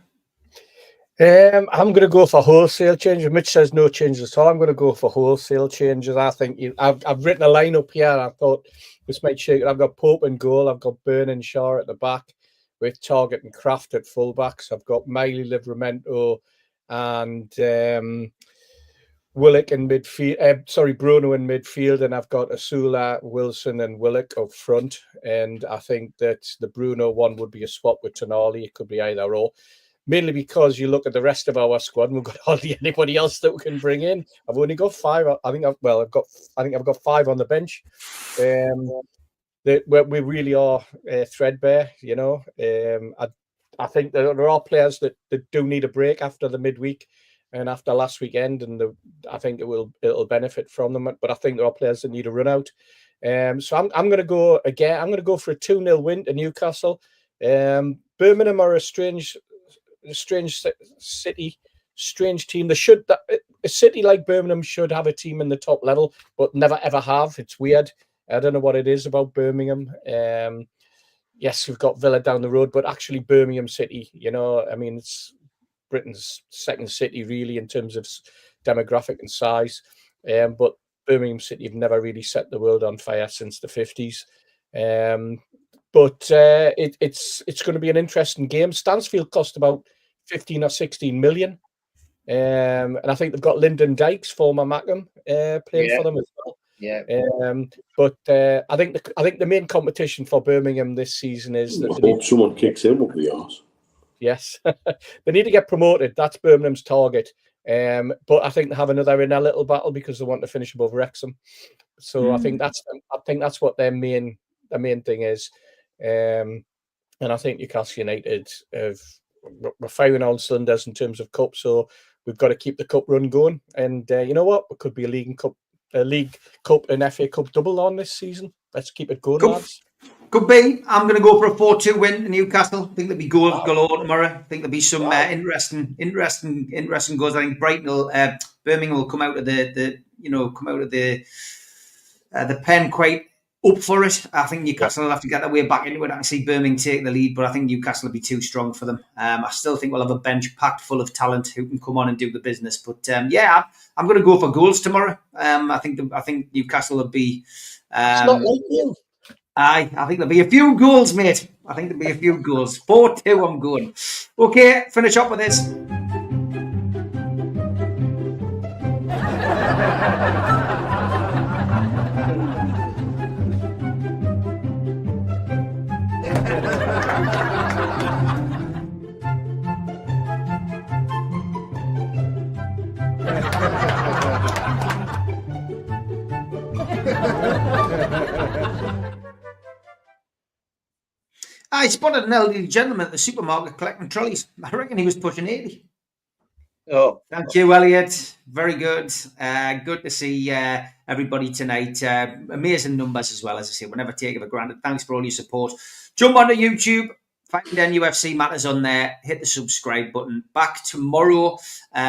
I'm going to go for wholesale changes. Mitch says no changes at all. I'm going to go for wholesale changes. I think I've written a lineup here. And I thought this might shake it. I've got Pope in goal. I've got Byrne and Shaw at the back with Target and Kraft at fullbacks. I've got Miley, Livramento and Willock in midfield. Bruno in midfield. And I've got Asula, Wilson and Willock up front. And I think that the Bruno one would be a swap with Tonali. It could be either or. Mainly because you look at the rest of our squad, and we've got hardly anybody else that we can bring in. I've only got 5. I've got 5 on the bench. We really are threadbare, I think there are players that do need a break after the midweek and after last weekend, and I think it'll benefit from them. But I think there are players that need a run out. So I'm going to go again. I'm going to go for a 2-0 win to Newcastle. Birmingham are a strange city, strange team. A city like Birmingham should have a team in the top level, but never ever have. It's weird. I don't know what it is about Birmingham. Yes, we've got Villa down the road, but actually Birmingham City, it's Britain's second city really in terms of demographic and size. But Birmingham City have never really set the world on fire since the 50s. But it's going to be an interesting game. Stansfield cost about 15 or 16 million. And I think they've got Lyndon Dykes, former Mackham, playing for them as well. Yeah. But I think the main competition for Birmingham this season is that I hope someone kicks him up the arse. Yes. They need to get promoted. That's Birmingham's target. But I think they have another in a little battle because they want to finish above Wrexham. So I think that's what their main thing is. And I think Newcastle United we're firing on cylinders in terms of cup, so we've got to keep the cup run going. And you know what? It could be a League Cup and FA Cup double on this season. Let's keep it going, lads. Could be. I'm going to go for a 4-2 win to Newcastle. I think there'll be goals galore tomorrow. I think there'll be some interesting goals. I think Birmingham will come out of the pen quite up for it. I think Newcastle will have to get their way back into it. I can see Birmingham take the lead, but I think Newcastle will be too strong for them. I still think we'll have a bench packed full of talent who can come on and do the business. But I'm going to go for goals tomorrow. I think Newcastle will be. It's not like you. I think there'll be a few goals, mate. 4-2, I'm going. Okay, finish up with this. I spotted an elderly gentleman at the supermarket collecting trolleys. I reckon he was pushing 80. Oh, Thank you, Elliot. Very good. Good to see everybody tonight. Amazing numbers as well, as I say. We'll never take it for granted. Thanks for all your support. Jump onto YouTube. Find NUFC Matters on there. Hit the subscribe button. Back tomorrow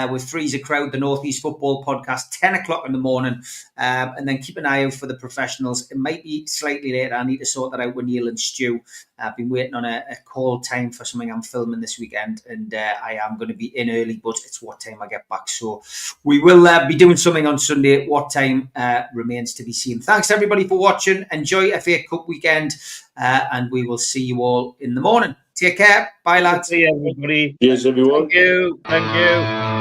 with Freezer Crowd, the Northeast Football Podcast, 10 o'clock in the morning. And then keep an eye out for the professionals. It might be slightly later. I need to sort that out with Neil and Stu. I've been waiting on a call time for something I'm filming this weekend. And I am going to be in early, but it's what time I get back. So we will be doing something on Sunday. What time remains to be seen. Thanks, everybody, for watching. Enjoy FA Cup weekend. And we will see you all in the morning. Take care. Bye, lads. see everybody. Cheers, everyone. Thank you. Thank you.